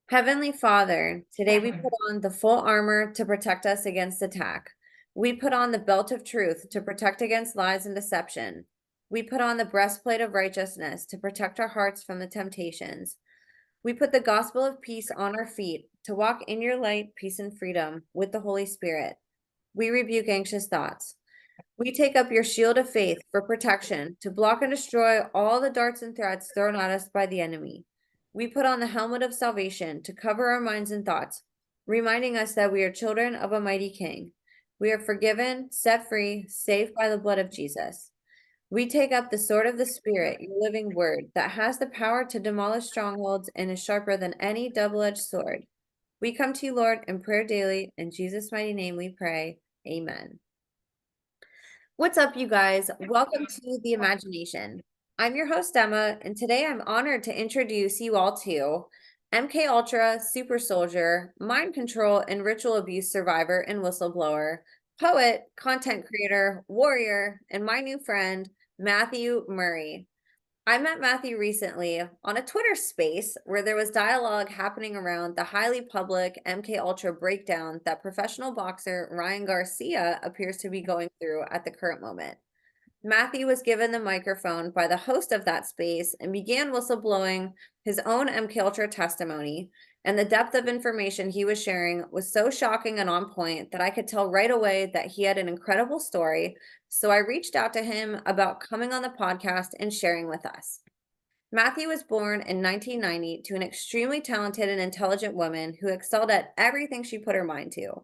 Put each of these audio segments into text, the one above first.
Heavenly Father, today we put on the full armor to protect us against attack. We put on the belt of truth to protect against lies and deception. We put on the breastplate of righteousness to protect our hearts from the temptations. We put the gospel of peace on our feet to walk in your light, peace, and freedom with the Holy Spirit. We rebuke anxious thoughts. We take up your shield of faith for protection to block and destroy all the darts and threats thrown at us by the enemy. We put on the helmet of salvation to cover our minds and thoughts, reminding us that we are children of a mighty King. We are forgiven, set free, saved by the blood of Jesus. We take up the sword of the Spirit, your living word, that has the power to demolish strongholds and is sharper than any double-edged sword. We come to you, Lord, in prayer daily. In Jesus' mighty name we pray. Amen. What's up, you guys? Welcome to The Imagination. I'm your host, Emma, and today I'm honored to introduce you all to MK Ultra super soldier, mind control and ritual abuse survivor and whistleblower, poet, content creator, warrior, and my new friend, Mathew Murray. I met Mathew recently on a Twitter space where there was dialogue happening around the highly public MK Ultra breakdown that professional boxer Ryan Garcia appears to be going through at the current moment. Mathew was given the microphone by the host of that space and began whistleblowing his own MK Ultra testimony, and the depth of information he was sharing was so shocking and on point that I could tell right away that he had an incredible story. So I reached out to him about coming on the podcast and sharing with us. Mathew was born in 1990 to an extremely talented and intelligent woman who excelled at everything she put her mind to.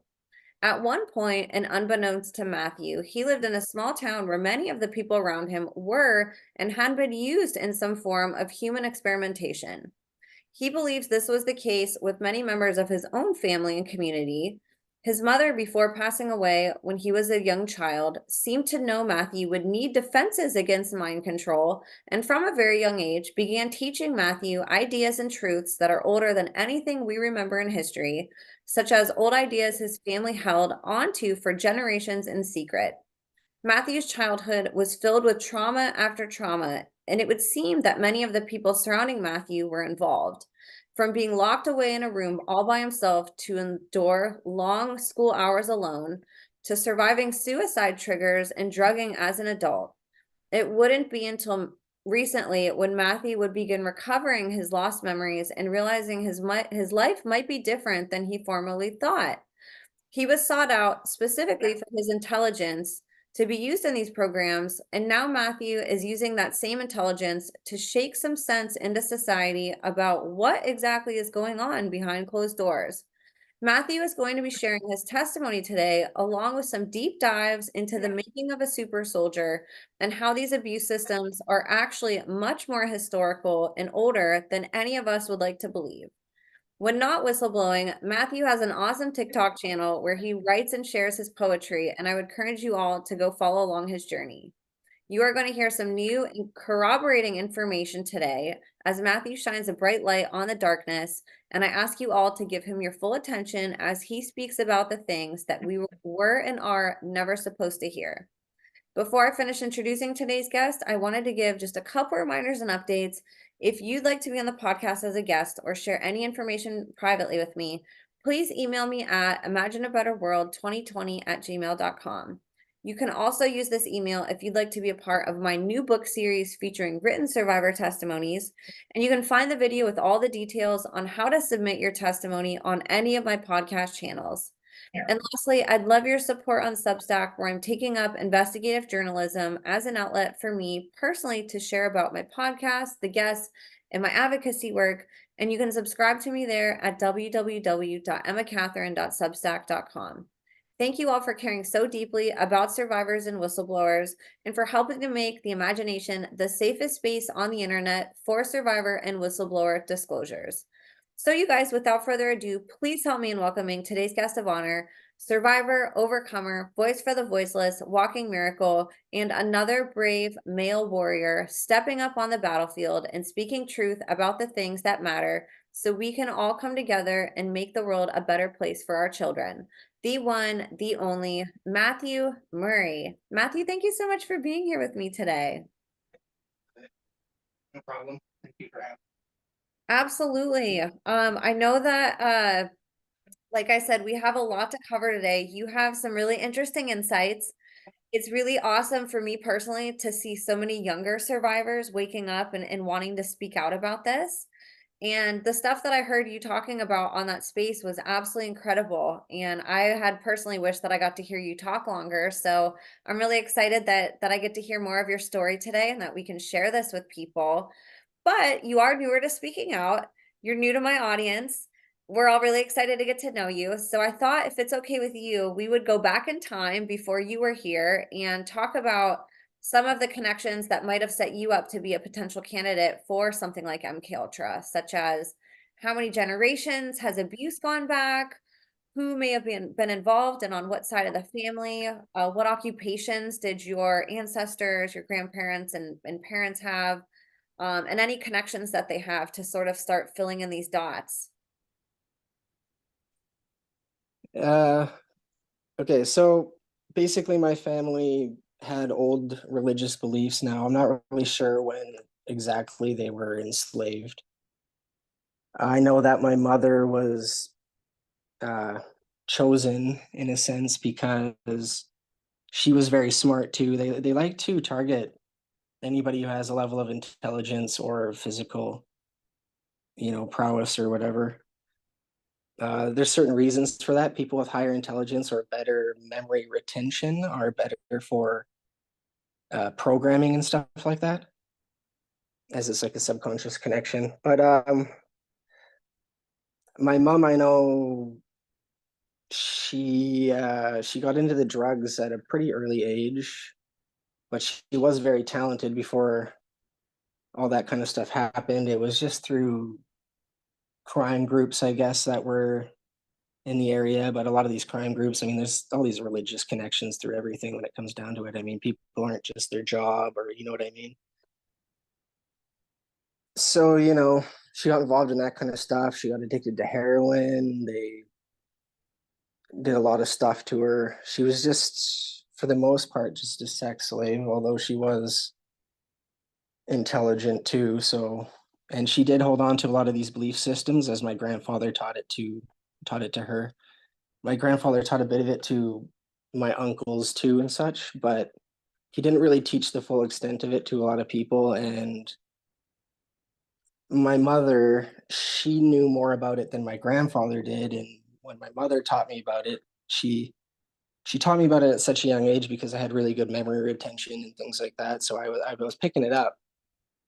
At one point, and unbeknownst to Mathew, he lived in a small town where many of the people around him were and had been used in some form of human experimentation. He believes this was the case with many members of his own family and community. His mother, before passing away when he was a young child, seemed to know Mathew would need defenses against mind control, and from a very young age began teaching Mathew ideas and truths that are older than anything we remember in history, such as old ideas his family held onto for generations in secret. Mathew's childhood was filled with trauma after trauma, and it would seem that many of the people surrounding Mathew were involved. From being locked away in a room all by himself to endure long school hours alone, to surviving suicide triggers and drugging as an adult. It wouldn't be until recently when Mathew would begin recovering his lost memories and realizing his life might be different than he formerly thought. He was sought out specifically for his intelligence to be used in these programs, and now Mathew is using that same intelligence to shake some sense into society about what exactly is going on behind closed doors. Mathew is going to be sharing his testimony today, along with some deep dives into the making of a super soldier and how these abuse systems are actually much more historical and older than any of us would like to believe. When not whistleblowing, Mathew has an awesome TikTok channel where he writes and shares his poetry, and I would encourage you all to go follow along his journey. You are going to hear some new and corroborating information today as Mathew shines a bright light on the darkness, and I ask you all to give him your full attention as he speaks about the things that we were and are never supposed to hear. Before I finish introducing today's guest, I wanted to give just a couple reminders and updates. If you'd like to be on the podcast as a guest or share any information privately with me, please email me at imagineabetterworld2020@gmail.com. You can also use this email if you'd like to be a part of my new book series featuring written survivor testimonies, and you can find the video with all the details on how to submit your testimony on any of my podcast channels. And lastly, I'd love your support on Substack, where I'm taking up investigative journalism as an outlet for me personally to share about my podcast, the guests, and my advocacy work. And you can subscribe to me there at www.emmacatherine.substack.com. Thank you all for caring so deeply about survivors and whistleblowers, and for helping to make the imagination the safest space on the internet for survivor and whistleblower disclosures. So you guys, without further ado, please help me in welcoming today's guest of honor, survivor, overcomer, voice for the voiceless, walking miracle, and another brave male warrior stepping up on the battlefield and speaking truth about the things that matter so we can all come together and make the world a better place for our children. The one, the only, Mathew Murray. Mathew, thank you so much for being here with me today. No problem. Thank you for having me. Absolutely. I know that, like I said, we have a lot to cover today. You have some really interesting insights. It's really awesome for me personally to see so many younger survivors waking up and wanting to speak out about this. And the stuff that I heard you talking about on that space was absolutely incredible. And I had personally wished that I got to hear you talk longer. So I'm really excited that I get to hear more of your story today and that we can share this with people. But you are newer to speaking out. You're new to my audience. We're all really excited to get to know you. So I thought if it's okay with you, we would go back in time before you were here and talk about some of the connections that might have set you up to be a potential candidate for something like MK Ultra, such as how many generations has abuse gone back, who may have been involved and on what side of the family, what occupations did your ancestors, your grandparents, and parents have, and any connections that they have to sort of start filling in these dots. Uh, okay, so basically my family had old religious beliefs now. I'm not really sure when exactly they were enslaved. I know that my mother was uh, chosen in a sense because she was very smart too. They like to target anybody who has a level of intelligence or physical, prowess or whatever. There's certain reasons for that. People with higher intelligence or better memory retention are better for programming and stuff like that, as it's like a subconscious connection. But my mom, I know she got into the drugs at a pretty early age, but she was very talented before all that kind of stuff happened. It was just through crime groups, I guess, that were in the area. But a lot of these crime groups, I mean, there's all these religious connections through everything when it comes down to it. I mean, people aren't just their job, or you know what I mean? So, she got involved in that kind of stuff. She got addicted to heroin. They did a lot of stuff to her. She was just, for the most part, just a sex slave, although she was intelligent too. So, and she did hold on to a lot of these belief systems as my grandfather taught it to her. My grandfather taught a bit of it to my uncles too and such, but he didn't really teach the full extent of it to a lot of people. And my mother, she knew more about it than my grandfather did. And when my mother taught me about it, she taught me about it at such a young age because I had really good memory retention and things like that. So I was picking it up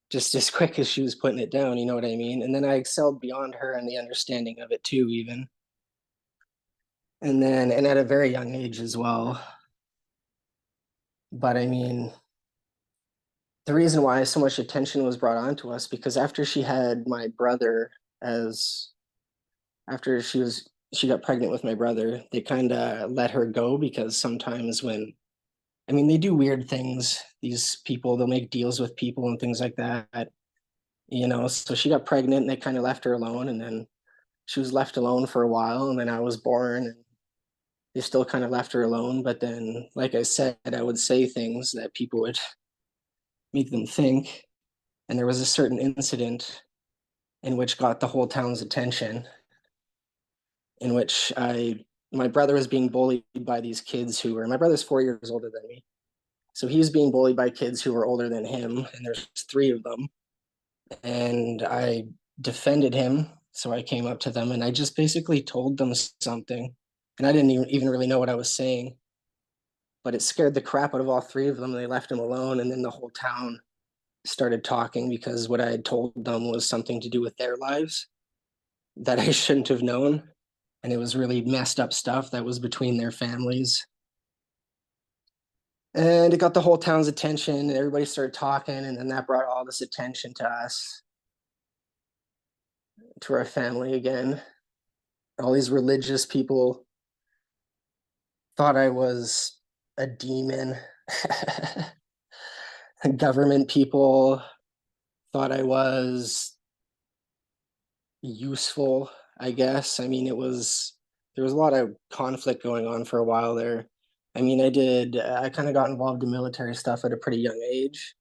just as quick as she was putting it down, you know what I mean? And then I excelled beyond her in the understanding of it too, even. And at a very young age as well. But I mean, the reason why so much attention was brought on to us because after she had my brother as after she got pregnant with my brother, they kind of let her go because sometimes when I mean they do weird things, these people they'll make deals with people and things like that, so she got pregnant and they kind of left her alone and then she was left alone for a while and then I was born and they still kind of left her alone, but then like I said, I would say things that people would make them think. And there was a certain incident in which got the whole town's attention, in which my brother was being bullied by these kids who were my brother's 4 years older than me. So he was being bullied by kids who were older than him, and there's three of them. And I defended him. So I came up to them and I just basically told them something. And I didn't even really know what I was saying, but it scared the crap out of all three of them. And they left him alone. And then the whole town started talking because what I had told them was something to do with their lives that I shouldn't have known. And it was really messed up stuff that was between their families. And it got the whole town's attention. And everybody started talking. And then that brought all this attention to us, to our family again. All these religious people thought I was a demon. Government people thought I was useful, I guess. I mean, there was a lot of conflict going on for a while there. I mean, I kind of got involved in military stuff at a pretty young age.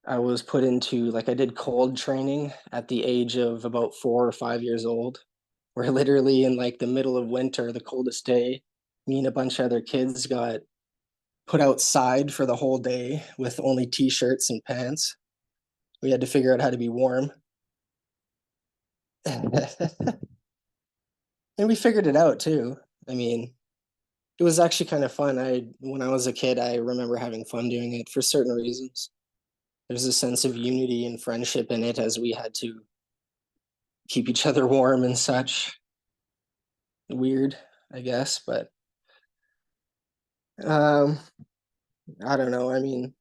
I was put into, like, I did cold training at the age of about 4 or 5 years old, where literally in like the middle of winter, the coldest day, me and a bunch of other kids got put outside for the whole day with only t-shirts and pants. We had to figure out how to be warm. And we figured it out too. I mean, it was actually kind of fun. When I was a kid, I remember having fun doing it for certain reasons. There's a sense of unity and friendship in it as we had to keep each other warm and such. Weird, I guess, but um, I don't know. I mean,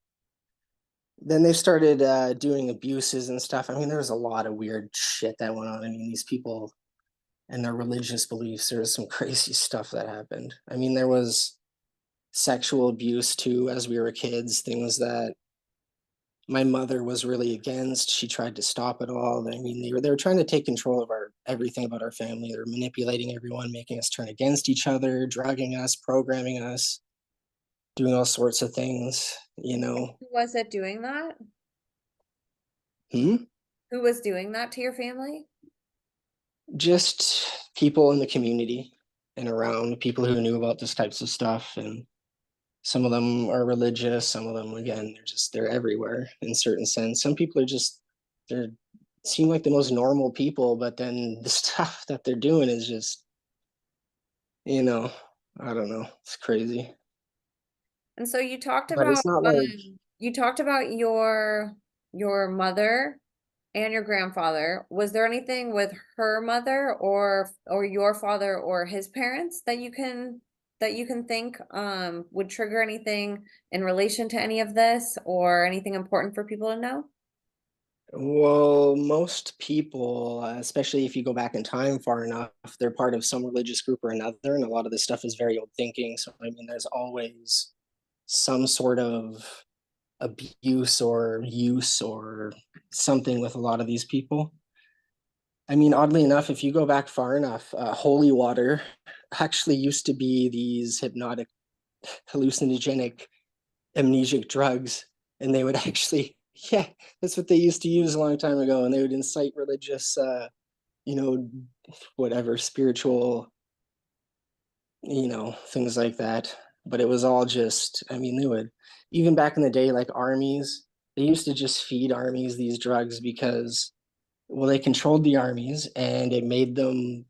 then they started doing abuses and stuff. I mean, there was a lot of weird shit that went on. I mean, these people and their religious beliefs, there was some crazy stuff that happened. I mean, there was sexual abuse too as we were kids, things that my mother was really against. She tried to stop it all. I mean, they were trying to take control of our everything about our family. They were manipulating everyone, making us turn against each other, drugging us, programming us, doing all sorts of things, you know. Who was it doing that? Hmm? Who was doing that to your family? Just people in the community and around, people who knew about this types of stuff. And some of them are religious, some of them, again, they're everywhere in certain sense. Some people are just, they're seem like the most normal people, but then the stuff that they're doing is just, you know, I don't know, it's crazy. And so But it's not like, you talked about your mother and your grandfather. Was there anything with her mother or your father or his parents that you can think would trigger anything in relation to any of this or anything important for people to know? well, most people, especially if you go back in time far enough, they're part of some religious group or another, and a lot of this stuff is very old thinking. So, I mean, there's always some sort of abuse or use or something with a lot of these people. I mean, oddly enough, if you go back far enough, holy water actually used to be these hypnotic, hallucinogenic, amnesic drugs, and they would actually, yeah, that's what they used to use a long time ago, and they would incite religious, you know, whatever spiritual, things like that. But it was all just, I mean, they would, even back in the day, like armies, they used to just feed armies these drugs because, well, they controlled the armies and it made them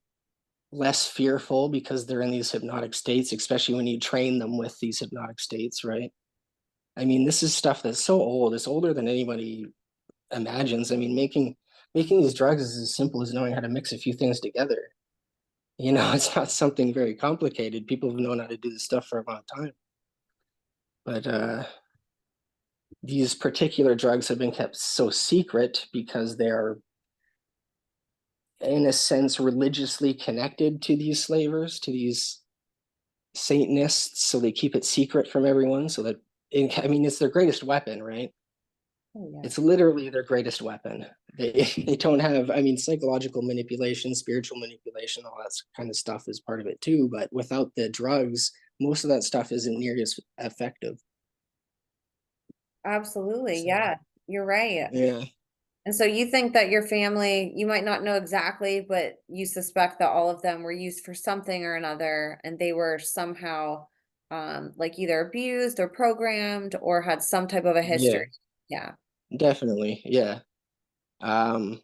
less fearful because they're in these hypnotic states, especially when you train them with these hypnotic states, right? I mean, this is stuff that's so old. It's older than anybody imagines. I mean, making these drugs is as simple as knowing how to mix a few things together. It's not something very complicated. People have known how to do this stuff for a long time. But these particular drugs have been kept so secret because they're, in a sense, religiously connected to these slavers, to these Satanists. So they keep it secret from everyone. So that, I mean, it's their greatest weapon, right? Oh yeah. It's literally their greatest weapon. They don't have, I mean, psychological manipulation, spiritual manipulation, all that kind of stuff is part of it too. But without the drugs, most of that stuff isn't near as effective. Absolutely. So Yeah, you're right. yeah, And so you think that your family, you might not know exactly, but you suspect that all of them were used for something or another, and they were somehow like either abused or programmed or had some type of a yeah, history. Yeah. definitely, yeah. Um,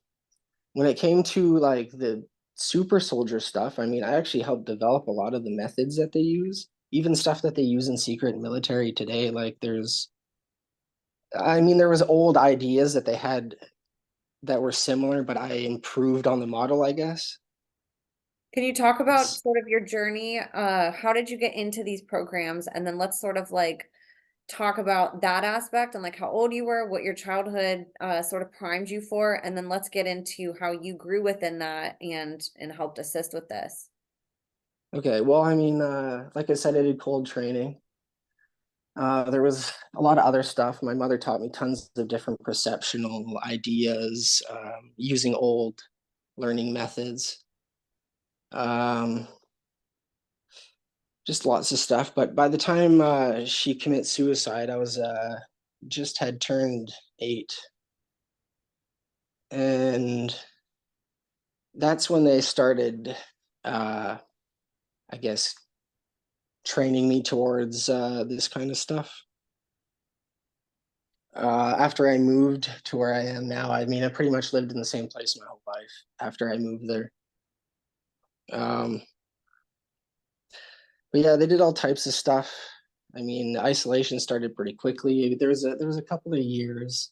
when it came to like the super soldier stuff, I mean, I actually helped develop a lot of the methods that they use, even stuff that they use in secret military today. Like I mean, there was old ideas that they had that were similar, but I improved on the model, I guess. Can you talk about S- sort of your journey? How did you get into these programs? And then let's sort of like talk about that aspect and like how old you were, what your childhood sort of primed you for, and then let's get into how you grew within that and helped assist with this. Okay, well, I mean, like I said, I did cold training. There was a lot of other stuff. My mother taught me tons of different perceptional ideas using old learning methods. Um, just lots of stuff. But by the time she commits suicide, I was just had turned 8. And that's when they started, I guess, training me towards this kind of stuff. After I moved to where I am now, I mean, I pretty much lived in the same place my whole life after I moved there. But yeah, they did all types of stuff. I mean, isolation started pretty quickly. There was a couple of years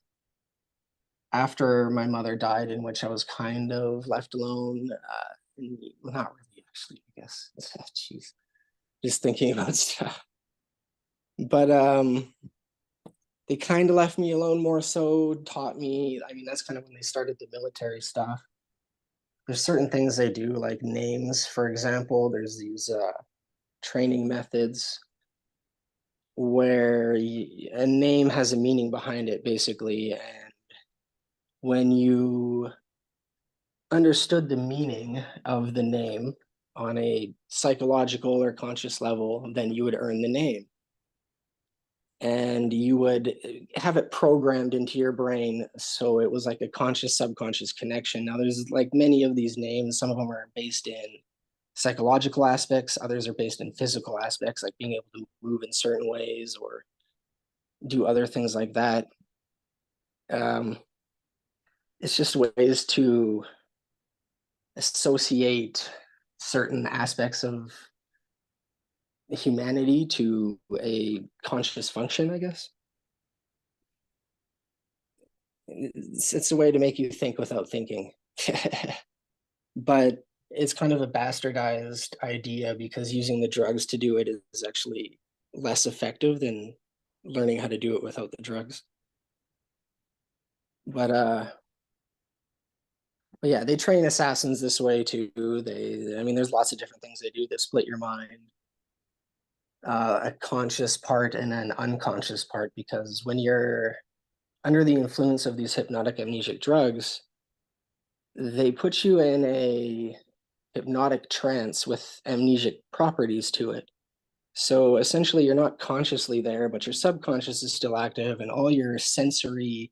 after my mother died in which I was kind of left alone. Well, not really, actually, I guess. Jeez, just thinking about stuff. But they kind of left me alone more so, taught me. I mean, that's kind of when they started the military stuff. There's certain things they do, like names, for example. There's these training methods where a name has a meaning behind it, basically. And when you understood the meaning of the name on a psychological or conscious level, then you would earn the name. And you would have it programmed into your brain. So it was like a conscious subconscious connection. Now, there's like many of these names, some of them are based in psychological aspects, others are based in physical aspects, like being able to move in certain ways or do other things like that. It's just ways to associate certain aspects of humanity to a conscious function, I guess. It's a way to make you think without thinking. But it's kind of a bastardized idea because using the drugs to do it is actually less effective than learning how to do it without the drugs. But yeah, they train assassins this way too. I mean, there's lots of different things they do that split your mind. A conscious part and an unconscious part, because when you're under the influence of these hypnotic amnesic drugs, they put you in a hypnotic trance with amnesic properties to it. So essentially, you're not consciously there, but your subconscious is still active, and all your sensory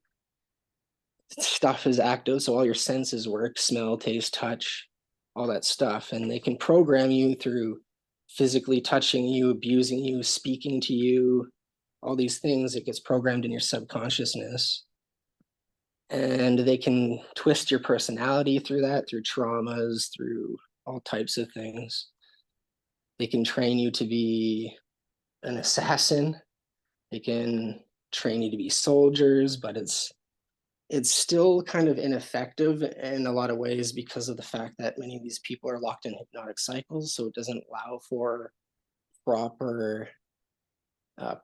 stuff is active. So all your senses work: smell, taste, touch, all that stuff. And they can program you through physically touching you, abusing you, speaking to you, all these things. It gets programmed in your subconsciousness. And they can twist your personality through that, through traumas, through all types of things. They can train you to be an assassin. They can train you to be soldiers, but it's still kind of ineffective in a lot of ways because of the fact that many of these people are locked in hypnotic cycles. So it doesn't allow for proper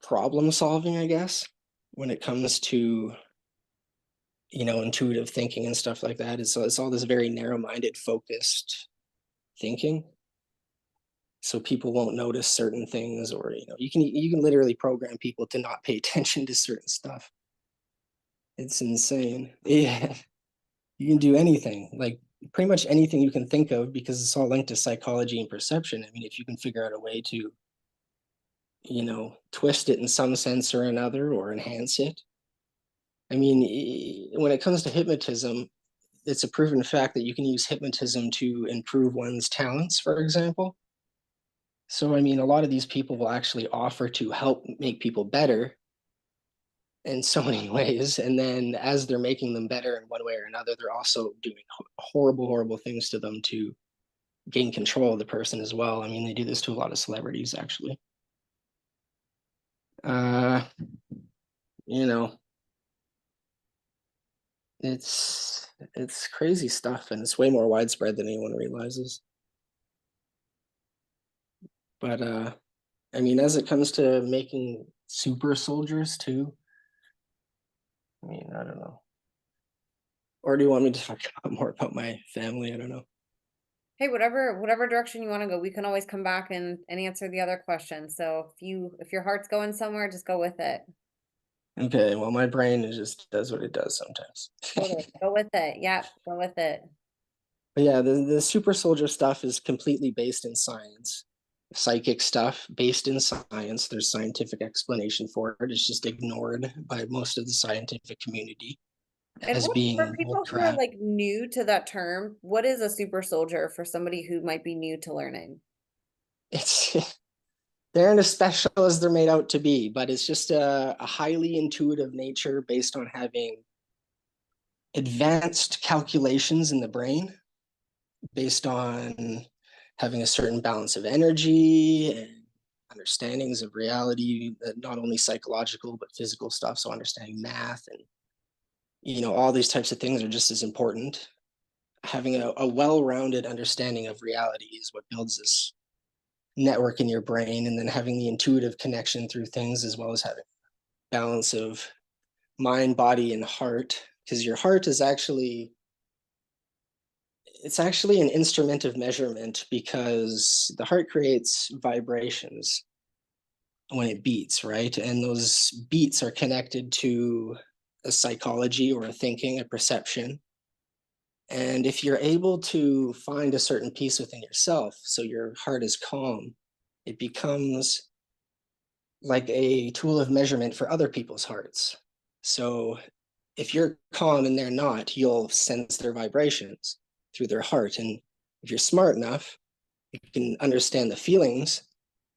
problem solving, I guess, when it comes to, you know, intuitive thinking and stuff like that. It's all this very narrow-minded, focused thinking. So people won't notice certain things, or, you know, you can literally program people to not pay attention to certain stuff. It's insane. Yeah, you can do anything, like pretty much anything you can think of, because it's all linked to psychology and perception. I mean, if you can figure out a way to, you know, twist it in some sense or another, or enhance it. I mean, when it comes to hypnotism, it's a proven fact that you can use hypnotism to improve one's talents, for example. So, I mean, a lot of these people will actually offer to help make people better in so many ways. And then as they're making them better in one way or another, they're also doing horrible, horrible things to them to gain control of the person as well. I mean, they do this to a lot of celebrities, actually. You know, it's crazy stuff, and it's way more widespread than anyone realizes. But I mean, as it comes to making super soldiers too, I mean, I don't know. Or do you want me to talk more about my family? I don't know. Hey, whatever direction you want to go, we can always come back and answer the other questions. So if your heart's going somewhere, just go with it. Okay, well, my brain just does what it does sometimes. Totally. Go with it. Yeah, go with it. But yeah, the super soldier stuff is completely based in science. psychic stuff based in science. There's scientific explanation for it. It's just ignored by most of the scientific community And as what for being people who are bullcrap. like new to that term, what is a super soldier for somebody who might be new to learning? It's they aren't as special as they're made out to be, but it's just a highly intuitive nature based on having advanced calculations in the brain, based on having a certain balance of energy and understandings of reality, not only psychological but physical stuff. So understanding math and all these types of things are just as important. Having a well-rounded understanding of reality is what builds this network in your brain, and then having the intuitive connection through things, as well as having balance of mind, body, and heart, because your heart is actually an instrument of measurement, because the heart creates vibrations when it beats, right? And those beats are connected to a psychology or a thinking, a perception. And if you're able to find a certain peace within yourself, so your heart is calm, it becomes like a tool of measurement for other people's hearts. So if you're calm and they're not, you'll sense their vibrations through their heart. And if you're smart enough, you can understand the feelings,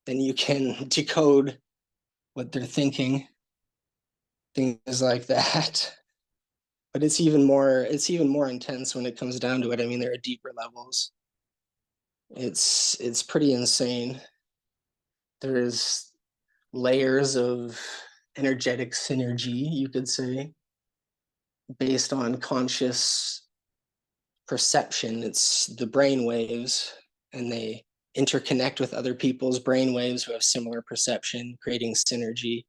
then you can decode what they're thinking, things like that. But it's even more intense when it comes down to it. I mean, there are deeper levels. It's pretty insane. There's layers of energetic synergy, you could say, based on conscious perception. It's the brain waves, and they interconnect with other people's brain waves who have similar perception, creating synergy,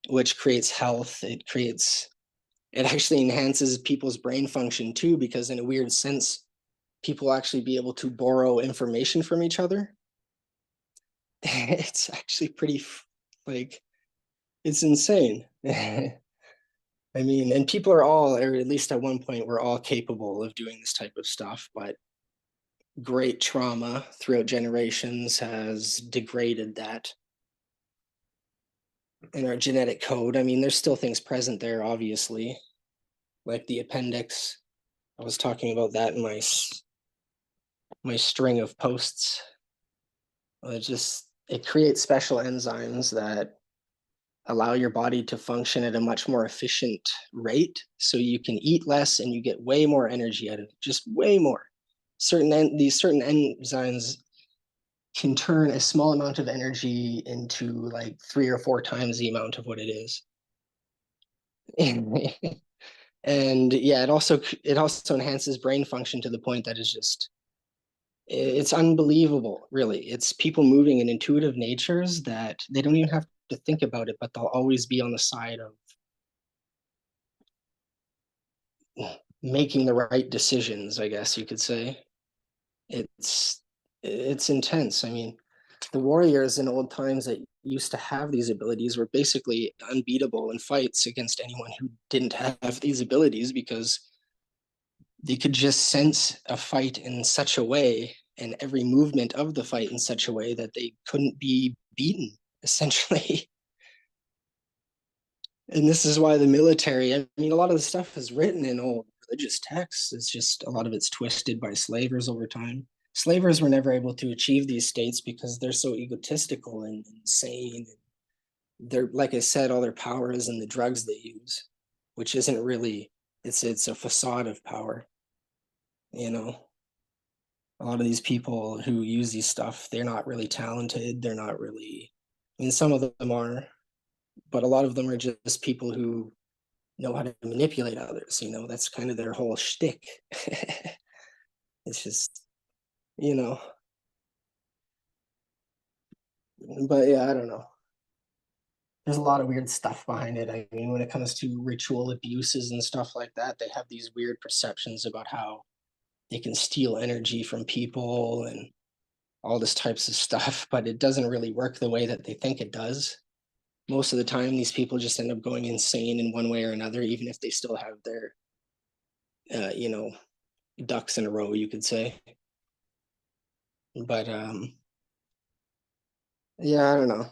which creates health. It actually enhances people's brain function too, because in a weird sense, people actually be able to borrow information from each other. It's actually pretty like it's insane. I mean, and people are all, or at least at one point, we're all capable of doing this type of stuff, but great trauma throughout generations has degraded that in our genetic code. I mean, there's still things present there, obviously, like the appendix. I was talking about that in my string of posts. It creates special enzymes that allow your body to function at a much more efficient rate, so you can eat less and you get way more energy out of it, just way more. These certain enzymes can turn a small amount of energy into like 3 or 4 times the amount of what it is. And yeah, it also enhances brain function to the point that it's unbelievable, really. It's people moving in intuitive natures that they don't even have to think about it, but they'll always be on the side of making the right decisions, I guess you could say. It's intense. I mean, the warriors in old times that used to have these abilities were basically unbeatable in fights against anyone who didn't have these abilities, because they could just sense a fight in such a way and every movement of the fight in such a way that they couldn't be beaten, essentially. And this is why the military, I mean, a lot of the stuff is written in old religious texts. It's just a lot of it's twisted by slavers over time. Slavers were never able to achieve these states because they're so egotistical and insane. They're, like I said, all their power is in the drugs they use, which isn't really, it's a facade of power. You know, a lot of these people who use these stuff, they're not really talented. They're not really, I mean, some of them are, but a lot of them are just people who know how to manipulate others. That's kind of their whole shtick. It's just, you know, but yeah, I don't know. There's a lot of weird stuff behind it. I mean, when it comes to ritual abuses and stuff like that, they have these weird perceptions about how they can steal energy from people and all this types of stuff, but it doesn't really work the way that they think it does. Most of the time, these people just end up going insane in one way or another, even if they still have their, you know, ducks in a row, you could say. But Yeah, I don't know.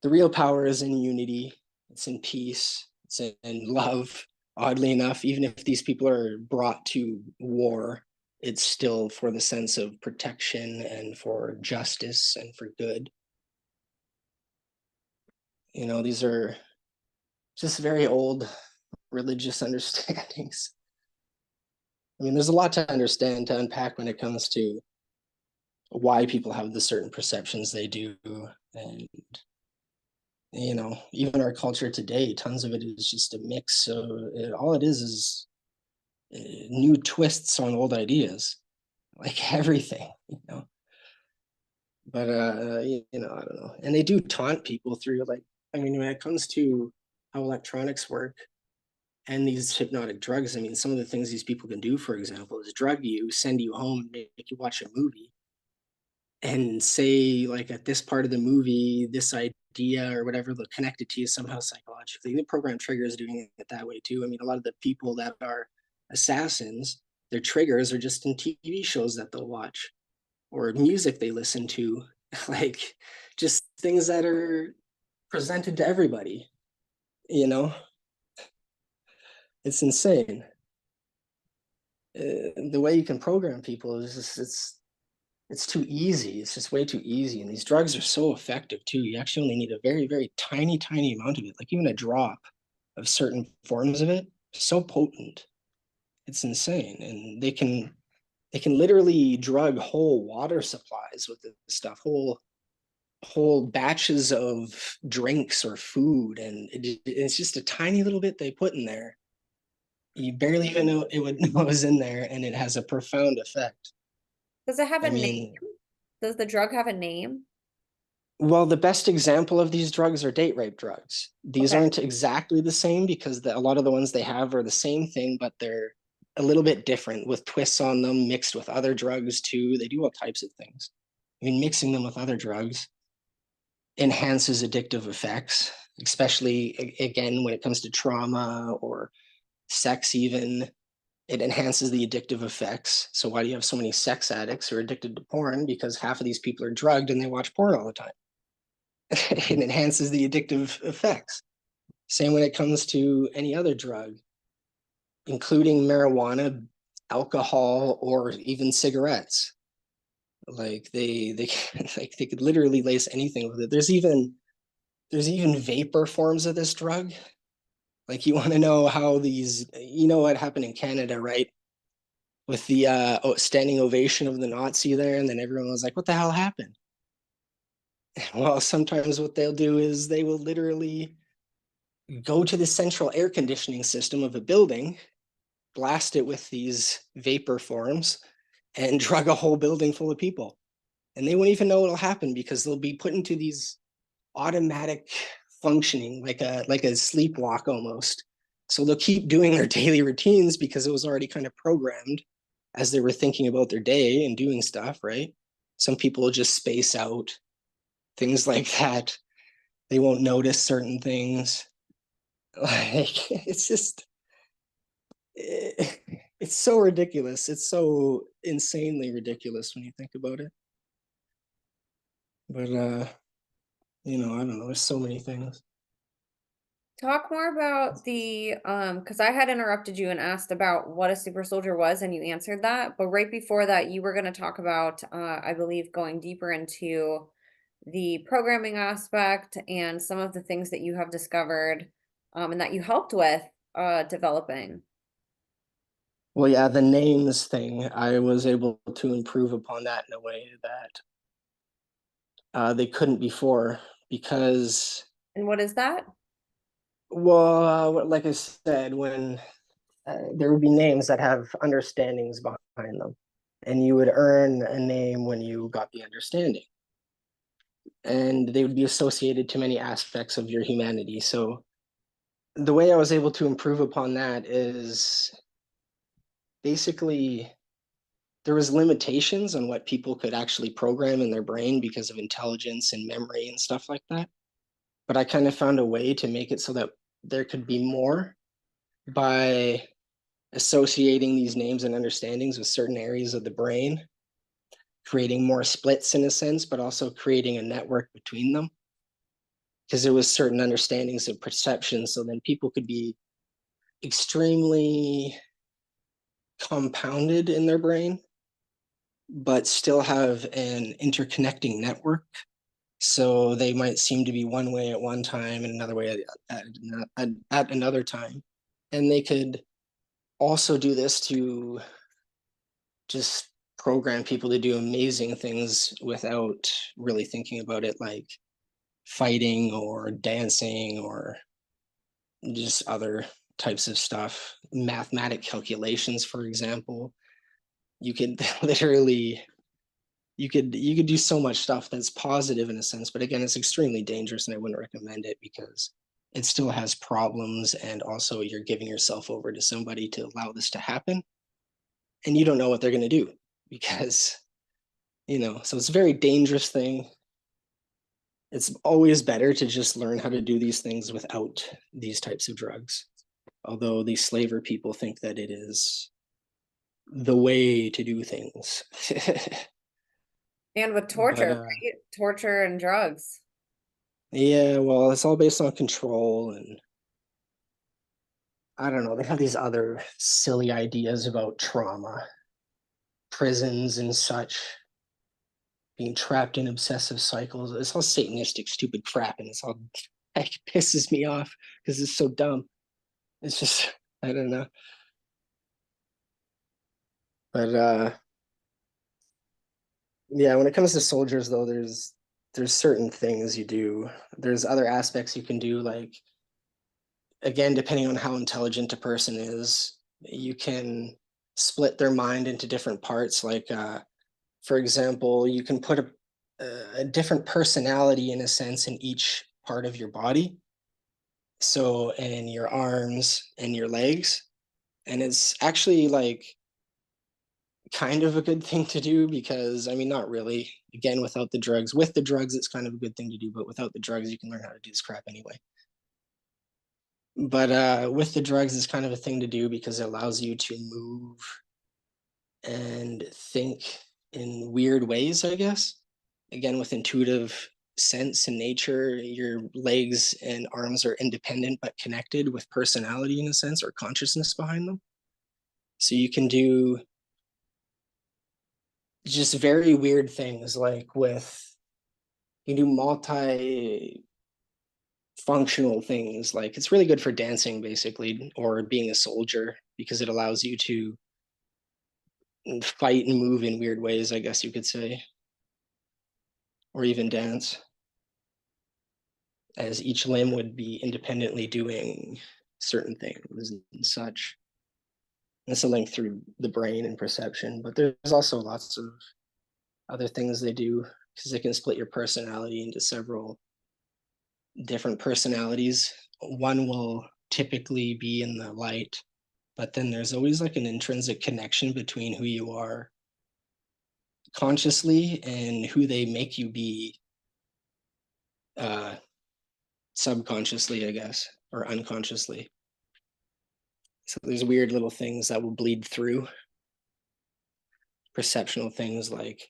The real power is in unity, it's in peace, it's in love. Oddly enough, even if these people are brought to war, it's still for the sense of protection and for justice and for good. You know, these are just very old religious understandings. I mean, there's a lot to understand, to unpack when it comes to why people have the certain perceptions they do. And, you know, even our culture today, tons of it is just a mix. So all it is new twists on old ideas, like everything, you know. But, you know, I don't know. And they do taunt people through, like, I mean, when it comes to how electronics work, and these hypnotic drugs, I mean, some of the things these people can do, for example, is drug you, send you home, make you watch a movie, and say, like, at this part of the movie, this idea or whatever, they'll connect it to you somehow psychologically. The program triggers doing it that way too. I mean, a lot of the people that are assassins, their triggers are just in TV shows that they'll watch or music they listen to, like just things that are presented to everybody, you know? It's insane. The way you can program people is just, it's too easy. It's just way too easy. And these drugs are so effective too. You actually only need a very, very tiny amount of it, like even a drop of certain forms of it, so potent. It's insane. And they can literally drug whole water supplies with this stuff, whole batches of drinks or food. And it's just a tiny little bit they put in there. You barely even know it would know it was in there, and it has a profound effect. Does it have I a name? mean, Does the drug have a name? well, the best example of these drugs are date rape drugs. These Okay. aren't exactly the same because a lot of the ones they have are the same thing, but they're a little bit different with twists on them, mixed with other drugs too. They do all types of things. I mean, mixing them with other drugs enhances addictive effects, especially again when it comes to trauma or sex, even. It enhances the addictive effects. So, why do you have so many sex addicts who are addicted to porn? Because half of these people are drugged and they watch porn all the time. It enhances the addictive effects. Same when it comes to any other drug, including marijuana, alcohol, or even cigarettes. Like they like they could literally lace anything with it. There's even vapor forms of this drug. Like, you want to know how these, you know what happened in Canada, right? With the standing ovation of the Nazi there, and then everyone was like, "What the hell happened?" Well, sometimes what they'll do is they will literally go to the central air conditioning system of a building, blast it with these vapor forms, and drug a whole building full of people. And they won't even know what'll happen because they'll be put into these automatic functioning, like a sleepwalk almost. So they'll keep doing their daily routines because it was already kind of programmed as they were thinking about their day and doing stuff, right? Some people will just space out, things like that. They won't notice certain things. Like, it's just, it's so ridiculous. It's so insanely ridiculous when you think about it. But you know, I don't know. There's so many things. Talk more about the because I had interrupted you and asked about what a super soldier was, and you answered that. But right before that, you were going to talk about, I believe, going deeper into the programming aspect and some of the things that you have discovered, and that you helped with developing. Well, yeah, the names thing, I was able to improve upon that in a way that they couldn't before because, And what is that? well, like I said, when there would be names that have understandings behind them, and you would earn a name when you got the understanding, and they would be associated to many aspects of your humanity. So the way I was able to improve upon that is basically there was limitations on what people could actually program in their brain because of intelligence and memory and stuff like that. But I kind of found a way to make it so that there could be more by associating these names and understandings with certain areas of the brain, creating more splits in a sense, but also creating a network between them. Because there was certain understandings of perception, so then people could be extremely compounded in their brain, but still have an interconnecting network. So they might seem to be one way at one time and another way at another time. And they could also do this to just program people to do amazing things without really thinking about it, like fighting or dancing or just other types of stuff. Mathematic calculations, for example. You could literally you could do so much stuff that's positive in a sense, but again, it's extremely dangerous and I wouldn't recommend it because it still has problems, and also you're giving yourself over to somebody to allow this to happen, and you don't know what they're going to do because so it's a very dangerous thing. It's always better to just learn how to do these things without these types of drugs, although these slaver people think that it is the way to do things. And with torture, But right? Torture and drugs. yeah, well, it's all based on control, and I don't know, they have these other silly ideas about trauma, prisons and such, being trapped in obsessive cycles. It's all satanistic, stupid crap, and it's all like pisses me off because it's so dumb. It's just I don't know. But yeah, when it comes to soldiers though, there's certain things you do. There's other aspects you can do, like again, depending on how intelligent a person is, you can split their mind into different parts. Like, for example, you can put a different personality in a sense in each part of your body. So, in your arms and your legs. And it's actually like kind of a good thing to do because, I mean, not really. Again, without the drugs. With the drugs, it's kind of a good thing to do, but without the drugs, you can learn how to do this crap anyway. But with the drugs, it's kind of a thing to do because it allows you to move and think in weird ways, I guess. Again, with intuitive sense and nature, your legs and arms are independent but connected with personality in a sense, or consciousness behind them. So you can do just very weird things, like you do multi functional things. Like it's really good for dancing basically, or being a soldier, because it allows you to fight and move in weird ways, I guess you could say, or even dance, as each limb would be independently doing certain things and such. It's a link through the brain and perception, but there's also lots of other things they do because they can split your personality into several different personalities. One will typically be in the light, but then there's always like an intrinsic connection between who you are consciously and who they make you be subconsciously, I guess, or unconsciously. So there's weird little things that will bleed through perceptual things, like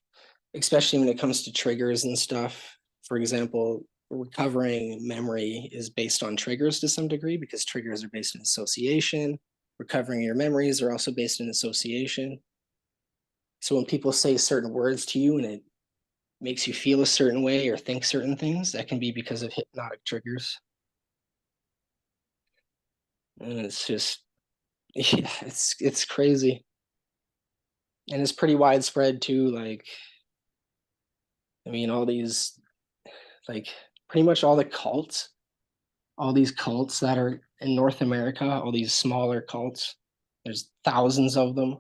especially when it comes to triggers and stuff. For example, recovering memory is based on triggers to some degree because triggers are based in association. Recovering your memories are also based in association. So when people say certain words to you and it makes you feel a certain way or think certain things, that can be because of hypnotic triggers. And it's just, yeah, it's crazy. And it's pretty widespread too. Like, I mean, all these, like, pretty much all these cults that are in North America, all these smaller cults, there's thousands of them.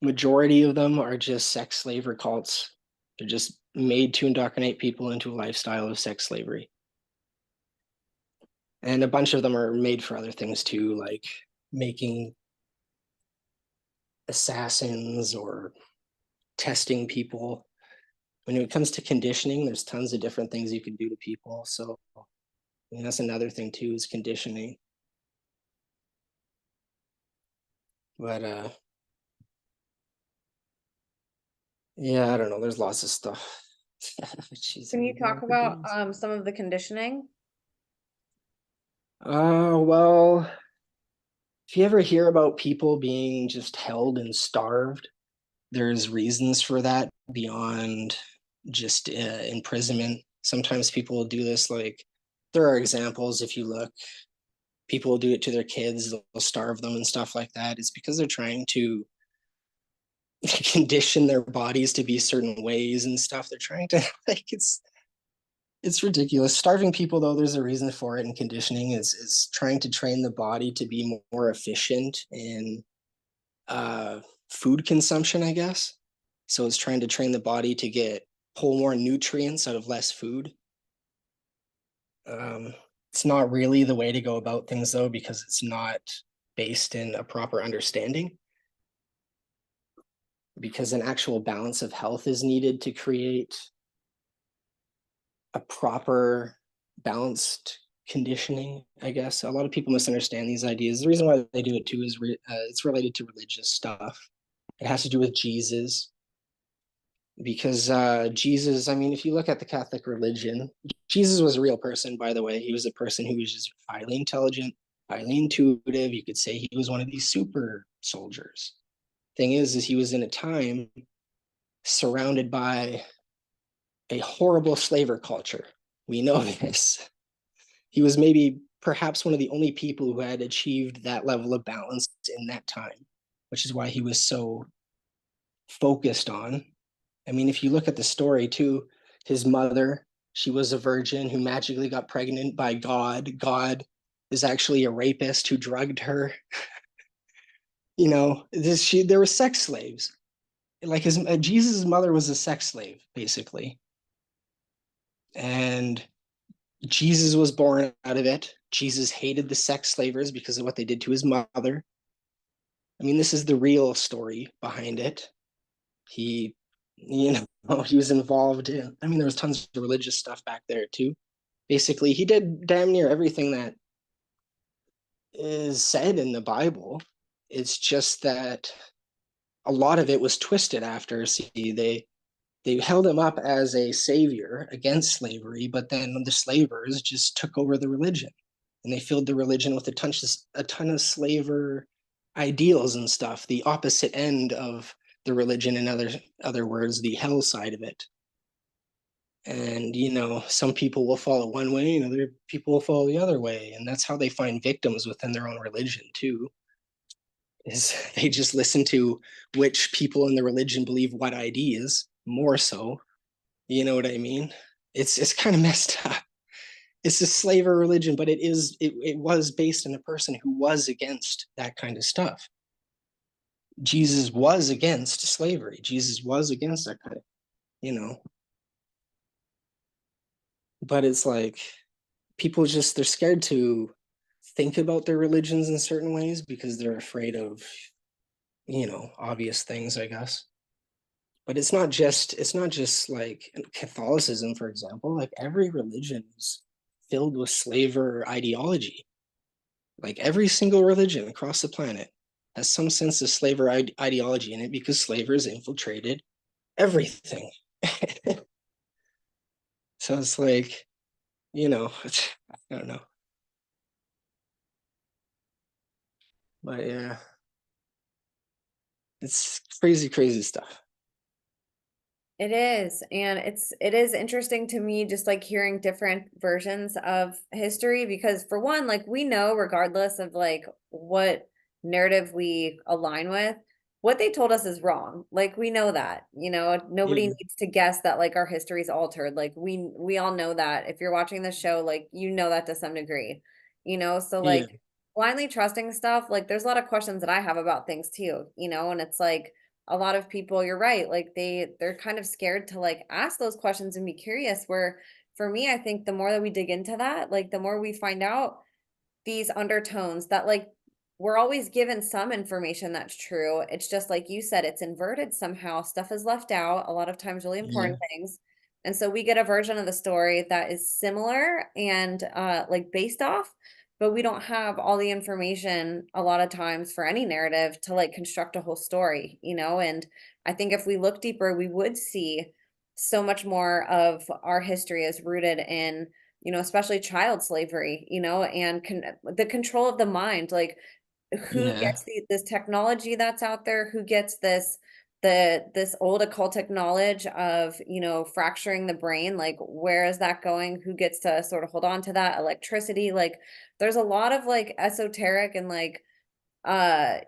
Majority of them are just sex slavery cults. They're just made to indoctrinate people into a lifestyle of sex slavery. And a bunch of them are made for other things too, like making assassins or testing people. When it comes to conditioning, there's tons of different things you can do to people. So that's another thing too, is conditioning. But Yeah, I don't know. There's lots of stuff. Jeez, Can I you could go talk on for about days. some of the conditioning? Well, if you ever hear about people being just held and starved, there's reasons for that beyond just imprisonment. Sometimes people will do this, like, there are examples, if you look, people will do it to their kids, they'll starve them and stuff like that. It's because they're trying to condition their bodies to be certain ways and stuff. They're trying to like it's ridiculous. Starving people, though, there's a reason for it, and conditioning is trying to train the body to be more efficient in uh, food consumption, I guess. So it's trying to train the body to pull more nutrients out of less food. Um, it's not really the way to go about things, though, because it's not based in a proper understanding. Because an actual balance of health is needed to create a proper balanced conditioning, I guess. A lot of people misunderstand these ideas. The reason why they do it too is it's related to religious stuff. It has to do with Jesus, because Jesus, I mean, if you look at the Catholic religion, Jesus was a real person, by the way. He was a person who was just highly intelligent, highly intuitive. You could say he was one of these super soldiers. Thing is he was in a time surrounded by a horrible slaver culture. We know this. He was maybe perhaps one of the only people who had achieved that level of balance in that time, which is why he was so focused on. I mean, if you look at the story too, his mother, she was a virgin who magically got pregnant by God. God is actually a rapist who drugged her. There were sex slaves. Like his Jesus' mother was a sex slave, basically. And Jesus was born out of it. Jesus hated the sex slavers because of what they did to his mother. I mean, this is the real story behind it. He, he was involved in, I mean, there was tons of religious stuff back there too. Basically, he did damn near everything that is said in the Bible. It's just that a lot of it was twisted after. See, they held him up as a savior against slavery, but then the slavers just took over the religion, and they filled the religion with a ton of slaver ideals and stuff, the opposite end of the religion, in other words, the hell side of it. And some people will follow one way and other people will follow the other way, and that's how they find victims within their own religion too, is they just listen to which people in the religion believe what ideas more so. You know what I mean? It's kind of messed up. It's a slaver religion, but it was based on a person who was against that kind of stuff. Jesus was against slavery. Jesus was against that kind of, you know. But it's like people just they're scared to think about their religions in certain ways because they're afraid of, obvious things, I guess. But it's not just like Catholicism, for example. Like every religion is filled with slaver ideology. Like every single religion across the planet has some sense of slaver ideology in it because slavers infiltrated everything. So it's like, I don't know. But yeah, it's crazy, crazy stuff. It is, and it is interesting to me just like hearing different versions of history because for one, like we know regardless of like what narrative we align with, what they told us is wrong. Like we know that, nobody Yeah, needs to guess that like our history is altered. Like we all know that. If you're watching the show, like you know that to some degree. So yeah, like blindly trusting stuff, like there's a lot of questions that I have about things too, and it's like a lot of people, you're right, like they're kind of scared to like ask those questions and be curious, where for me I think the more that we dig into that, like the more we find out these undertones that like we're always given some information that's true. It's just like you said, it's inverted somehow. Stuff is left out, a lot of times really yeah, important things. And so we get a version of the story that is similar and like based off, but we don't have all the information a lot of times for any narrative to like construct a whole story, you know? And I think if we look deeper, we would see so much more of our history is rooted in, you know, especially child slavery, you know, and the control of the mind, like who Yeah, gets this technology that's out there, who gets this old occultic knowledge of, you know, fracturing the brain, like where is that going, who gets to sort of hold on to that electricity, like there's a lot of like esoteric and like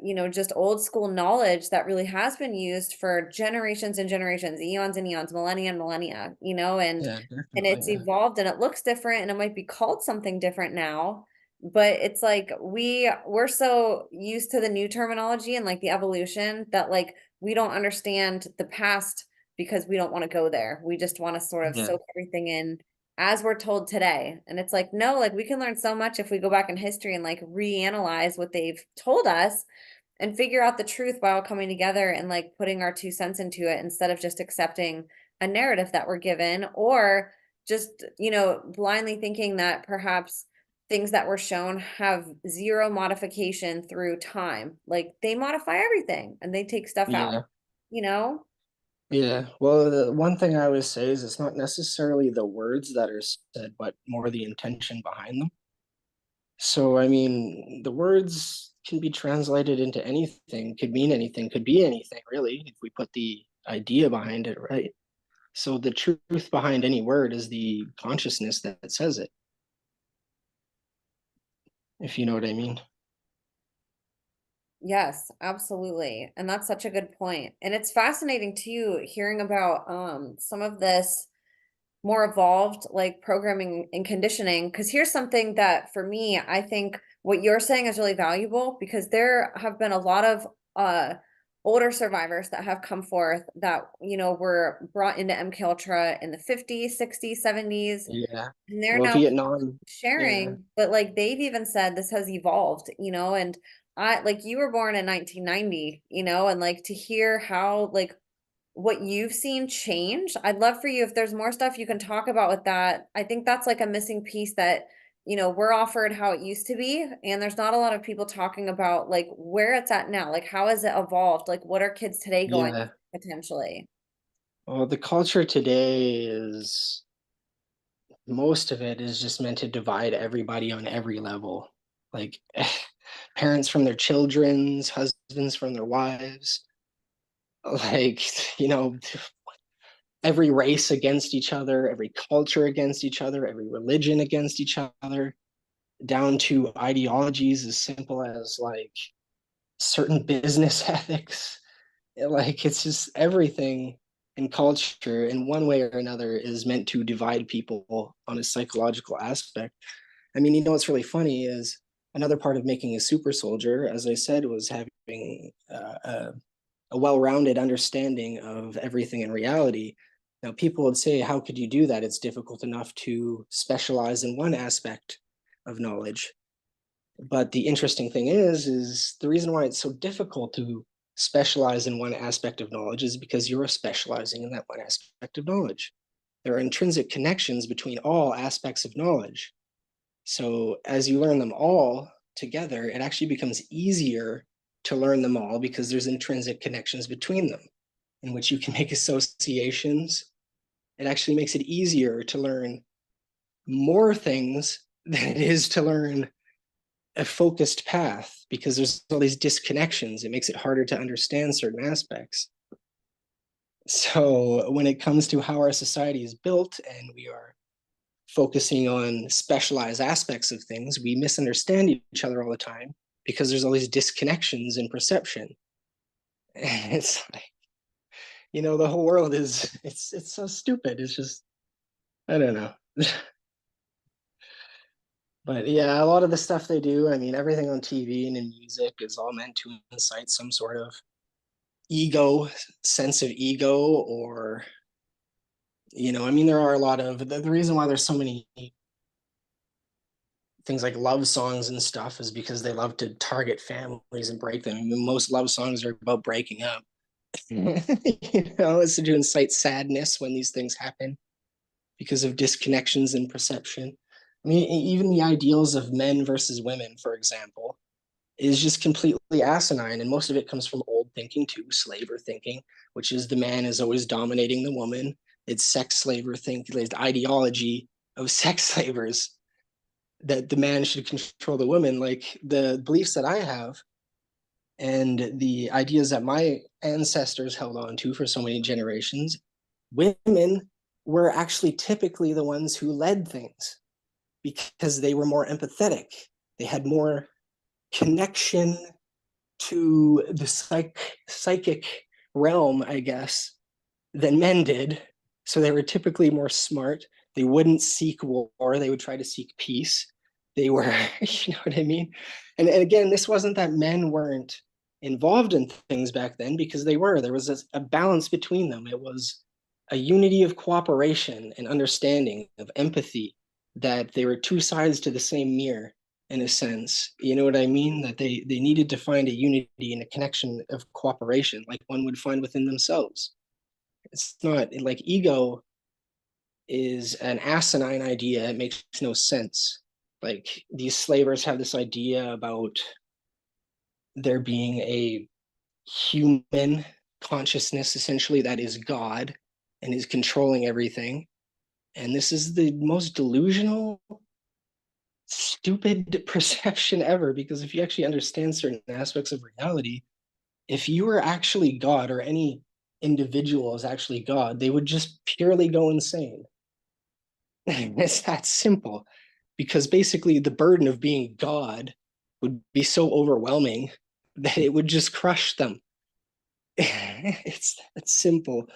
you know, just old school knowledge that really has been used for generations and generations, eons and eons, millennia and millennia, you know, yeah, and definitely. it's Yeah, evolved and it looks different and it might be called something different now, but it's like we're so used to the new terminology and like the evolution that like we don't understand the past because we don't want to go there. We just want to sort of yeah, soak everything in as we're told today. And it's like, no, like we can learn so much if we go back in history and like reanalyze what they've told us and figure out the truth while coming together and like putting our 2 cents into it instead of just accepting a narrative that we're given or just, you know, blindly thinking that perhaps things that were shown have zero modification through time. Like they modify everything and they take stuff out, yeah, you know? yeah. Well, the one thing I always say is it's not necessarily the words that are said, but more the intention behind them. So, I mean, the words can be translated into anything, could mean anything, could be anything, really, if we put the idea behind it right. So, the truth behind any word is the consciousness that says it, if you know what I mean. Yes, absolutely. And that's such a good point. And it's fascinating too, hearing about some of this more evolved like programming and conditioning. Because here's something that for me, I think what you're saying is really valuable because there have been a lot of older survivors that have come forth that, you know, were brought into MK Ultra in the 50s, 60s, 70s, Yeah. and they're Well, now Vietnam, yeah, sharing, but like they've even said this has evolved, you know, and I like you were born in 1990, you know, and like to hear how like what you've seen change. I'd love for you if there's more stuff you can talk about with that. I think that's like a missing piece that, you know, we're offered how it used to be, and there's not a lot of people talking about like where it's at now. Like how has it evolved? Like what are kids today going yeah. potentially? Well, the culture today is most of it is just meant to divide everybody on every level. Like parents from their children's, husbands from their wives, like, you know, every race against each other, every culture against each other, every religion against each other, down to ideologies as simple as like certain business ethics. Like it's just everything in culture in one way or another is meant to divide people on a psychological aspect. I mean, you know what's really funny is another part of making a super soldier, as I said, was having a well-rounded understanding of everything in reality. Now, people would say, how could you do that? It's difficult enough to specialize in one aspect of knowledge. But the interesting thing is the reason why it's so difficult to specialize in one aspect of knowledge is because you're specializing in that one aspect of knowledge. There are intrinsic connections between all aspects of knowledge. So as you learn them all together, it actually becomes easier to learn them all because there's intrinsic connections between them in which you can make associations. It actually makes it easier to learn more things than it is to learn a focused path because there's all these disconnections. It makes it harder to understand certain aspects. So when it comes to how our society is built and we are focusing on specialized aspects of things, we misunderstand each other all the time because there's all these disconnections in perception. And it's like, you know, the whole world is it's so stupid. It's just I don't know. But yeah, a lot of the stuff they do, I mean, everything on TV and in music is all meant to incite some sort of ego, sense of ego, or, you know, I mean, there are a lot of the reason why there's so many things like love songs and stuff is because they love to target families and break them. I mean, most love songs are about breaking up. You know, it's to incite sadness when these things happen because of disconnections in perception. I mean, even the ideals of men versus women, for example, is just completely asinine. And most of it comes from old thinking too, slaver thinking, which is the man is always dominating the woman. It's sex slaver thinking, the ideology of sex slavers that the man should control the woman. Like the beliefs that I have and the ideas that my ancestors held on to for so many generations, women were actually typically the ones who led things because they were more empathetic. They had more connection to the psychic realm, I guess, than men did. So they were typically more smart. They wouldn't seek war. They would try to seek peace. They were, you know what I mean? And again, this wasn't that men weren't involved in things back then, because they were. There was a balance between them. It was a unity of cooperation and understanding, of empathy, that they were two sides to the same mirror in a sense. You know what I mean? That they needed to find a unity and a connection of cooperation like one would find within themselves. It's not like ego is an asinine idea. It makes no sense. Like these slavers have this idea about there being a human consciousness essentially that is God and is controlling everything. And this is the most delusional, stupid perception ever, because if you actually understand certain aspects of reality, if you were actually God, or any individual is actually God, they would just purely go insane. It's that simple, because basically the burden of being God would be so overwhelming that it would just crush them. It's that simple.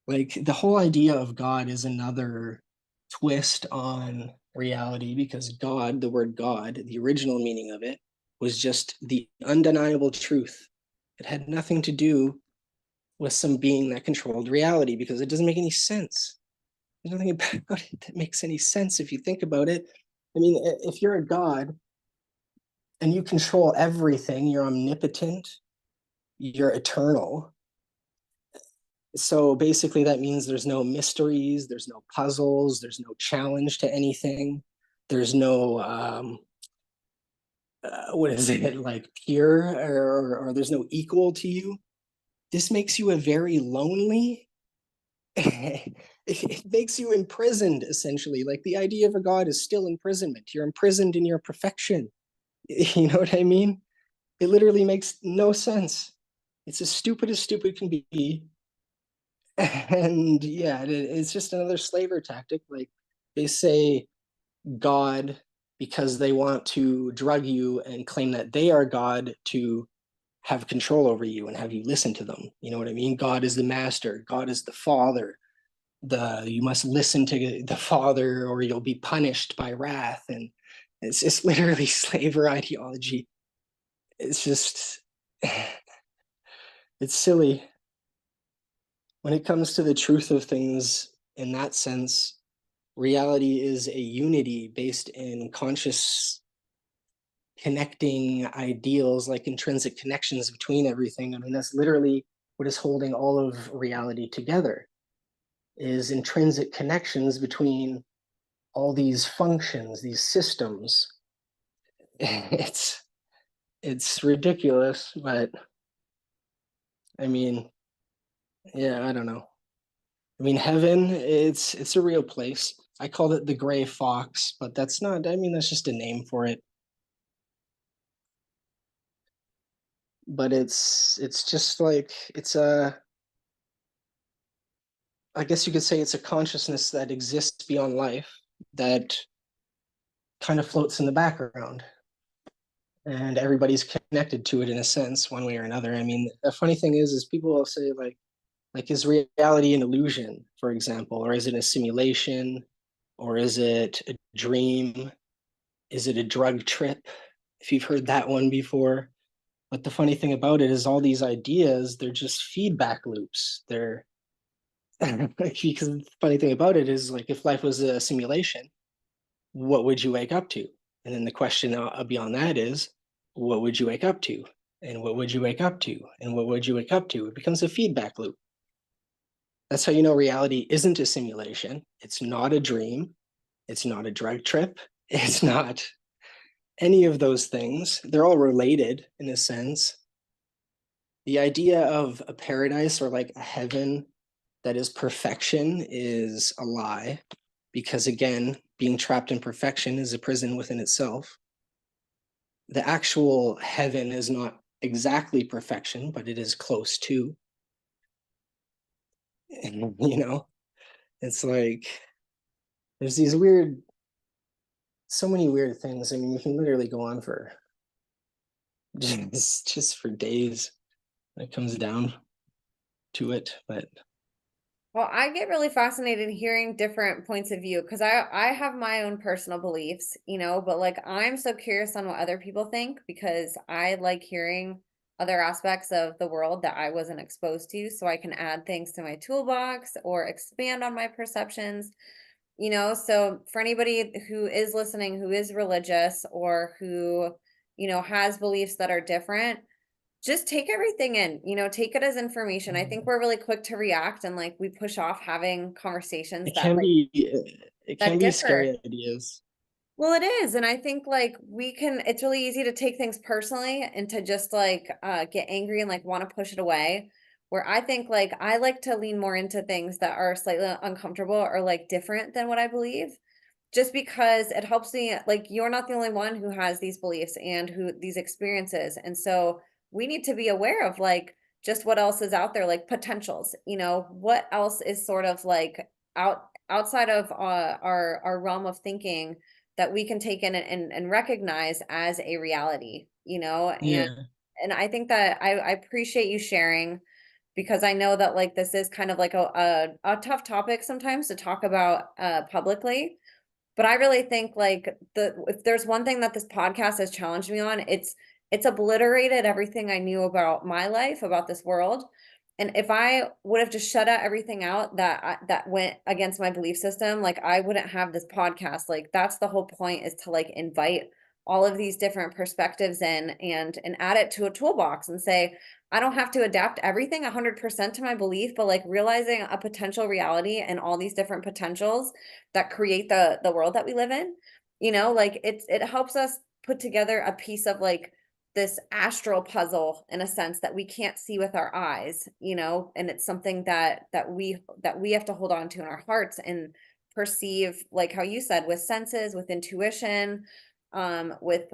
Like the whole idea of God is another twist on reality, because God, the word God, the original meaning of it was just the undeniable truth. It had nothing to do with some being that controlled reality, because it doesn't make any sense. There's nothing about it that makes any sense if you think about it. I mean, if you're a god and you control everything, you're omnipotent, you're eternal. So basically, that means there's no mysteries, there's no puzzles, there's no challenge to anything, there's no what is it, like peer, or there's no equal to you. This makes you a very lonely. It makes you imprisoned, essentially. Like the idea of a god is still imprisonment. You're imprisoned in your perfection. You know what I mean? It literally makes no sense. It's as stupid can be. And yeah, it's just another slaver tactic. Like they say God because they want to drug you and claim that they are God to have control over you and have you listen to them. You know what I mean? God is the master, God is the father. You must listen to the father or you'll be punished by wrath. And it's literally slaver ideology. It's just it's silly. When it comes to the truth of things in that sense, reality is a unity based in conscious connecting ideals, like intrinsic connections between everything. I mean, that's literally what is holding all of reality together, is intrinsic connections between all these functions, these systems. It's ridiculous, but I mean, yeah, I don't know. I mean, heaven, it's a real place. I called it the gray fox, but that's not, I mean, that's just a name for it. But it's just like I guess you could say it's a consciousness that exists beyond life, that kind of floats in the background, and everybody's connected to it in a sense, one way or another. I mean, the funny thing is people will say like is reality an illusion, for example, or is it a simulation, or is it a dream? Is it a drug trip? If you've heard that one before. But the funny thing about it is all these ideas, they're just feedback loops. They're because the funny thing about it is, like, if life was a simulation, what would you wake up to? And then the question beyond that is, what would you wake up to? And what would you wake up to? And what would you wake up to? It becomes a feedback loop. That's how you know reality isn't a simulation. It's not a dream. It's not a drug trip. It's not any of those things. They're all related in a sense. The idea of a paradise or like a heaven that is perfection is a lie, because again, being trapped in perfection is a prison within itself. The actual heaven is not exactly perfection, but it is close to. And, it's like there's these weird, so many weird things. I mean, you can literally go on for just for days when it comes down to it. But Well, I get really fascinated hearing different points of view because I have my own personal beliefs, but like I'm so curious on what other people think because I like hearing other aspects of the world that I wasn't exposed to so I can add things to my toolbox or expand on my perceptions. So for anybody who is listening who is religious or who, has beliefs that are different, just take everything in, take it as information. I think we're really quick to react and like we push off having conversations it that can like be it can that be differ. scary ideas. Well, it is. And I think like it's really easy to take things personally and to just like get angry and like want to push it away. Where I think like I like to lean more into things that are slightly uncomfortable or like different than what I believe just because it helps me like you're not the only one who has these beliefs and who these experiences, and so we need to be aware of like just what else is out there, like potentials, what else is sort of like outside of our realm of thinking that we can take in and recognize as a reality, Yeah. and I think that I appreciate you sharing because I know that like this is kind of like a tough topic sometimes to talk about publicly, but I really think like if there's one thing that this podcast has challenged me on, it's obliterated everything I knew about my life, about this world. And if I would have just shut out everything out that went against my belief system, like I wouldn't have this podcast. Like that's the whole point, is to like invite all of these different perspectives in and add it to a toolbox and say, I don't have to adapt everything 100% to my belief, but like realizing a potential reality and all these different potentials that create the world that we live in, like it helps us put together a piece of like this astral puzzle in a sense that we can't see with our eyes, and it's something that we have to hold on to in our hearts and perceive, like how you said, with senses, with intuition, with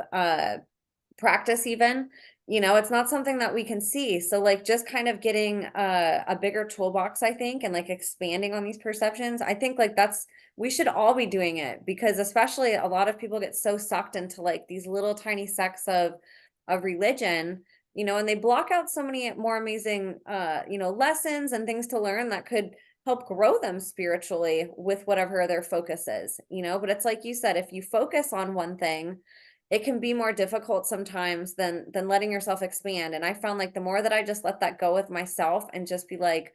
practice even. It's not something that we can see, so like just kind of getting a bigger toolbox, I think, and like expanding on these perceptions, I think like that's we should all be doing it because especially a lot of people get so sucked into like these little tiny sects of religion, and they block out so many more amazing lessons and things to learn that could help grow them spiritually with whatever their focus is, but it's like you said, if you focus on one thing, it can be more difficult sometimes than letting yourself expand. And I found like the more that I just let that go with myself and just be like,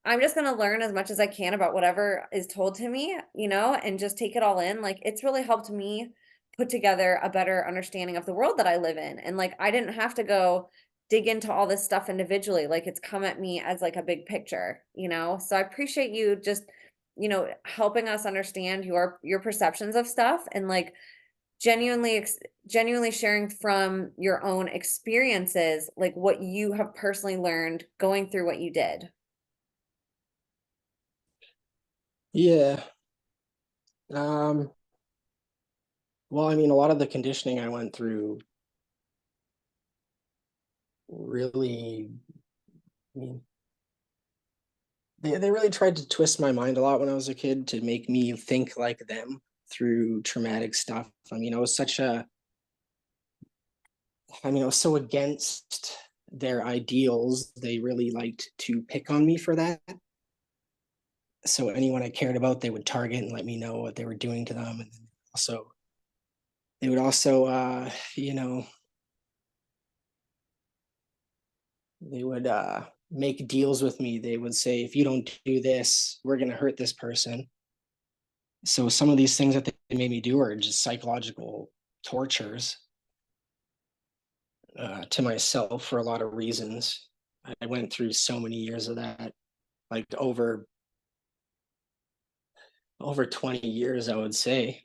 I'm just going to learn as much as I can about whatever is told to me, and just take it all in. Like it's really helped me put together a better understanding of the world that I live in. And like I didn't have to go dig into all this stuff individually. Like it's come at me as like a big picture, So I appreciate you just, helping us understand your perceptions of stuff and like genuinely sharing from your own experiences, like what you have personally learned going through what you did. Yeah. Um, well, I mean, a lot of the conditioning I went through really, I mean, they really tried to twist my mind a lot when I was a kid to make me think like them through traumatic stuff. I mean, I was so against their ideals. They really liked to pick on me for that. So anyone I cared about, they would target and let me know what they were doing to them. And then also, they would also, they would make deals with me. They would say, if you don't do this, we're going to hurt this person. So some of these things that they made me do are just psychological tortures to myself for a lot of reasons. I went through so many years of that, like over over 20 years, I would say.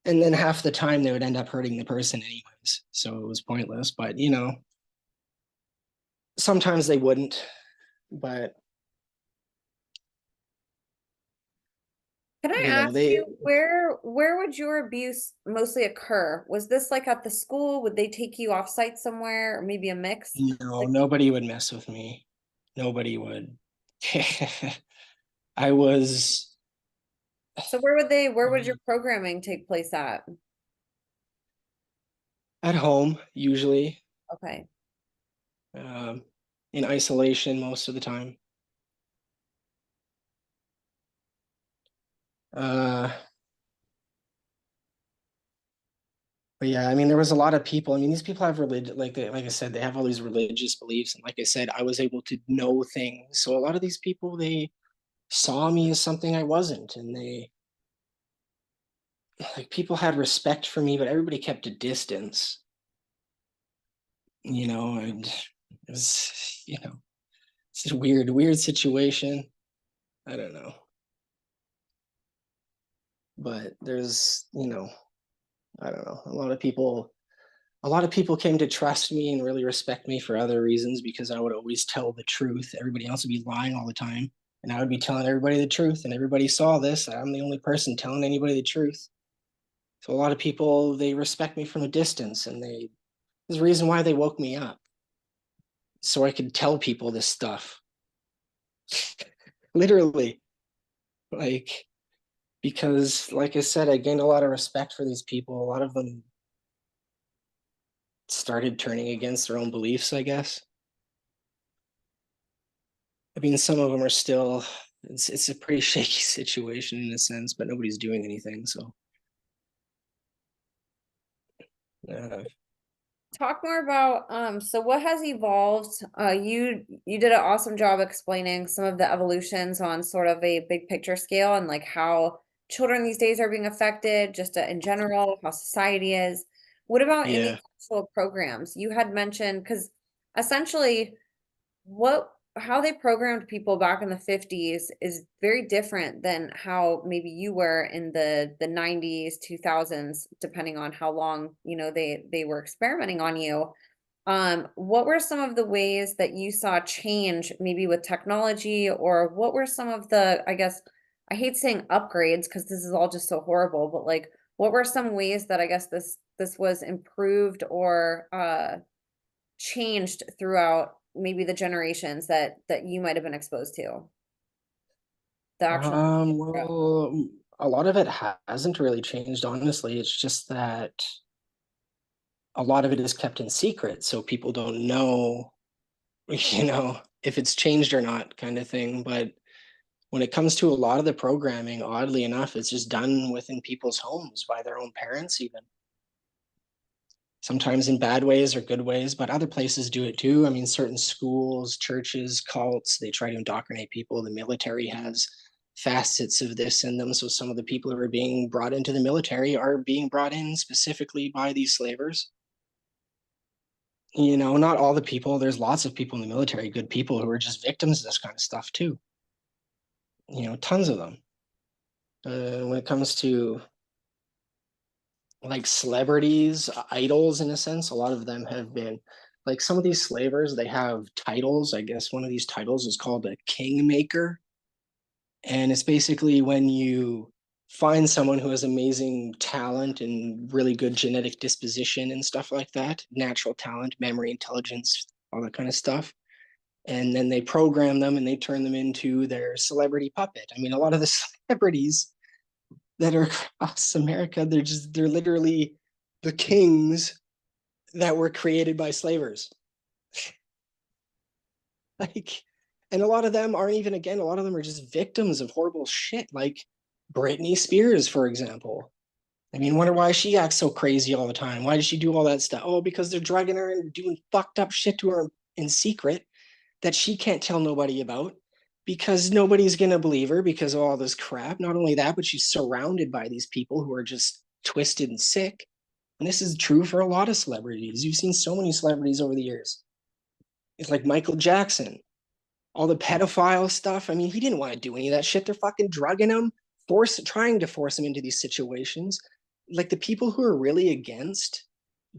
And then half the time they would end up hurting the person anyways. So it was pointless. But sometimes they wouldn't. But Can I ask they you where would your abuse mostly occur? Was this like at the school? Would they take you off site somewhere or maybe a mix? no, Like, nobody would mess with me. Nobody would. I was so where would your programming take place at? at home usually, Okay. um, in isolation most of the time. Uh, but yeah, I mean, there was a lot of people. I mean, these people have religion, like I said, they have all these religious beliefs, and like I said, I was able to know things. So a lot of these people, they saw me as something I wasn't, and they like people had respect for me, but everybody kept a distance. And it was, it's a weird situation. I don't know, but there's, I don't know, a lot of people came to trust me and really respect me for other reasons because I would always tell the truth. Everybody else would be lying all the time, and I would be telling everybody the truth, and everybody saw this. I'm the only person telling anybody the truth. So a lot of people, they respect me from a distance, and there's a reason why they woke me up, so I could tell people this stuff. Literally, like, because like I said, I gained a lot of respect for these people. A lot of them started turning against their own beliefs, I guess. I mean, some of them are still. It's a pretty shaky situation in a sense, but nobody's doing anything. So, uh, Talk more about so what has evolved? You did an awesome job explaining some of the evolutions on sort of a big picture scale and like how children these days are being affected, just in general, how society is. What about in these yeah. actual programs? You had mentioned because essentially what how they programmed people back in the 50s is very different than how maybe you were in the 90s 2000s depending on how long they were experimenting on you. What were some of the ways that you saw change maybe with technology, or what were some of the, I guess, I hate saying upgrades because this is all just so horrible, but like what were some ways that I guess this was improved or changed throughout maybe the generations that you might have been exposed to? The actual program. Well, a lot of it hasn't really changed, honestly. It's just that a lot of it is kept in secret, so people don't know, if it's changed or not, kind of thing. But when it comes to a lot of the programming, oddly enough, it's just done within people's homes by their own parents, even. Sometimes in bad ways or good ways, but other places do it too. I mean, certain schools, churches, cults, they try to indoctrinate people. The military has facets of this in them. So some of the people who are being brought into the military are being brought in specifically by these slavers. Not all the people, there's lots of people in the military, good people who are just victims of this kind of stuff too. Tons of them. When it comes to like celebrities, idols in a sense. A lot of them have been like some of these slavers, they have titles. I guess one of these titles is called a kingmaker. And it's basically when you find someone who has amazing talent and really good genetic disposition and stuff like that, natural talent, memory, intelligence, all that kind of stuff. And then they program them and they turn them into their celebrity puppet. I mean, a lot of the celebrities that are across America. They're literally the kings that were created by slavers. Like, and a lot of them aren't even, again, a lot of them are just victims of horrible shit. Like Britney Spears, for example. I mean, wonder why she acts so crazy all the time. Why does she do all that stuff? Oh, because they're drugging her and doing fucked up shit to her in secret that she can't tell nobody about because nobody's going to believe her because of all this crap. Not only that, but she's surrounded by these people who are just twisted and sick. And this is true for a lot of celebrities. You've seen so many celebrities over the years. It's like Michael Jackson. all the pedophile stuff. I mean, he didn't want to do any of that shit. They're fucking drugging him, trying to force him into these situations. Like the people who are really against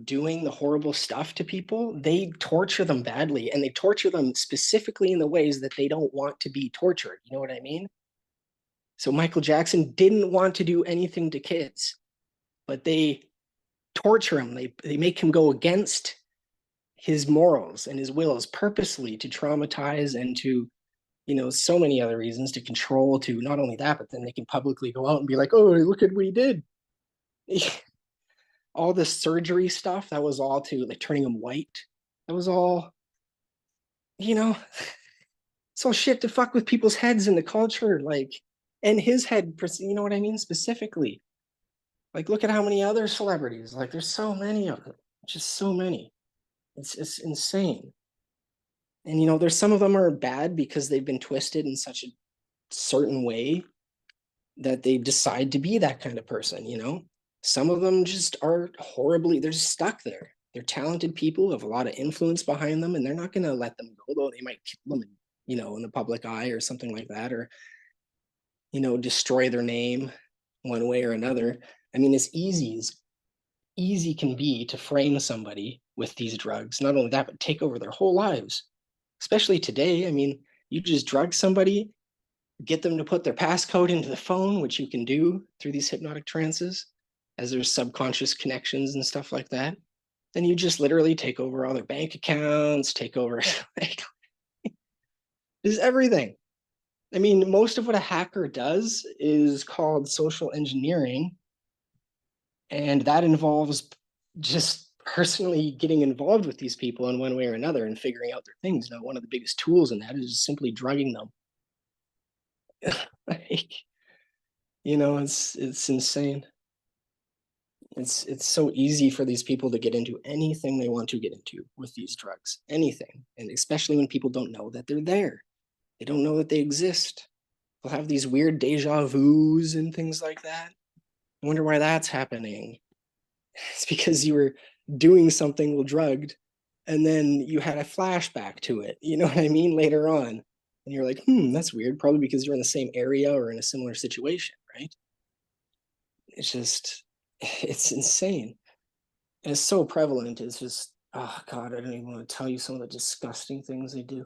doing the horrible stuff to people, they torture them badly, and they torture them specifically in the ways that they don't want to be tortured. You know what I mean? So Michael Jackson didn't want to do anything to kids, but they torture him. They make him go against his morals and his wills purposely to traumatize and to, so many other reasons, to control, to not only that, but then they can publicly go out and be like, oh, look at what he did. All the surgery stuff, that was all to like turning him white. That was all, it's all shit to fuck with people's heads in the culture, like, and his head, you know what I mean, specifically. Like, look at how many other celebrities, like, there's so many of them, just so many. It's insane. And there's some of them are bad because they've been twisted in such a certain way that they decide to be that kind of person. Some of them just are horribly, they're just stuck there. They're talented people who have a lot of influence behind them, and they're not going to let them go, though they might kill them, in the public eye or something like that, or destroy their name one way or another. I mean, as easy can be to frame somebody with these drugs. Not only that, but take over their whole lives, especially today. I mean, you just drug somebody, get them to put their passcode into the phone, which you can do through these hypnotic trances, as there's subconscious connections and stuff like that. Then you just literally take over all their bank accounts, take over like, just everything. I mean, most of what a hacker does is called social engineering, and that involves just personally getting involved with these people in one way or another and figuring out their things. Now, one of the biggest tools in that is simply drugging them. Like, it's insane. It's so easy for these people to get into anything they want to get into with these drugs, anything. And especially when people don't know that they're there. They don't know that they exist. They'll have these weird deja vus and things like that. I wonder why that's happening. It's because you were doing something while drugged, and then you had a flashback to it. You know what I mean? Later on. And you're like, that's weird. Probably because you're in the same area or in a similar situation, right? It's insane. And it's so prevalent. It's just, oh God, I don't even want to tell you some of the disgusting things they do.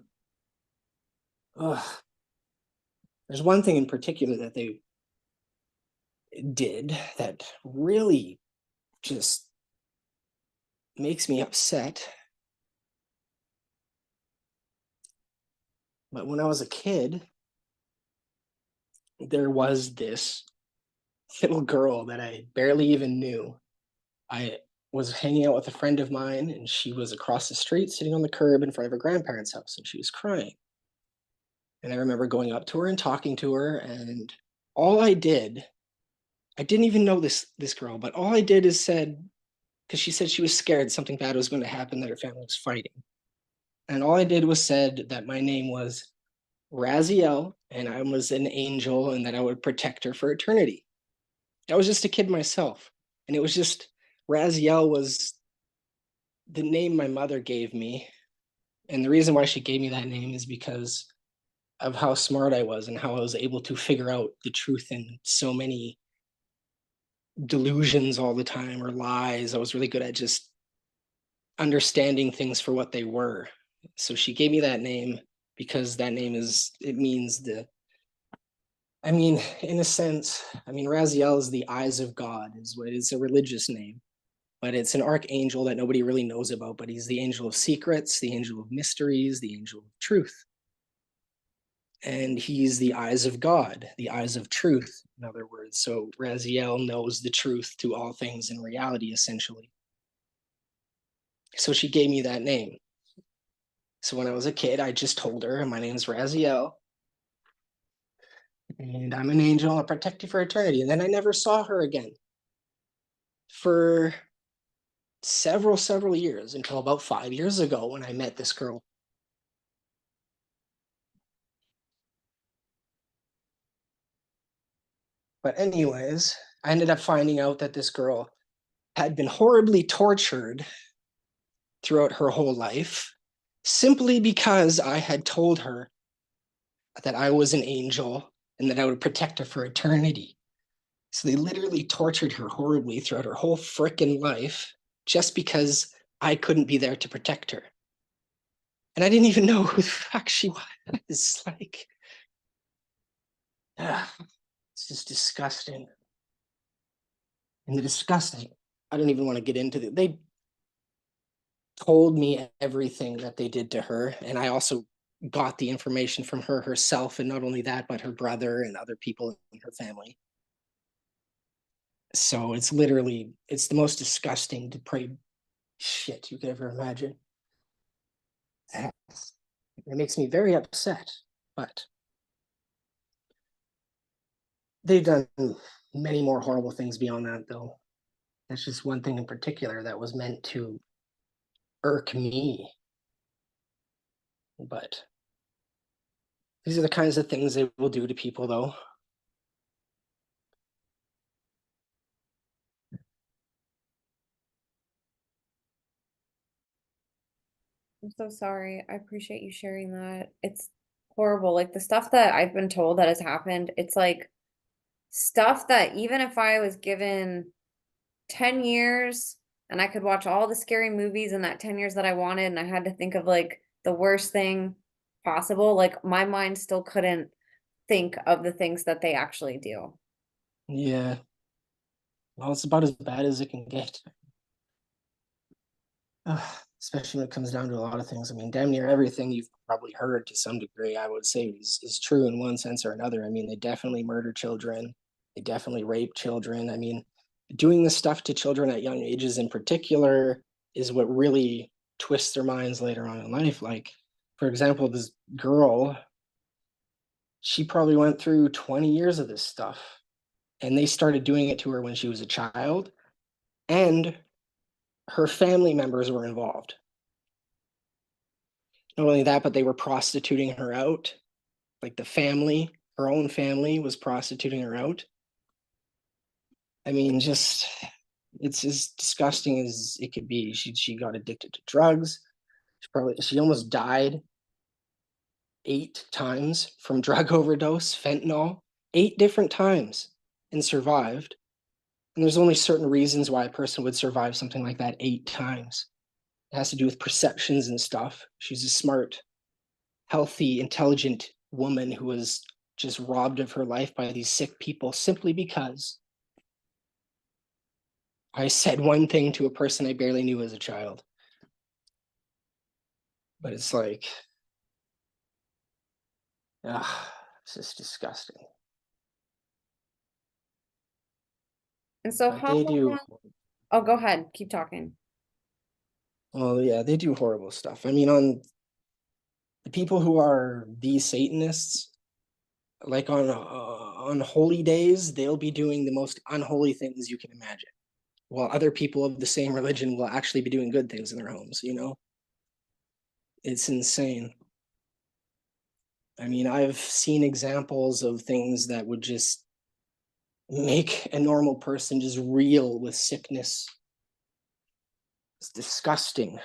Ugh. There's one thing in particular that they did that really just makes me upset. But when I was a kid, there was this little girl that I barely even knew. I was hanging out with a friend of mine, and she was across the street sitting on the curb in front of her grandparents' house, and she was crying. And I remember going up to her and talking to her, and all I didn't even know this girl, but all I did is said, because she said she was scared something bad was going to happen, that her family was fighting. And all I did was said that my name was Raziel, and I was an angel, and that I would protect her for eternity. I was just a kid myself. And it was just, Raziel was the name my mother gave me. And the reason why she gave me that name is because of how smart I was and how I was able to figure out the truth in so many delusions all the time, or lies. I was really good at just understanding things for what they were. So she gave me that name because that name means in a sense, Raziel is the eyes of God, it's a religious name, but it's an archangel that nobody really knows about, but he's the angel of secrets, the angel of mysteries, the angel of truth. And he's the eyes of God, the eyes of truth, in other words. So Raziel knows the truth to all things in reality, essentially. So she gave me that name. So when I was a kid, I just told her, my name is Raziel, and I'm an angel. I'll protect you for eternity. And then I never saw her again for several years, until about 5 years ago when I met this girl. But anyways, I ended up finding out that this girl had been horribly tortured throughout her whole life, simply because I had told her that I was an angel and that I would protect her for eternity. So they literally tortured her horribly throughout her whole frickin' life just because I couldn't be there to protect her. And I didn't even know who the fuck she was. Like, it's just disgusting. And the disgusting, I don't even want to get into it. They told me everything that they did to her. And I also got the information from her herself. And not only that, but her brother and other people in her family. So it's literally, it's the most disgusting, depraved shit you could ever imagine. It makes me very upset, but they've done many more horrible things beyond that, though. That's just one thing in particular that was meant to irk me. But these are the kinds of things they will do to people, though. I'm so sorry. I appreciate you sharing that. It's horrible. Like the stuff that I've been told that has happened, it's like stuff that even if I was given 10 years and I could watch all the scary movies in that 10 years that I wanted, and I had to think of like the worst thing possible, like my mind still couldn't think of the things that they actually do. Yeah. Well, it's about as bad as it can get. Especially when it comes down to a lot of things. I mean, damn near everything you've probably heard to some degree, I would say, is true in one sense or another. I mean, they definitely murder children. They definitely rape children. I mean, doing this stuff to children at young ages in particular is what really twists their minds later on in life. Like, for example, this girl, she probably went through 20 years of this stuff. And they started doing it to her when she was a child. And her family members were involved. Not only that, but they were prostituting her out. Like the family, her own family was prostituting her out. I mean, just it's as disgusting as it could be. She got addicted to drugs. She almost died 8 times from drug overdose, fentanyl, 8 different times, and survived. And there's only certain reasons why a person would survive something like that 8 times. It has to do with perceptions and stuff. She's a smart, healthy, intelligent woman who was just robbed of her life by these sick people simply because I said one thing to a person I barely knew as a child. But it's like, it's just disgusting. And so But how they do, long? Oh, go ahead. Keep talking. well, yeah, they do horrible stuff. I mean, on the people who are these Satanists, like on holy days, they'll be doing the most unholy things you can imagine, while other people of the same religion will actually be doing good things in their homes. It's insane. I mean, I've seen examples of things that would just make a normal person just reel with sickness. It's disgusting.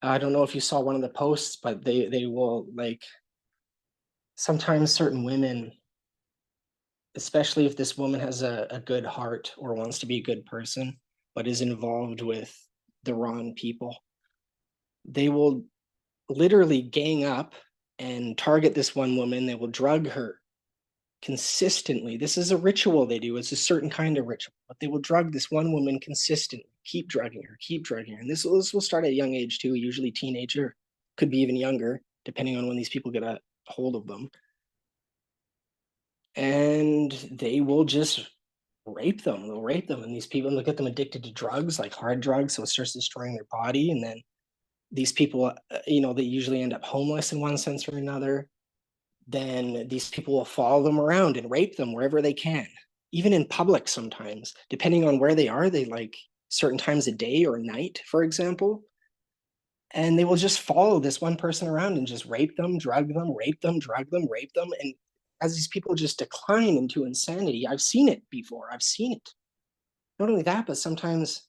I don't know if you saw one of the posts, but they will, like, sometimes certain women, especially if this woman has a good heart or wants to be a good person, but is involved with the wrong people, they will literally gang up and target this one woman. They will drug her consistently. This is a ritual they do. It's a certain kind of ritual, but they will drug this one woman consistently, keep drugging her, keep drugging her. And this will start at a young age too, usually teenager, could be even younger, depending on when these people get a hold of them. And they will just rape them. They'll rape them. And these people, they'll get them addicted to drugs, like hard drugs. So it starts destroying their body. And then these people, they usually end up homeless in one sense or another. Then these people will follow them around and rape them wherever they can, even in public sometimes, depending on where they are. They like certain times of day or night, for example. And they will just follow this one person around and just rape them, drug them, rape them, drug them, rape them. And as these people just decline into insanity, I've seen it before. I've seen it. Not only that, but sometimes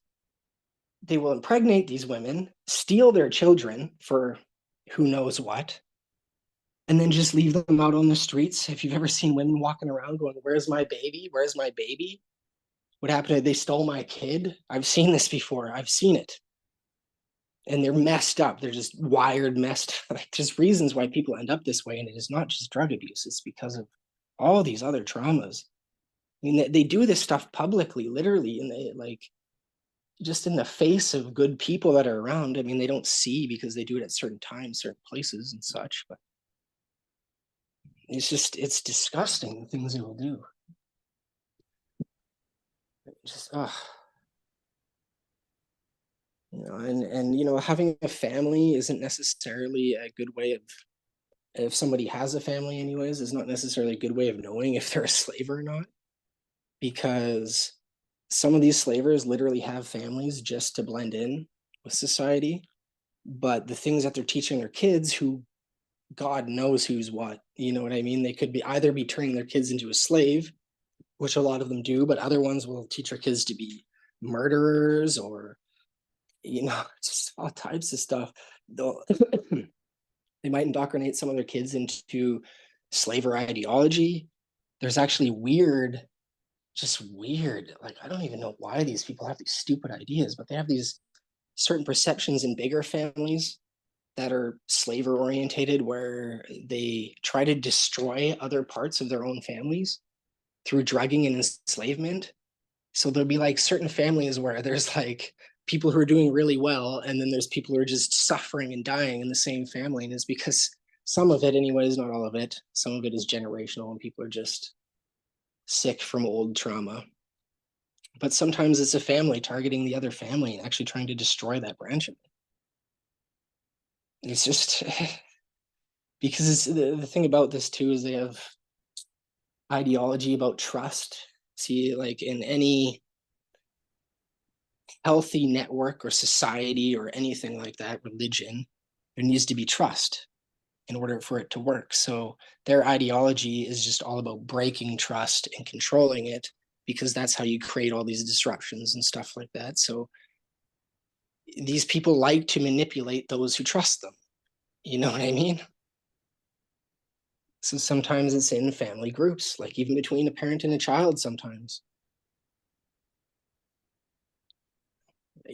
they will impregnate these women, steal their children for who knows what, and then just leave them out on the streets. If you've ever seen women walking around going, "Where's my baby? Where's my baby? What happened? They stole my kid." I've seen this before. I've seen it. And they're messed up. They're just wired, messed. Like, there's reasons why people end up this way, and it is not just drug abuse. It's because of all these other traumas. I mean, they do this stuff publicly, literally, and they like just in the face of good people that are around. I mean, they don't see because they do it at certain times, certain places, and such. But it's disgusting the things they will do. Just and having a family isn't necessarily a good way of, if somebody has a family anyways, is not necessarily a good way of knowing if they're a slave or not, because some of these slavers literally have families just to blend in with society. But the things that they're teaching their kids, who God knows who's what, you know what I mean? They could be either be turning their kids into a slave, which a lot of them do, but other ones will teach their kids to be murderers, or just all types of stuff. They might indoctrinate some of their kids into slavery ideology. There's actually just weird, like, I don't even know why these people have these stupid ideas, but they have these certain perceptions in bigger families that are slaver orientated, where they try to destroy other parts of their own families through drugging and enslavement. So there'll be like certain families where there's like people who are doing really well, and then there's people who are just suffering and dying in the same family. And it's because some of it, anyways, not all of it, some of it is generational, and people are just sick from old trauma. But sometimes it's a family targeting the other family and actually trying to destroy that branch of it. It's just because it's the thing about this too is they have ideology about trust. See, like in any healthy network or society or anything like that, religion, there needs to be trust in order for it to work. So their ideology is just all about breaking trust and controlling it, because that's how you create all these disruptions and stuff like that. So these people like to manipulate those who trust them. You know what I mean? So sometimes it's in family groups, like even between a parent and a child sometimes.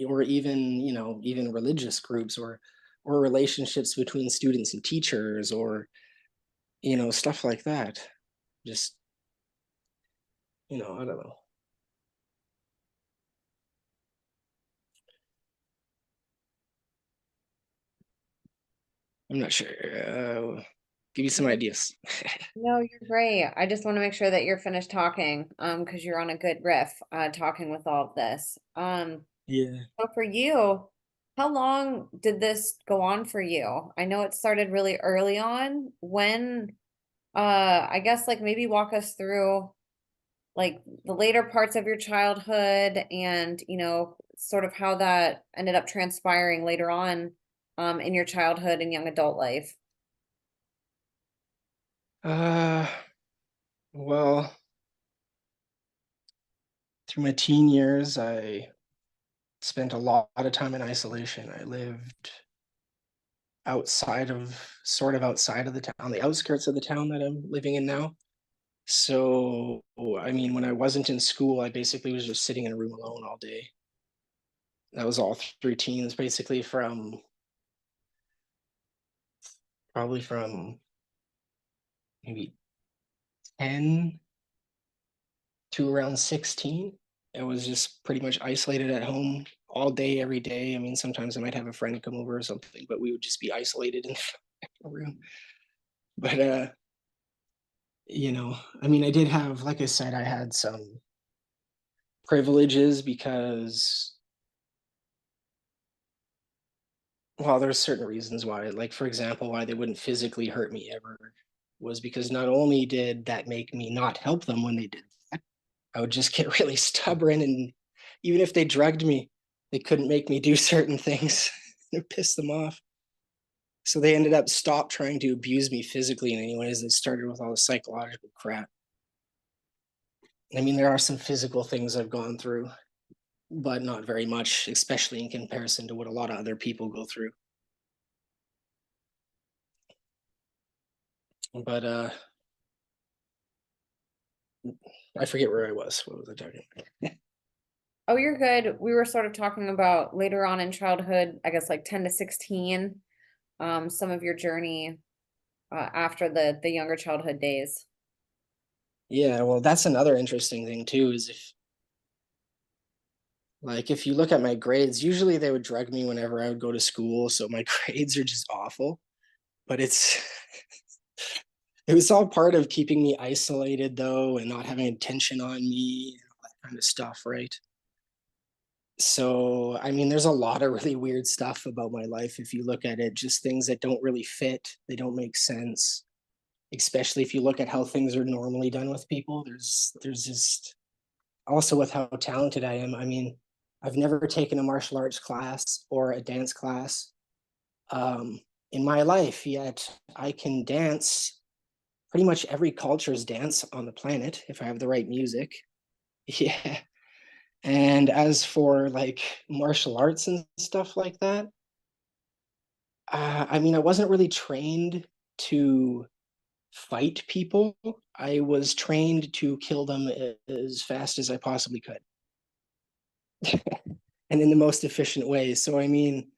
Or even, even religious groups, or relationships between students and teachers, or, stuff like that. Just, I don't know. I'm not sure. Give you some ideas. No, you're great. I just want to make sure that you're finished talking, because you're on a good riff, talking with all of this. Yeah. So for you, how long did this go on for you? I know it started really early on. When, I guess like maybe walk us through like the later parts of your childhood and, sort of how that ended up transpiring later on, in your childhood and young adult life. Uh, well, through my teen years, I spent a lot of time in isolation. I lived sort of outside of the town, the outskirts of the town that I'm living in now. So, I mean, when I wasn't in school, I basically was just sitting in a room alone all day. That was all through teens, basically probably from maybe 10 to around 16. It was just pretty much isolated at home all day, every day. I mean, sometimes I might have a friend come over or something, but we would just be isolated in a room. But I mean, I did have, like I said, I had some privileges because, well, there's certain reasons why, like for example, why they wouldn't physically hurt me ever, was because not only did that make me not help them when they did that, I would just get really stubborn, and even if they drugged me, they couldn't make me do certain things. It pissed them off. So they ended up stopped trying to abuse me physically in any ways. They started with all the psychological crap. I mean, there are some physical things I've gone through, but not very much, especially in comparison to what a lot of other people go through. But I forget where I was. What was I talking about? Oh, you're good. We were sort of talking about later on in childhood, I guess like 10 to 16, some of your journey after the younger childhood days. Yeah, well, that's another interesting thing too, is if you look at my grades, usually they would drug me whenever I would go to school, so my grades are just awful. But it was all part of keeping me isolated though, and not having attention on me and all that kind of stuff, right? So, I mean, there's a lot of really weird stuff about my life if you look at it, just things that don't really fit, they don't make sense, especially if you look at how things are normally done with people. There's just also with how talented I am. I mean, I've never taken a martial arts class or a dance class in my life, yet I can dance pretty much every culture's dance on the planet if I have the right music. Yeah. And as for like martial arts and stuff like that, I mean, I wasn't really trained to fight people. I was trained to kill them as fast as I possibly could and in the most efficient way. So, I mean,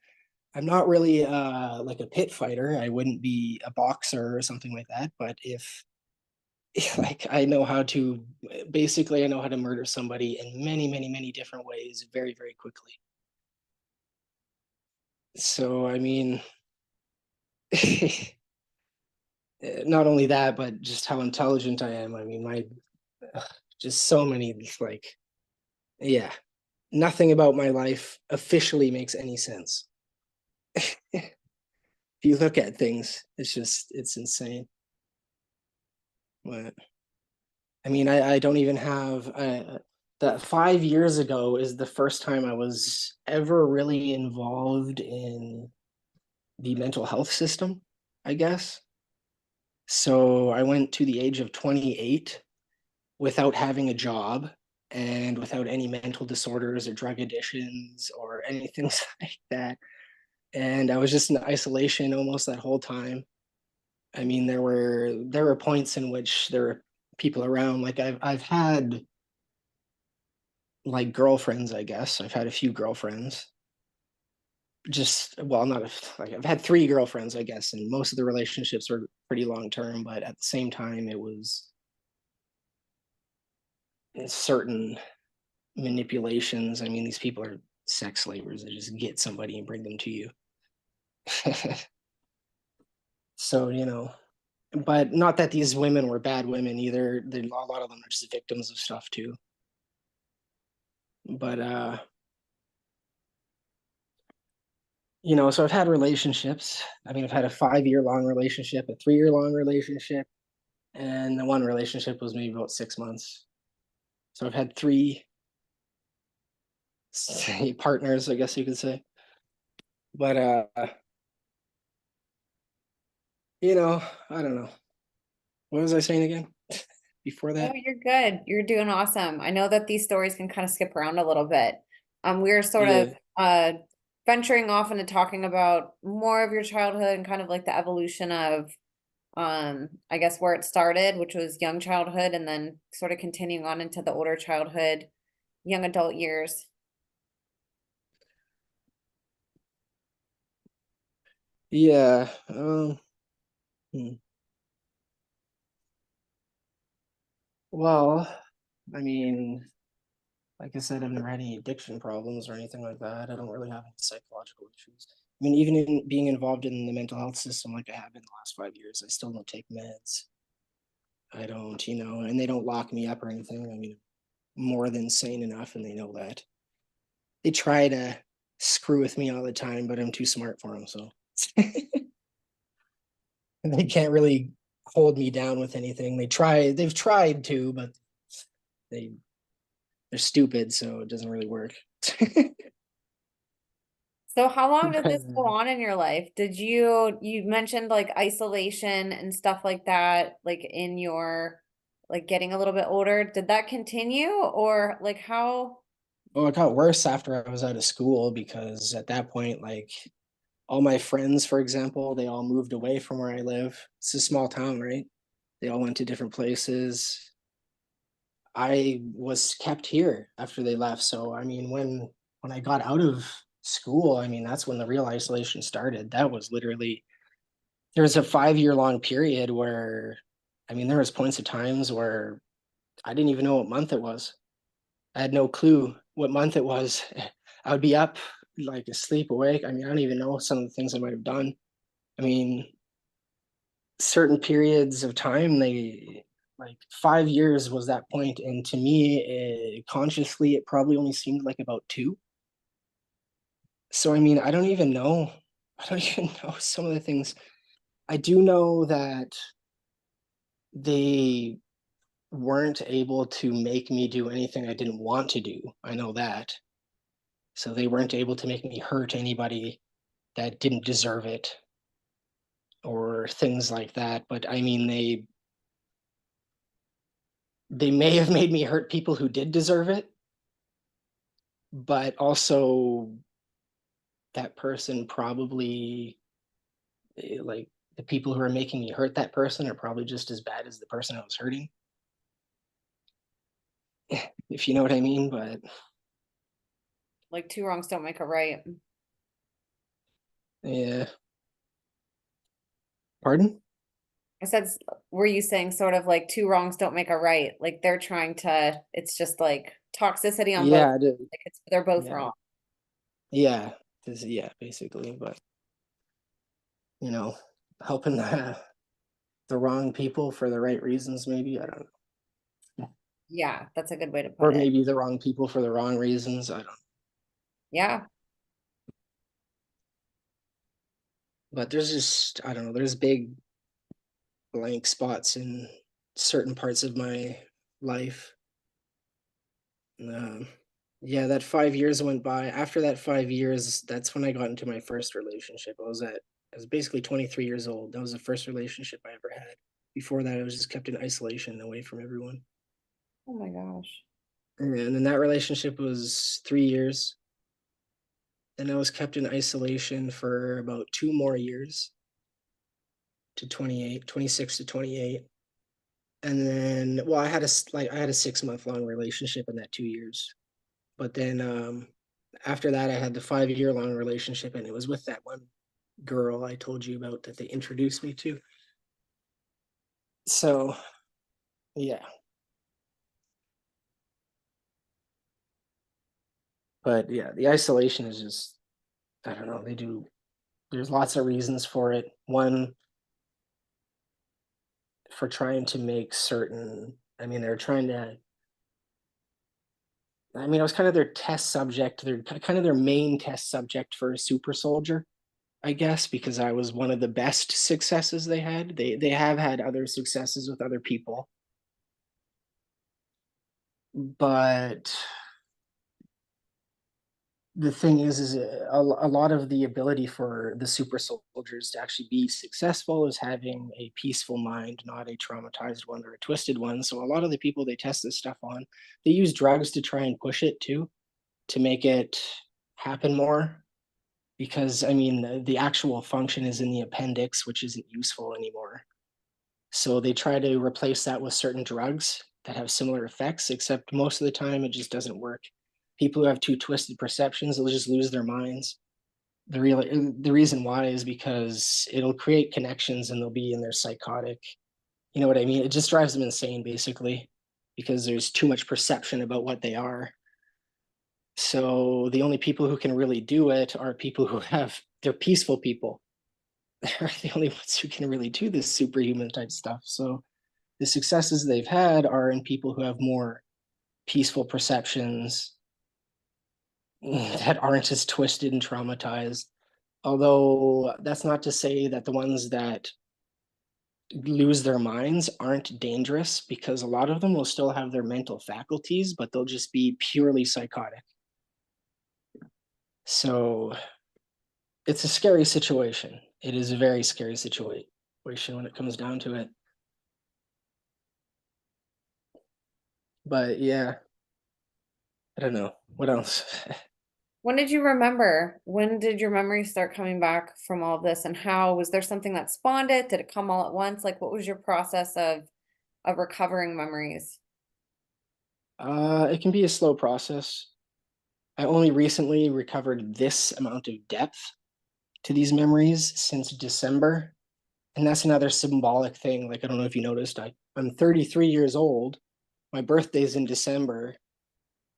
I'm not really like a pit fighter. I wouldn't be a boxer or something like that. But if like I know how to basically I know how to murder somebody in many, many, many different ways very, very quickly. So I mean, not only that, but just how intelligent I am. I mean, my just so many like yeah, nothing about my life officially makes any sense. If you look at things, it's insane. But I mean, I don't even have that 5 years ago is the first time I was ever really involved in the mental health system, I guess. So I went to the age of 28 without having a job and without any mental disorders or drug addictions or anything like that. And I was just in isolation almost that whole time. I mean, there were points in which there were people around. Like I've had like girlfriends, I guess. I've had a few girlfriends. Just well, not like I've had three girlfriends, I guess, and most of the relationships were pretty long term. But at the same time, it was certain manipulations. I mean, these people are sex slavers. They just get somebody and bring them to you. So but not that these women were bad women either. A lot of them are just victims of stuff too. But so I've had relationships. I mean, I've had a 5 year long relationship, a 3 year long relationship, and the one relationship was maybe about 6 months. So I've had three partners, I guess you could say. But I don't know. What was I saying again before Oh, that? you're good. You're doing awesome. I know that these stories can kind of skip around a little bit. We are sort of Yeah. venturing off into talking about more of your childhood and kind of like the evolution of I guess where it started, which was young childhood, and then sort of continuing on into the older childhood, young adult years. Yeah. Hmm. Well, I mean, like I said, I've never had any addiction problems or anything like that. I don't really have any psychological issues. I mean, even in being involved in the mental health system like I have in the last 5 years, I still don't take meds. I don't, and they don't lock me up or anything. I mean, more than sane enough, and they know that. They try to screw with me all the time, but I'm too smart for them, so they can't really hold me down with anything. They've tried to, but they they're stupid, so it doesn't really work. So how long did But, this go on in your life? You mentioned like isolation and stuff like that, like in your like getting a little bit older. Did that continue or like how? well, it got worse after I was out of school because at that point, like all my friends, for example, they all moved away from where I live. It's a small town, right? They all went to different places. I was kept here after they left. So I mean, when I got out of school, I mean, that's when the real isolation started. That was literally there was a 5 year long period where I mean, there was points of times where I didn't even know what month it was. I had no clue what month it was. I would be up, like asleep, awake. I mean, I don't even know some of the things I might have done. I mean, certain periods of time, they like 5 years was that point, and to me, consciously, it probably only seemed like about two. So, I mean, I don't even know. I don't even know some of the things. I do know that they weren't able to make me do anything I didn't want to do. I know that. So they weren't able to make me hurt anybody that didn't deserve it or things like that. But I mean, they may have made me hurt people who did deserve it, but also that person probably like the people who are making me hurt that person are probably just as bad as the person I was hurting, if you know what I mean. But Like two wrongs don't make a right. yeah, pardon? I said, were you saying sort of like two wrongs don't make a right? Like they're trying to, it's just like toxicity on both, Yeah, like they're both yeah, wrong. yeah, yeah, basically. But you know, helping the wrong people for the right reasons, maybe, I don't know. Yeah, that's a good way to Or put it. maybe the wrong people for the wrong reasons, I don't know. Yeah. But there's just I don't know, there's big blank spots in certain parts of my life. Um, yeah, that 5 years went by. After that 5 years, that's when I got into my first relationship. I was basically 23 years old. That was the first relationship I ever had. Before that, I was just kept in isolation away from everyone. Oh my gosh. And then that relationship was 3 years. Then I was kept in isolation for about 2 more years to 28, 26 to 28. And then, well, I had a 6 month long relationship in that 2 years. But then after that, I had the 5 year long relationship, and it was with that one girl I told you about that they introduced me to. So yeah, but yeah, the isolation is just I don't know. They do. There's lots of reasons for it. One, for trying to make certain. I mean, they're trying to. I mean, I was kind of their test subject. They're kind of their main test subject for a super soldier, I guess, because I was one of the best successes they had. They have had other successes with other people, but the thing is a lot of the ability for the super soldiers to actually be successful is having a peaceful mind, not a traumatized one or a twisted one. So a lot of the people they test this stuff on, they use drugs to try and push it too, to make it happen more. Because I mean, the actual function is in the appendix, which isn't useful anymore. So they try to replace that with certain drugs that have similar effects, except most of the time it just doesn't work. People who have too twisted perceptions, they'll just lose their minds. The reason why is because it'll create connections and they'll be in their psychotic. You know what I mean? It just drives them insane, basically, because there's too much perception about what they are. So the only people who can really do it are people who have they're peaceful people. They're the only ones who can really do this superhuman type stuff. So the successes they've had are in people who have more peaceful perceptions that aren't as twisted and traumatized. Although that's not to say that the ones that lose their minds aren't dangerous, because a lot of them will still have their mental faculties, but they'll just be purely psychotic. So it's a scary situation. It is a very scary situation when it comes down to it. But yeah, I don't know. What else? When did you remember? When did your memory start coming back from all of this? And how was there something that spawned it? Did it come all at once? Like, what was your process of recovering memories? It can be a slow process. I only recently recovered this amount of depth to these memories since December. And that's another symbolic thing. Like, I don't know if you noticed, I'm 33 years old. My birthday's in December.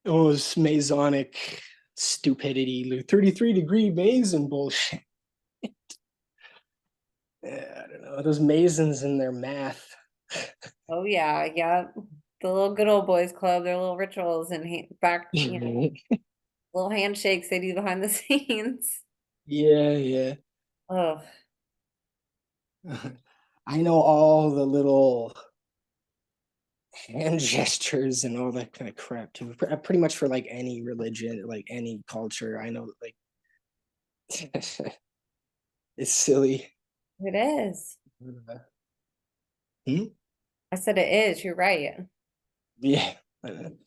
It was Masonic stupidity, 33-degree Mason bullshit. Yeah, I don't know. Those Masons and their math. Oh yeah, yeah. The little good old boys club, their little rituals and back, little handshakes they do behind the scenes. Yeah, yeah. Oh, I know all the little hand gestures and all that kind of crap too. Pretty much for like any religion, like any culture. I know like it's silly. it is. Hmm? I said it is, you're right. Yeah. And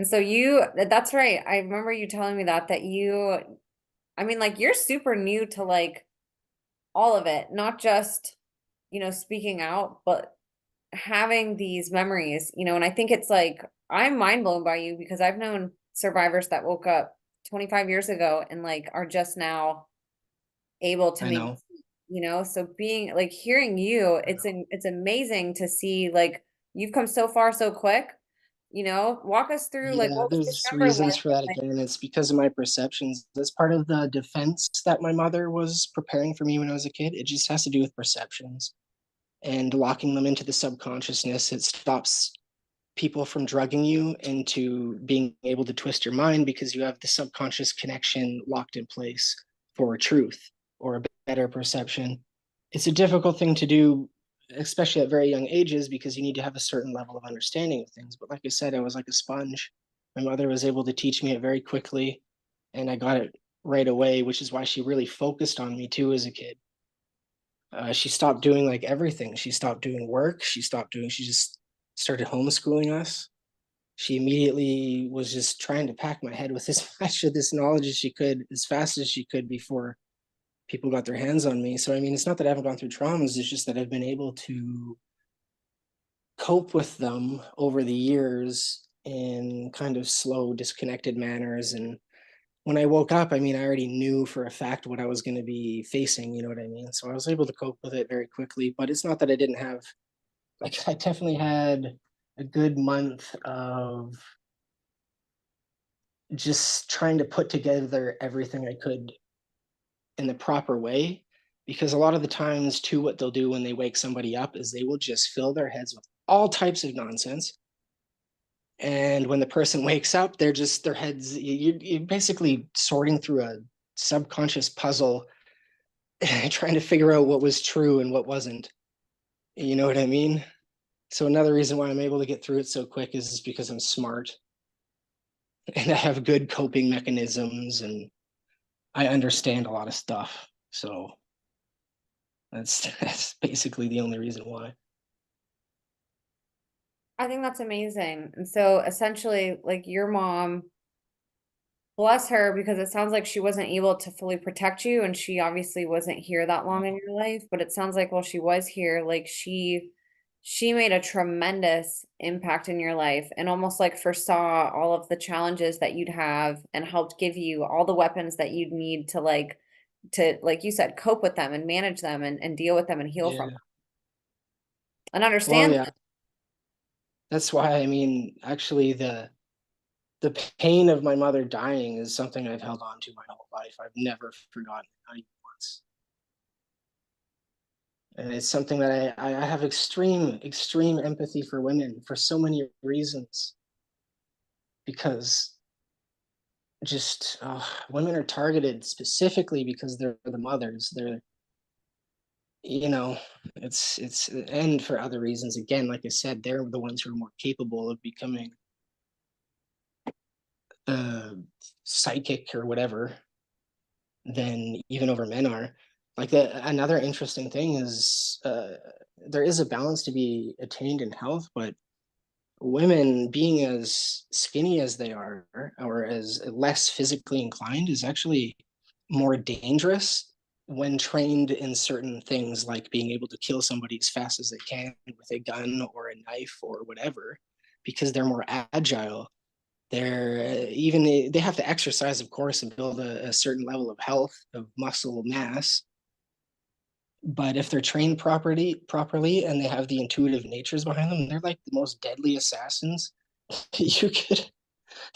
so that's right. I remember you telling me that I mean, like you're super new to like all of it, not just, speaking out, but having these memories, and I think it's like I'm mind blown by you because I've known survivors that woke up 25 years ago and like are just now able to I maybe, know. so being like hearing you, it's amazing to see like you've come so far so quick, walk us through like Yeah, what was there's December reasons for that like? again. It's because of my perceptions. That's part of the defense that my mother was preparing for me when I was a kid. It just has to do with perceptions and locking them into the subconsciousness. It stops people from drugging you into being able to twist your mind because you have the subconscious connection locked in place for truth or a better perception. It's a difficult thing to do, especially at very young ages, because you need to have a certain level of understanding of things. But like I said, I was like a sponge. My mother was able to teach me it very quickly, and I got it right away, which is why she really focused on me too as a kid. She stopped doing like everything. She stopped doing work. She just started homeschooling us. She immediately was just trying to pack my head with as much of this knowledge as she could, as fast as she could before people got their hands on me. So, I mean, it's not that I haven't gone through traumas, it's just that I've been able to cope with them over the years in kind of slow, disconnected manners. And when I woke up, I mean, I already knew for a fact what I was going to be facing, you know what I mean? So I was able to cope with it very quickly. But it's not that I didn't have, like, I definitely had a good month of just trying to put together everything I could in the proper way. Because a lot of the times, too, what they'll do when they wake somebody up is they will just fill their heads with all types of nonsense. And when the person wakes up, they're just their heads, you're basically sorting through a subconscious puzzle, trying to figure out what was true and what wasn't. You know what I mean? So, another reason why I'm able to get through it so quick is because I'm smart and I have good coping mechanisms and I understand a lot of stuff. So that's basically the only reason why. I think that's amazing. And so essentially like your mom, bless her, because it sounds like she wasn't able to fully protect you and she obviously wasn't here that long in your life, but it sounds like while she was here, like she made a tremendous impact in your life and almost like foresaw all of the challenges that you'd have and helped give you all the weapons that you'd need to like you said, cope with them and manage them and deal with them and heal from Yeah. them and Well, understand. yeah. That's why I mean, actually, the pain of my mother dying is something I've held on to my whole life. I've never forgotten it, not even once. And it's something that I have extreme empathy for women for so many reasons. Because just women are targeted specifically because they're the mothers. They're, you know, it's and for other reasons. Again, like I said, they're the ones who are more capable of becoming uh, psychic or whatever than even over men are. Like another interesting thing is there is a balance to be attained in health, but women being as skinny as they are or as less physically inclined is actually more dangerous when trained in certain things like being able to kill somebody as fast as they can with a gun or a knife or whatever, because they're more agile. They're even they have to exercise, of course, and build a certain level of health of muscle mass. But if they're trained properly and they have the intuitive natures behind them, they're like the most deadly assassins you could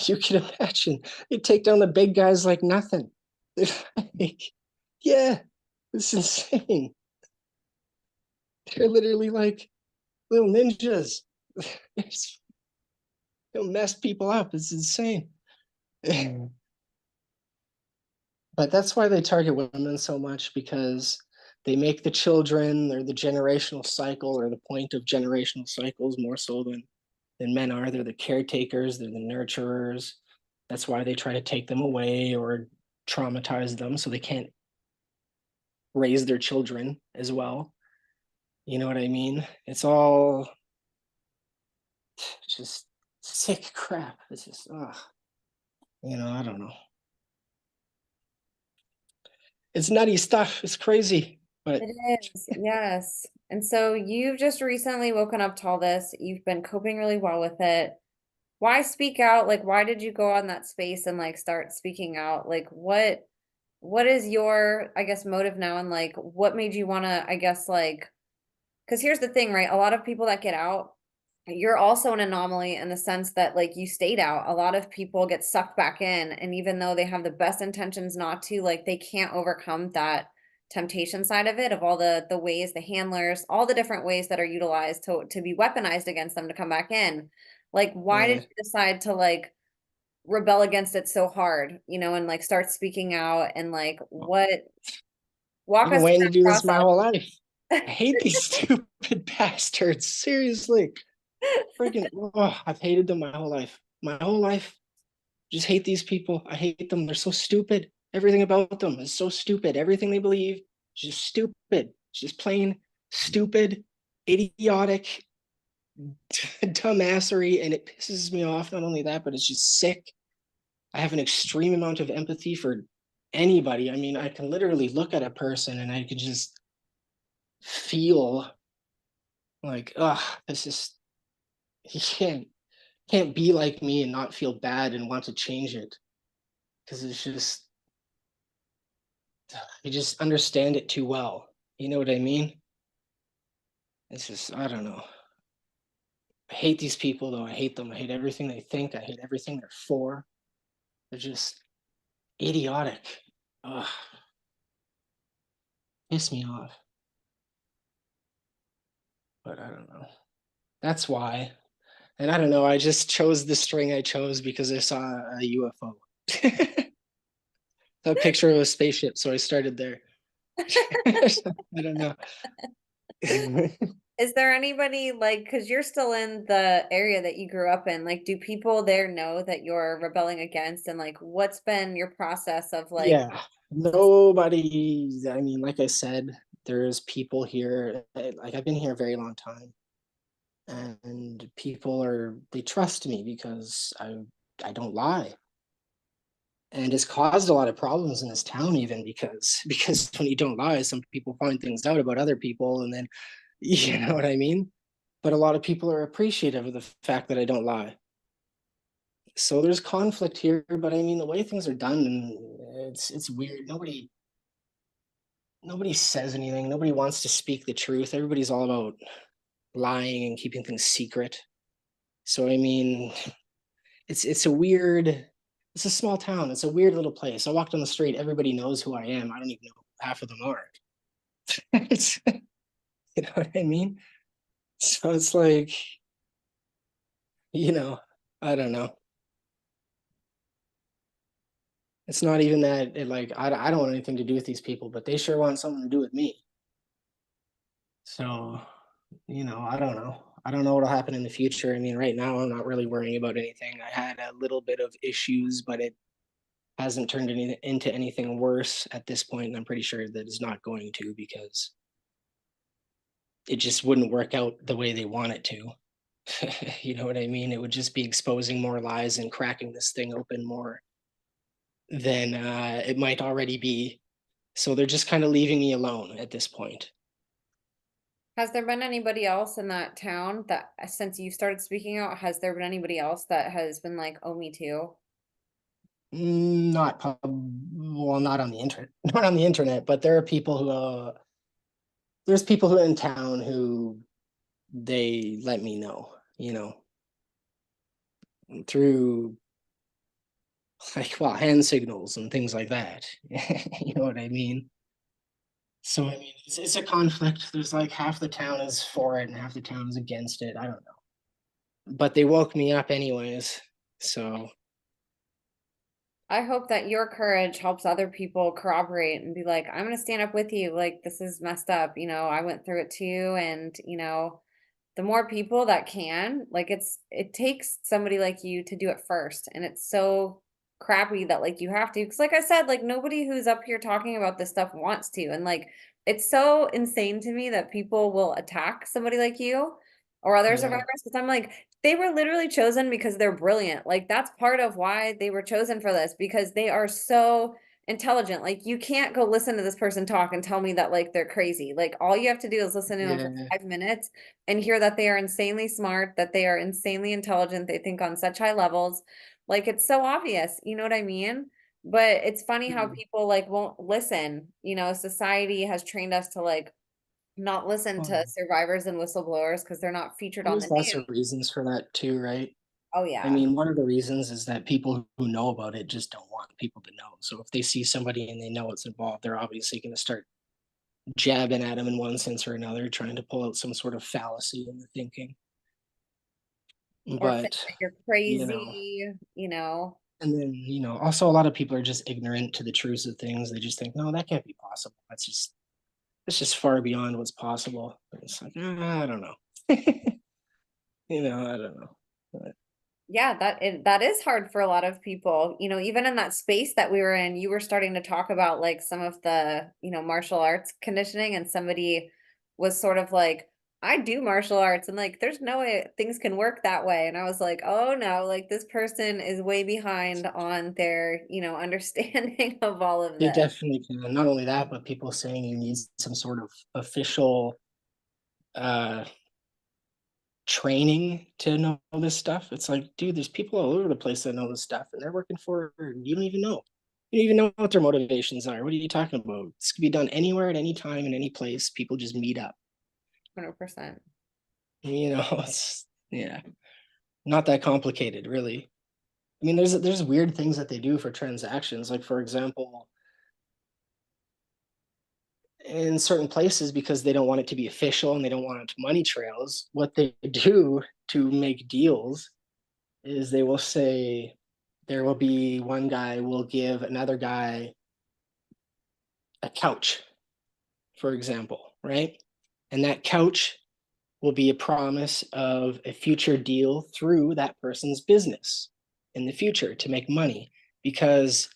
you could imagine. They take down the big guys like nothing. Like, yeah, it's insane. They're literally like little ninjas. They'll mess people up. It's insane. But that's why they target women so much, because they make the children, they're the generational cycle, or the point of generational cycles more so than men are. They're the caretakers, they're the nurturers. That's why they try to take them away or traumatize them so they can't raise their children as well. You know what I mean? It's all just sick crap. It's just, I don't know. It's nutty stuff. It's crazy, but It is, yes. And so you've just recently woken up to all this. You've been coping really well with it. Why speak out? Like, why did you go on that space and like start speaking out? Like, what is your, I guess, motive now? And like, what made you want to, I guess, like, because here's the thing, right? A lot of people that get out, you're also an anomaly in the sense that like you stayed out. A lot of people get sucked back in, and even though they have the best intentions not to, like they can't overcome that temptation side of it, of all the ways, the handlers, all the different ways that are utilized to be weaponized against them to come back in. Like, why did yeah. you decide to like rebel against it so hard, and like start speaking out and like what I've walk been us through waiting to do this my that whole life. I process? hate these stupid bastards. Seriously. Freaking, I've hated them my whole life. My whole life. Just hate these people. I hate them. They're so stupid. Everything about them is so stupid. Everything they believe is just stupid. It's just plain stupid, idiotic, dumbassery, and it pisses me off. Not only that, but it's just sick. I have an extreme amount of empathy for anybody. I mean, I can literally look at a person and I can just feel like, this is he can't be like me and not feel bad and want to change it, because it's just I just understand it too well. You know what I mean? It's just I don't know. I hate these people though. I hate them. I hate everything they think. I hate everything they're for. They're just idiotic. Ugh, piss me off. But I don't know. That's why. And I don't know. I just chose the string I chose because I saw a UFO. A picture of a spaceship, so I started there. I don't know. Is there anybody like, because you're still in the area that you grew up in, like, do people there know that you're rebelling against? And like, what's been your process of like, Yeah, nobody. I mean, like I said, there's people here. Like I've been here a very long time, and people they trust me because I don't lie, and it's caused a lot of problems in this town even because when you don't lie, some people find things out about other people, and then you know what I mean. But a lot of people are appreciative of the fact that I don't lie. So there's conflict here, but I mean the way things are done, it's weird. Nobody says anything. Nobody wants to speak the truth. Everybody's all about lying and keeping things secret. So I mean, it's a weird. It's a small town. It's a weird little place. I walk down the street. Everybody knows who I am. I don't even know who half of them are. It's, you know what I mean? So it's like, you know, I don't know. It's not even that like I don't want anything to do with these people, but they sure want something to do with me. So, I don't know. I don't know what'll happen in the future. I mean, right now I'm not really worrying about anything. I had a little bit of issues, but it hasn't turned into anything worse at this point, and I'm pretty sure that it's not going to, because it just wouldn't work out the way they want it to. You know what I mean? It would just be exposing more lies and cracking this thing open more than it might already be. So they're just kind of leaving me alone at this point. Has there been anybody else in that town that, since you started speaking out, has there been anybody else that has been like, oh, me too? Not well, not on the internet, not on the internet, but there are people who there's people who are in town who they let me know, through like hand signals and things like that. You know what I mean? So I mean, it's a conflict. There's like half the town is for it and half the town is against it. I don't know, but they woke me up anyways. So I hope that your courage helps other people corroborate and be like, I'm gonna stand up with you. Like, this is messed up. I went through it too. And, the more people that can, like, it takes somebody like you to do it first. And it's so crappy that like you have to. Cause like I said, like nobody who's up here talking about this stuff wants to. And like it's so insane to me that people will attack somebody like you or other yeah, survivors. Cause I'm like, they were literally chosen because they're brilliant. Like that's part of why they were chosen for this, because they are so intelligent. Like you can't go listen to this person talk and tell me that like they're crazy. Like all you have to do is listen to them for yeah, 5 minutes and hear that they are insanely smart, that they are insanely intelligent, they think on such high levels. Like it's so obvious, you know what I mean? But it's funny how mm. people like won't listen. Society has trained us to like not listen to Well, survivors and whistleblowers because they're not featured on the there's lots news. of reasons for that too, right? Oh I yeah. mean, one of the reasons is that people who know about it just don't want people to know. So if they see somebody and they know it's involved, they're obviously going to start jabbing at them in one sense or another, trying to pull out some sort of fallacy in the thinking. Or think But, that you're you know, crazy. and then, also a lot of people are just ignorant to the truths of things. They just think, no, that can't be possible. That's just far beyond what's possible. And it's like, I don't know. I don't know. But, Yeah, that is hard for a lot of people. Even in that space that we were in, you were starting to talk about like some of the, martial arts conditioning, and somebody was sort of like, I do martial arts and like there's no way things can work that way. And I was like, oh no, like this person is way behind on their, understanding of all of they this. definitely can. Not only that, but people saying you need some sort of official uh training to know this stuff. It's like, dude, there's people all over the place that know this stuff and they're working for it. You don't even know. You don't even know what their motivations are. What are you talking about? This could be done anywhere at any time in any place. People just meet up. 100%. It's yeah, not that complicated, really. I mean, there's weird things that they do for transactions. Like for example, in certain places, because they don't want it to be official and they don't want money trails, what they do to make deals is they will say there will be one guy will give another guy a couch, for example, right? And that couch will be a promise of a future deal through that person's business in the future to make money, because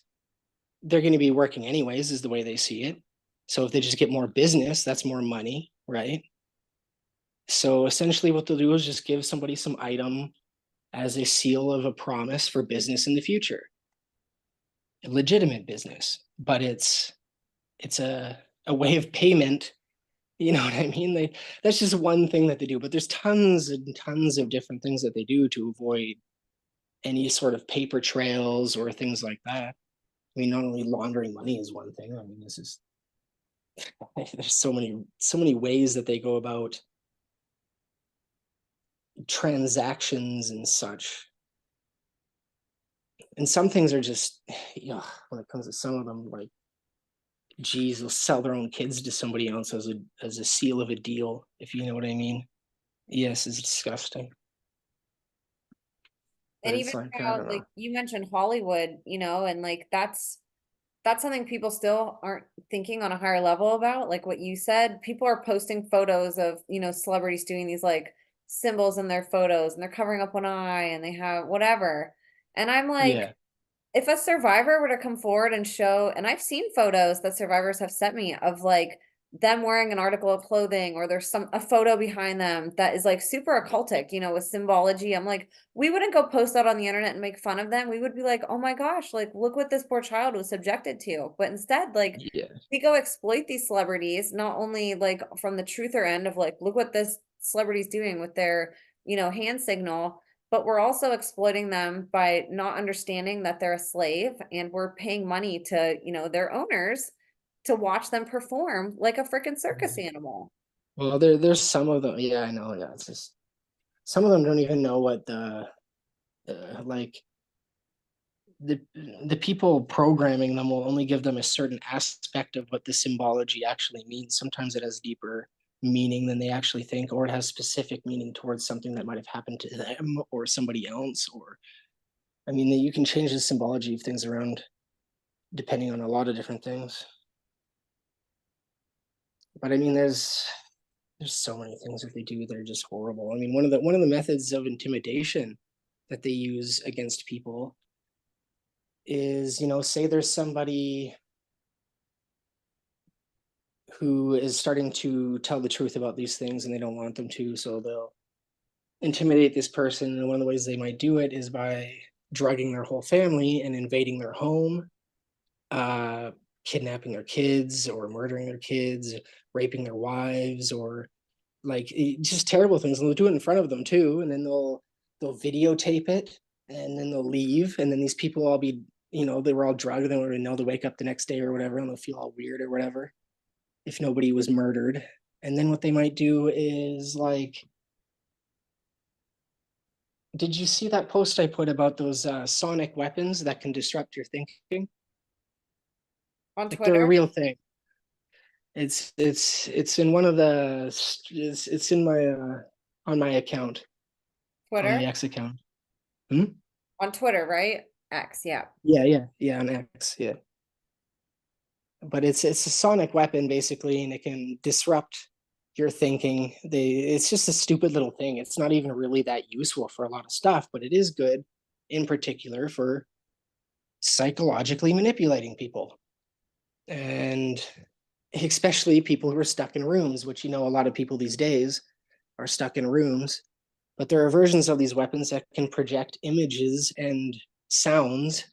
they're going to be working anyways, is the way they see it. So if they just get more business, that's more money, right? So essentially, what they'll do is just give somebody some item as a seal of a promise for business in the future, a legitimate business, but it's a way of payment. You know what I mean? That's just one thing that they do, but there's tons and tons of different things that they do to avoid any sort of paper trails or things like that. I mean, not only laundering money is one thing. I mean, this is there's so many ways that they go about transactions and such. And some things are just, when it comes to some of them, like, geez, they'll sell their own kids to somebody else as a seal of a deal, if you know what I mean. Yes, it's disgusting. But And even it's like, I how don't know. like you mentioned Hollywood, and like that's something people still aren't thinking on a higher level about. Like what you said, people are posting photos of, celebrities doing these like symbols in their photos and they're covering up one eye and they have whatever. And I'm like, Yeah. if a survivor were to come forward and show, and I've seen photos that survivors have sent me of like them wearing an article of clothing, or there's a photo behind them that is like super occultic, with symbology. I'm like, we wouldn't go post that on the internet and make fun of them. We would be like, oh my gosh, like look what this poor child was subjected to. But instead, like Yeah. we go exploit these celebrities, not only like from the truther end of like, look what this celebrity's doing with their, hand signal, but we're also exploiting them by not understanding that they're a slave, and we're paying money to, their owners to watch them perform like a freaking circus animal. Well, there's some of them. Yeah, I know. Yeah, it's just some of them don't even know what like the the people programming them will only give them a certain aspect of what the symbology actually means. Sometimes it has deeper meaning than they actually think, or it has specific meaning towards something that might have happened to them or somebody else. Or I mean, you can change the symbology of things around depending on a lot of different things. But I mean, there's so many things that they do that are just horrible. I mean, one of the methods of intimidation that they use against people is, say there's somebody who is starting to tell the truth about these things and they don't want them to, so they'll intimidate this person. And one of the ways they might do it is by drugging their whole family and invading their home, uh, kidnapping their kids or murdering their kids, raping their wives, or like just terrible things. And they'll do it in front of them too, and then they'll videotape it, and then they'll leave, and then these people all be, they were all drugged, they don't really know, to wake up the next day or whatever, and they'll feel all weird or whatever if nobody was murdered. And then what they might do is like, did you see that post I put about those sonic weapons that can disrupt your thinking? On Like they're a Twitter? real thing. It's in one of the it's in my on my account, on Twitter? the X account. Hmm? On Twitter, right? X, yeah. Yeah, on X, yeah. But it's a sonic weapon basically, and it can disrupt your thinking. It's just a stupid little thing. It's not even really that useful for a lot of stuff, but it is good in particular for psychologically manipulating people. And especially people who are stuck in rooms, which, a lot of people these days are stuck in rooms. But there are versions of these weapons that can project images and sounds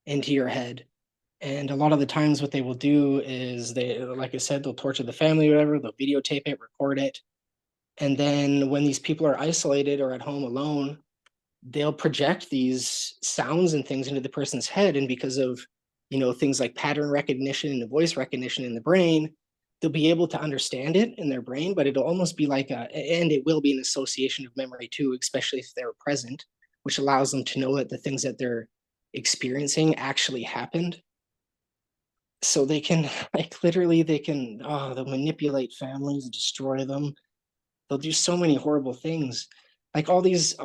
into your head. And a lot of the times what they will do is they, like I said, they'll torture the family or whatever, they'll videotape it, record it. And then when these people are isolated or at home alone, they'll project these sounds and things into the person's head. And because of, things like pattern recognition and voice recognition in the brain, they'll be able to understand it in their brain, but it'll almost be like and it will be an association of memory too, especially if they're present, which allows them to know that the things that they're experiencing actually happened. So they can like literally they can they'll manipulate families, destroy them. They'll do so many horrible things. Like all these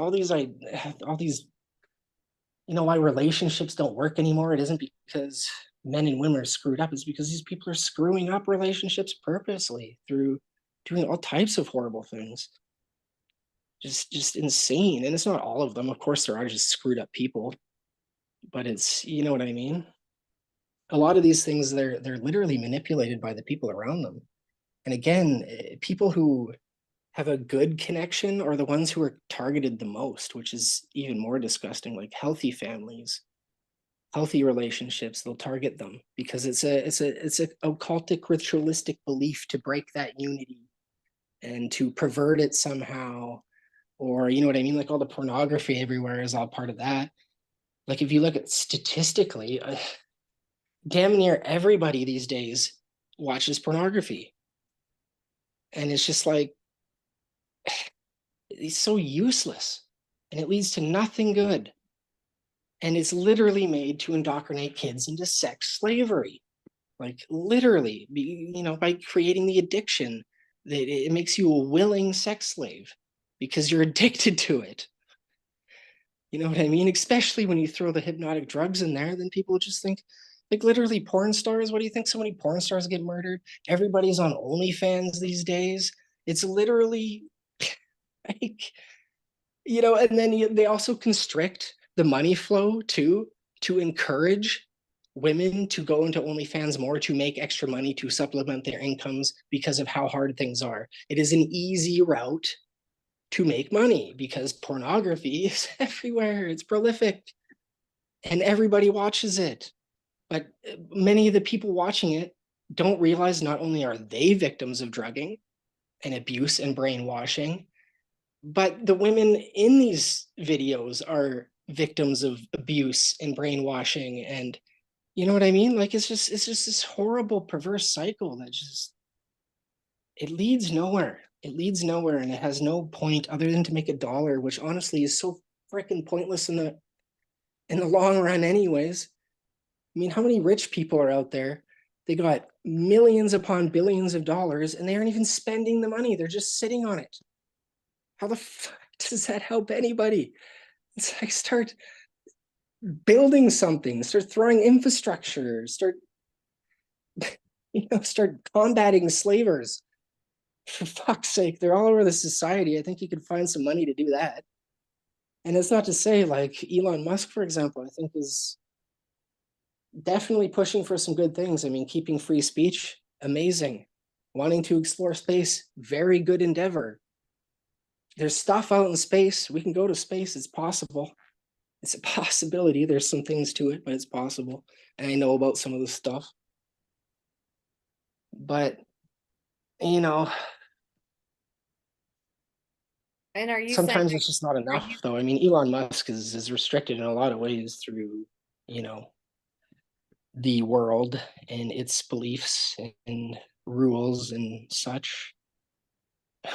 why relationships don't work anymore. It isn't because men and women are screwed up. It's because these people are screwing up relationships purposely through doing all types of horrible things. Just insane. And it's not all of them. Of course, there are just screwed up people, but it's, you know what I mean? A lot of these things, they're literally manipulated by the people around them. And again, people who have a good connection are the ones who are targeted the most, which is even more disgusting. Like healthy families, healthy relationships, they'll target them because it's a occultic ritualistic belief to break that unity and to pervert it somehow. Or you know what I mean? Like all the pornography everywhere is all part of that. Like if you look at statistically, damn near everybody these days watches pornography. And it's just like, it's so useless and it leads to nothing good. And it's literally made to indoctrinate kids into sex slavery. Like literally, by creating the addiction that it makes you a willing sex slave because you're addicted to it. You know what I mean? Especially when you throw the hypnotic drugs in there, then people just think, like literally porn stars. What do you think so many porn stars get murdered? Everybody's on OnlyFans these days. It's literally like, and then they also constrict the money flow too to encourage women to go into OnlyFans more to make extra money to supplement their incomes because of how hard things are. It is an easy route to make money because pornography is everywhere. It's prolific and everybody watches it. But many of the people watching it don't realize not only are they victims of drugging and abuse and brainwashing, but the women in these videos are victims of abuse and brainwashing. And you know what I mean? Like it's just this horrible perverse cycle that just it leads nowhere. It leads nowhere, and it has no point other than to make a dollar, which honestly is so freaking pointless in the long run anyways. I mean, how many rich people are out there? They got millions upon billions of dollars and they aren't even spending the money. They're just sitting on it. How the fuck does that help anybody? It's like start building something, start throwing infrastructure, start start combating slavers. For fuck's sake, they're all over the society. I think you could find some money to do that. And it's not to say like Elon Musk, for example, I think is definitely pushing for some good things. I mean, keeping free speech, amazing. Wanting to explore space, very good endeavor. There's stuff out in space. We can go to space. It's possible. It's a possibility. There's some things to it, but it's possible. And I know about some of the stuff. But, you know, And are you saying, sometimes it's just not are enough, you, though. I mean, Elon Musk is restricted in a lot of ways through, you know, the world and its beliefs and rules and such,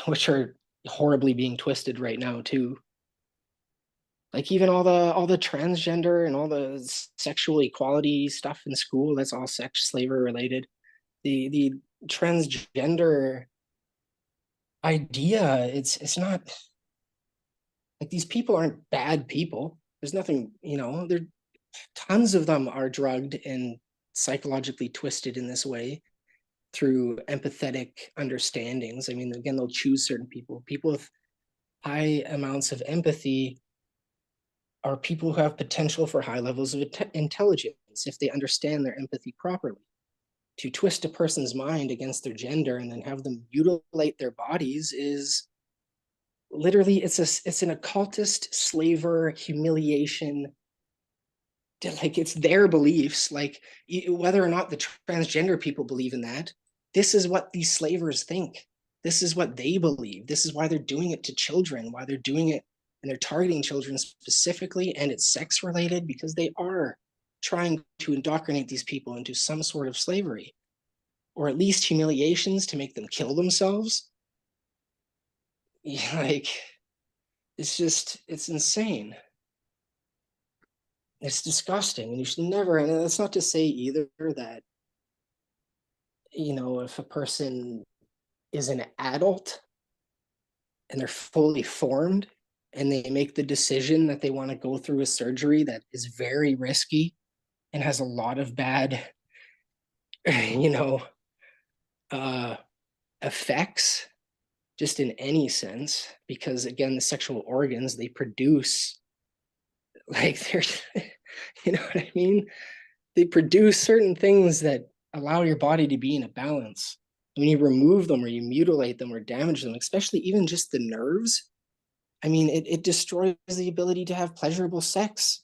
which are horribly being twisted right now too. Like even all the transgender and all the sexual equality stuff in school, that's all sex slavery related. The transgender idea, it's not like these people aren't bad people. There's nothing, there tons of them are drugged and psychologically twisted in this way through empathetic understandings. I mean, again, they'll choose certain people. People with high amounts of empathy are people who have potential for high levels of intelligence if they understand their empathy properly. To twist a person's mind against their gender and then have them mutilate their bodies is literally it's an occultist slaver humiliation. Like it's their beliefs, like whether or not the transgender people believe in that, this is what these slavers think. This is what they believe. This is why they're doing it to children, why they're doing it, and they're targeting children specifically, and it's sex related because they are trying to indoctrinate these people into some sort of slavery or at least humiliations to make them kill themselves. Like it's insane. It's disgusting, and you should never. And that's not to say either that if a person is an adult and they're fully formed and they make the decision that they want to go through a surgery that is very risky and has a lot of bad you know uh effects just in any sense, because again the sexual organs they produce, like they're you know what I mean, they produce certain things that allow your body to be in a balance. When you remove them or you mutilate them or damage them, especially even just the nerves, I mean, it destroys the ability to have pleasurable sex,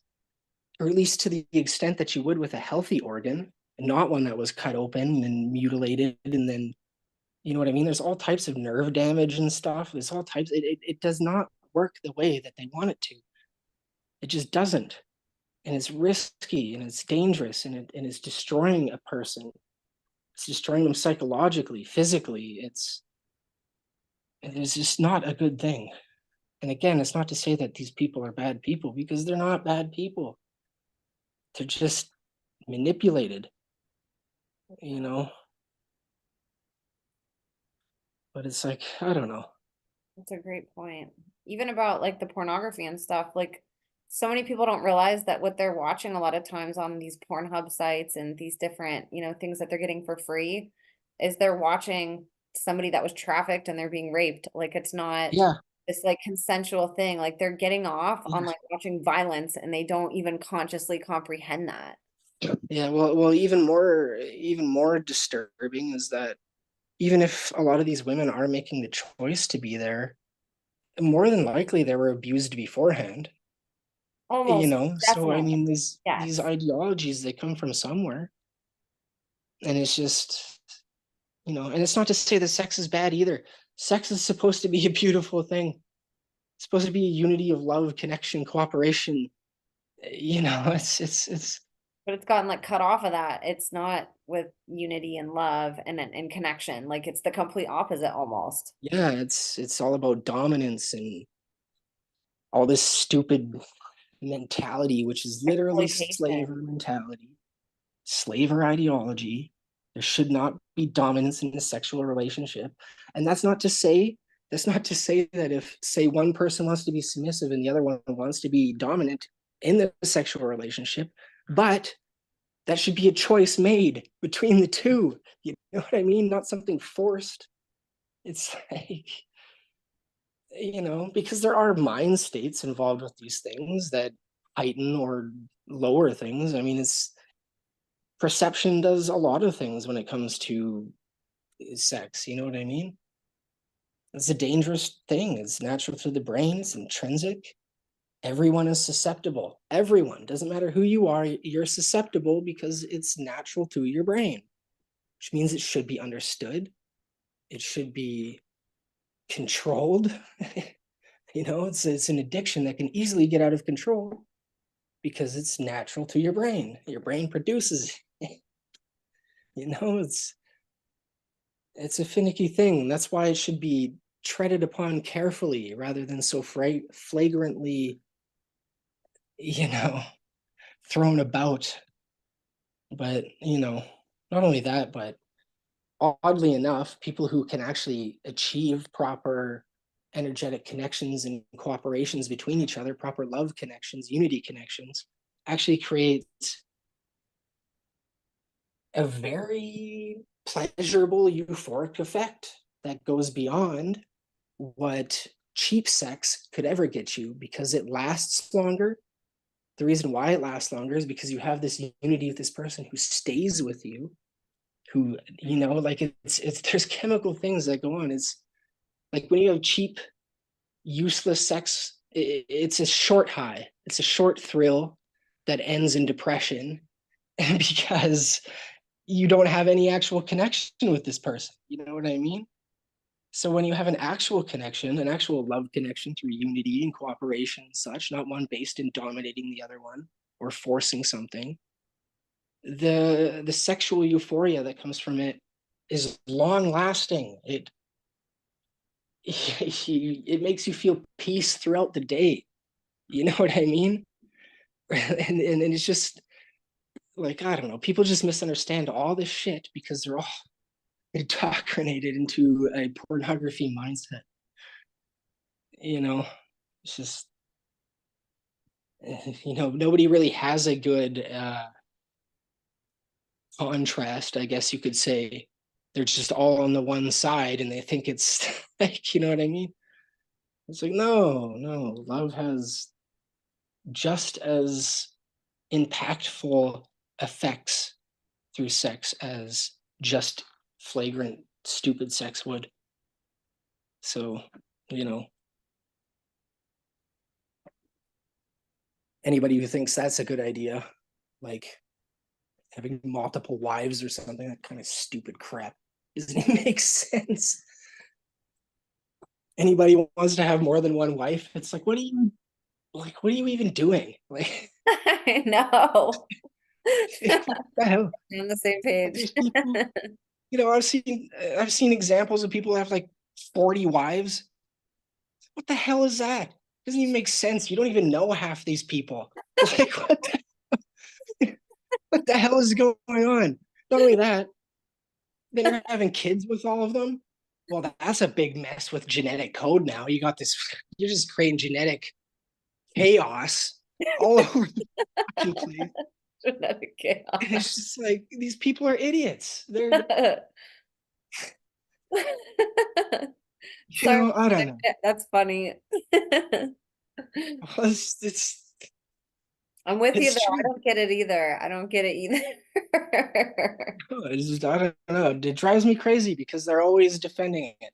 or at least to the extent that you would with a healthy organ, not one that was cut open and mutilated. And then, you know what I mean? There's all types of nerve damage and stuff. There's all types. It does not work the way that they want it to. It just doesn't. And it's risky and it's dangerous and it's destroying a person. It's destroying them psychologically, physically. It's just not a good thing. And again, it's not to say that these people are bad people, because they're not bad people. They're just manipulated, you know. But it's like, I don't know. that's a great point. Even about like the pornography and stuff, like so many people don't realize that what they're watching a lot of times on these Pornhub sites and these different, things that they're getting for free is they're watching somebody that was trafficked and they're being raped. Like it's not Yeah. this like consensual thing. Like they're getting off on Yeah. like watching violence and they don't even consciously comprehend that. Yeah, well, even more disturbing is that even if a lot of these women are making the choice to be there, more than likely they were abused beforehand. Almost So I definitely. mean, these Yes. ideologies, they come from somewhere, and it's just, and it's not to say that sex is bad either. Sex is supposed to be a beautiful thing. It's supposed to be a unity of love, connection, cooperation. It's But it's gotten like cut off of that. It's not with unity and love and connection. Like it's the complete opposite almost. yeah, it's all about dominance and all this stupid mentality, which is literally Exploitation. slaver mentality, slaver ideology. There should not be dominance in a sexual relationship. And that's not to say that if, say, one person wants to be submissive and the other one wants to be dominant in the sexual relationship, but that should be a choice made between the two. You know what I mean? Not something forced. It's like, because there are mind states involved with these things that heighten or lower things. I mean, it's perception does a lot of things when it comes to sex. You know what I mean? It's a dangerous thing. It's natural to the brain, it's intrinsic. Everyone is susceptible. Everyone, doesn't matter who you are, you're susceptible because it's natural to your brain, which means it should be understood. It should be controlled. It's an addiction that can easily get out of control because it's natural to your brain. Your brain produces it's a finicky thing. That's why it should be treaded upon carefully rather than so flagrantly, you know, thrown about. But, not only that, but oddly enough, people who can actually achieve proper energetic connections and cooperations between each other, proper love connections, unity connections, actually create a very pleasurable, euphoric effect that goes beyond what cheap sex could ever get you because it lasts longer. The reason why it lasts longer is because you have this unity with this person who stays with you, who, like it's there's chemical things that go on. It's like when you have cheap, useless sex, it's a short high, it's a short thrill that ends in depression because you don't have any actual connection with this person. You know what I mean? So when you have an actual connection, an actual love connection through unity and cooperation and such, not one based in dominating the other one or forcing something, the sexual euphoria that comes from it is long lasting. It makes you feel peace throughout the day. You know what I mean? And it's just like, I don't know, people just misunderstand all this shit because they're all indoctrinated into a pornography mindset. You know, it's just, nobody really has a good contrast, I guess you could say. They're just all on the one side and they think it's like, you know what I mean? It's like, no, love has just as impactful effects through sex as just flagrant, stupid sex would. So, you know, anybody who thinks that's a good idea, like having multiple wives or something, that kind of stupid crap doesn't even make sense. Anybody who wants to have more than one wife, it's like, what are you even doing? Like, I know. what the hell? On the same page. There's people, I've seen examples of people that have like 40 wives. What the hell is that? Doesn't even make sense. You don't even know half these people. Like, what the hell is going on? Not only that, then you're having kids with all of them. Well, that's a big mess with genetic code now. You're just creating genetic chaos all over the fucking place. Genetic chaos. And it's just like, these people are idiots. They're, Sorry, I don't know. that's funny. It's I'm with you It's though. I true. don't get it either. I don't get it either. It's just, I don't know. It drives me crazy because they're always defending it.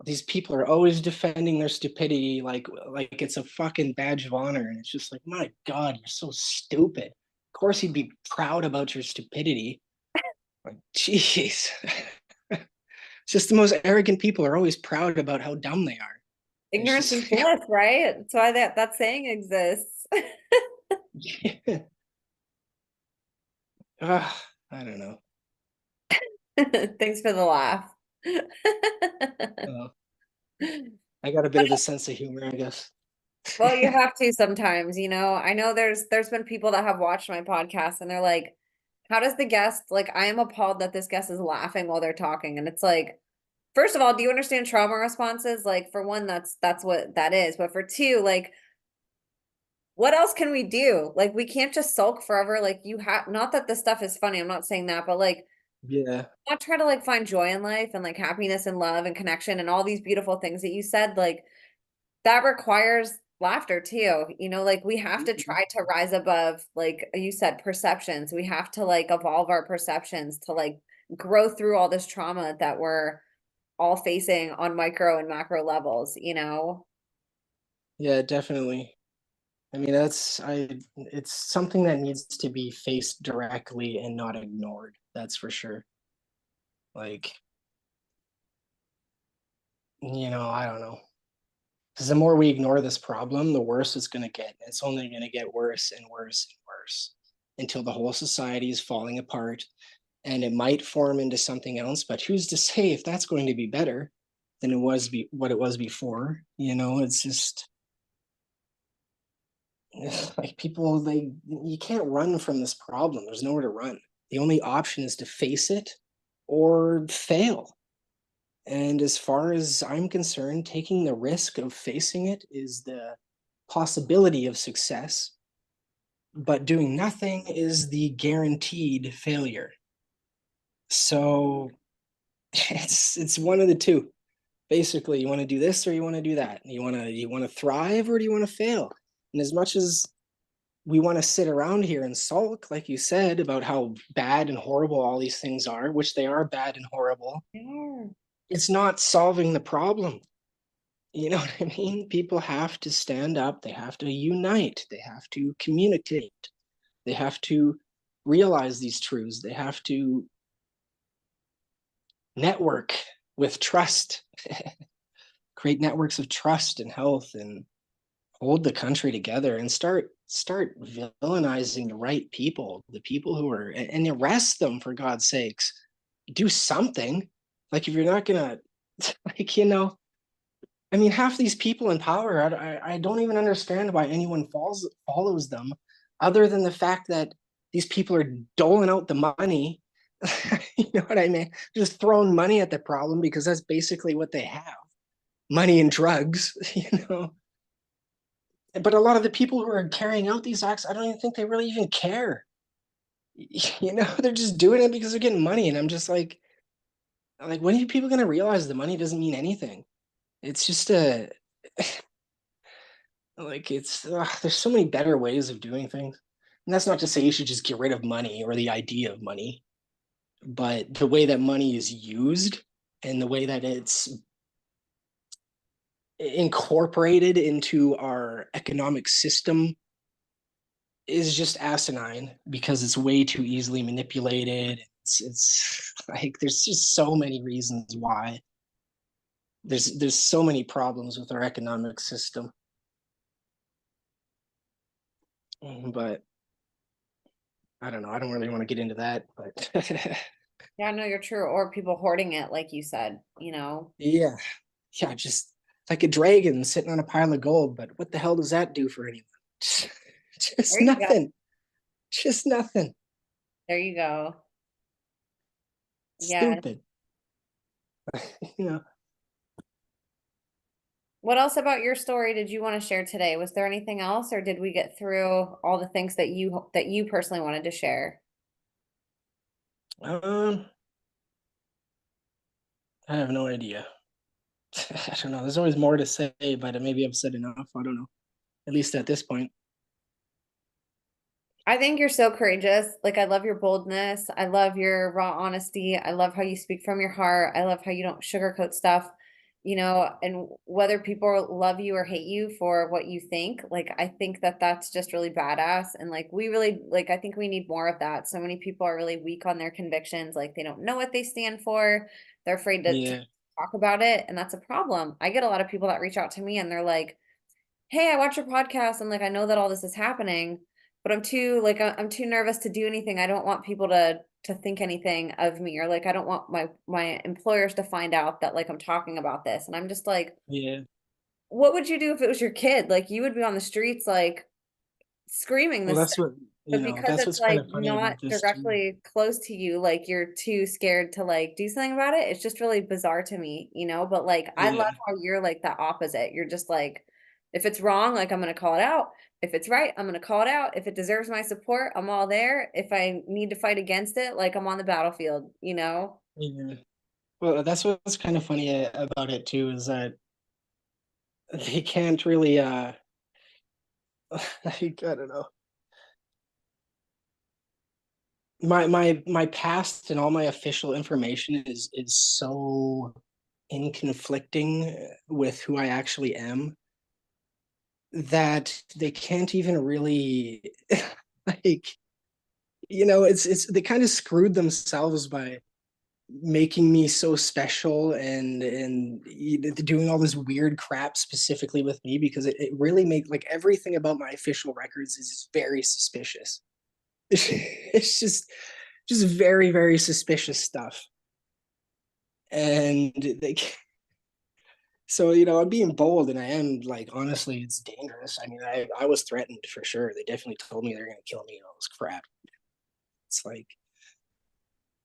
These people are always defending their stupidity like it's a fucking badge of honor. And it's just like, my God, you're so stupid. Of course you'd be proud about your stupidity. Like, jeez. It's just the most arrogant people are always proud about how dumb they are. It's Ignorance just is bliss, right? That's why that saying exists. yeah. Ugh, I don't know. Thanks for the laugh. Uh, I got a bit of a sense of humor, I guess. Well, you have to sometimes, you know. I know there's been people that have watched my podcast and they're like, how does the guest, like, I am appalled that this guest is laughing while they're talking. And it's like, first of all, do you understand trauma responses? Like, for one, that's what that is. But for two, like, what else can we do? Like, we can't just sulk forever. Like, you have, not that this stuff is funny, I'm not saying that, but like, Yeah, not try to like find joy in life and like happiness and love and connection and all these beautiful things that you said. Like, that requires laughter too. You know, like we have to try to rise above, like you said, perceptions. We have to like evolve our perceptions to like grow through all this trauma that we're all facing on micro and macro levels, you know? yeah, definitely. I mean, it's something that needs to be faced directly and not ignored. That's for sure. Like, I don't know. Because the more we ignore this problem, the worse it's going to get. It's only going to get worse and worse and worse until the whole society is falling apart, and it might form into something else. But who's to say if that's going to be better than what it was before? It's just like people, you can't run from this problem. There's nowhere to run. The only option is to face it or fail. And as far as I'm concerned, taking the risk of facing it is the possibility of success, but doing nothing is the guaranteed failure. So it's one of the two. Basically, you want to do this or you want to do that. You want to thrive or do you want to fail? And as much as we want to sit around here and sulk, like you said, about how bad and horrible all these things are, which they are bad and horrible, Yeah. it's not solving the problem. You know what I mean? People have to stand up, they have to unite, they have to communicate, they have to realize these truths, they have to network with trust, create networks of trust and health, and hold the country together and start villainizing the right people, the people who are, and arrest them, for God's sakes. Do something. Like, if you're not gonna like, I mean, half these people in power, I don't even understand why anyone follows them, other than the fact that these people are doling out the money. You know what I mean? Just throwing money at the problem because that's basically what they have: money and drugs. But a lot of the people who are carrying out these acts, I don't even think they really even care. They're just doing it because they're getting money, and I'm just like, when are you people gonna realize the money doesn't mean anything? It's just a like it's there's so many better ways of doing things, and that's not to say you should just get rid of money or the idea of money, but the way that money is used and the way that it's incorporated into our economic system is just asinine because it's way too easily manipulated. It's like there's just so many reasons why there's so many problems with our economic system. But I don't know. I don't really want to get into that, but Yeah, no, you're true. Or people hoarding it, like you said, you know? yeah, yeah, just like a dragon sitting on a pile of gold. But what the hell does that do for anyone? Just There you go. nothing. Just nothing. There you go. Yeah. Stupid. you know. What else about your story did you want to share today? Was there anything else, or did we get through all the things that you personally wanted to share? Um, I have no idea. I don't know. There's always more to say, but maybe I've said enough. I don't know. At least at this point. I think you're so courageous. Like, I love your boldness. I love your raw honesty. I love how you speak from your heart. I love how you don't sugarcoat stuff, and whether people love you or hate you for what you think, like, I think that that's just really badass. And like, we really, like, I think we need more of that. So many people are really weak on their convictions. Like, they don't know what they stand for. They're afraid to Yeah. talk about it. And that's a problem. I get a lot of people that reach out to me and they're like, hey, I watch your podcast and like I know that all this is happening, but I'm too nervous to do anything. I don't want people to think anything of me, or like I don't want my employers to find out that like I'm talking about this. And I'm just like, Yeah. what would you do if it was your kid? Like you would be on the streets like screaming Well, this that's stuff. what, But because that's it's what's kind like of funny not about this too. directly close to you, like you're too scared to like do something about it, it's just really bizarre to me. But like I love Yeah. how you're like the opposite. You're just like, if it's wrong, like I'm gonna call it out. If it's right, I'm gonna call it out. If it deserves my support, I'm all there. If I need to fight against it, like I'm on the battlefield. Yeah. Well, that's what's kind of funny about it too, is that they can't really, like, I don't know. My past and all my official information is so in conflicting with who I actually am that they can't even really like, it's they kind of screwed themselves by making me so special and doing all this weird crap specifically with me, because it really make like everything about my official records is very suspicious. It's just very, very suspicious stuff. And they, so I'm being bold, and I am, like, honestly, it's dangerous. I mean, I was threatened for sure. They definitely told me they're gonna kill me and all this crap. It's like,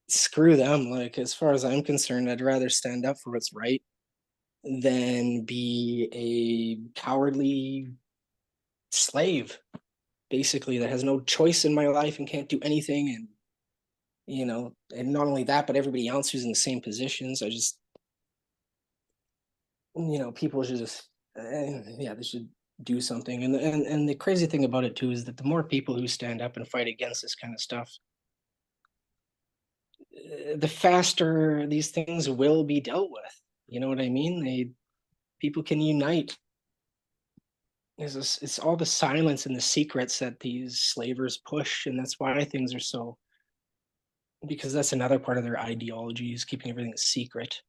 screw them. Like, as far as I'm concerned, I'd rather stand up for what's right than be a cowardly slave, basically, that has no choice in my life and can't do anything. And and not only that, but everybody else who's in the same positions. I just, people should just, yeah, they should do something. And the crazy thing about it too is that the more people who stand up and fight against this kind of stuff, the faster these things will be dealt with. You know what I mean? People can unite. It's all the silence and the secrets that these slavers push, and that's why things are so. Because that's another part of their ideology, is keeping everything secret.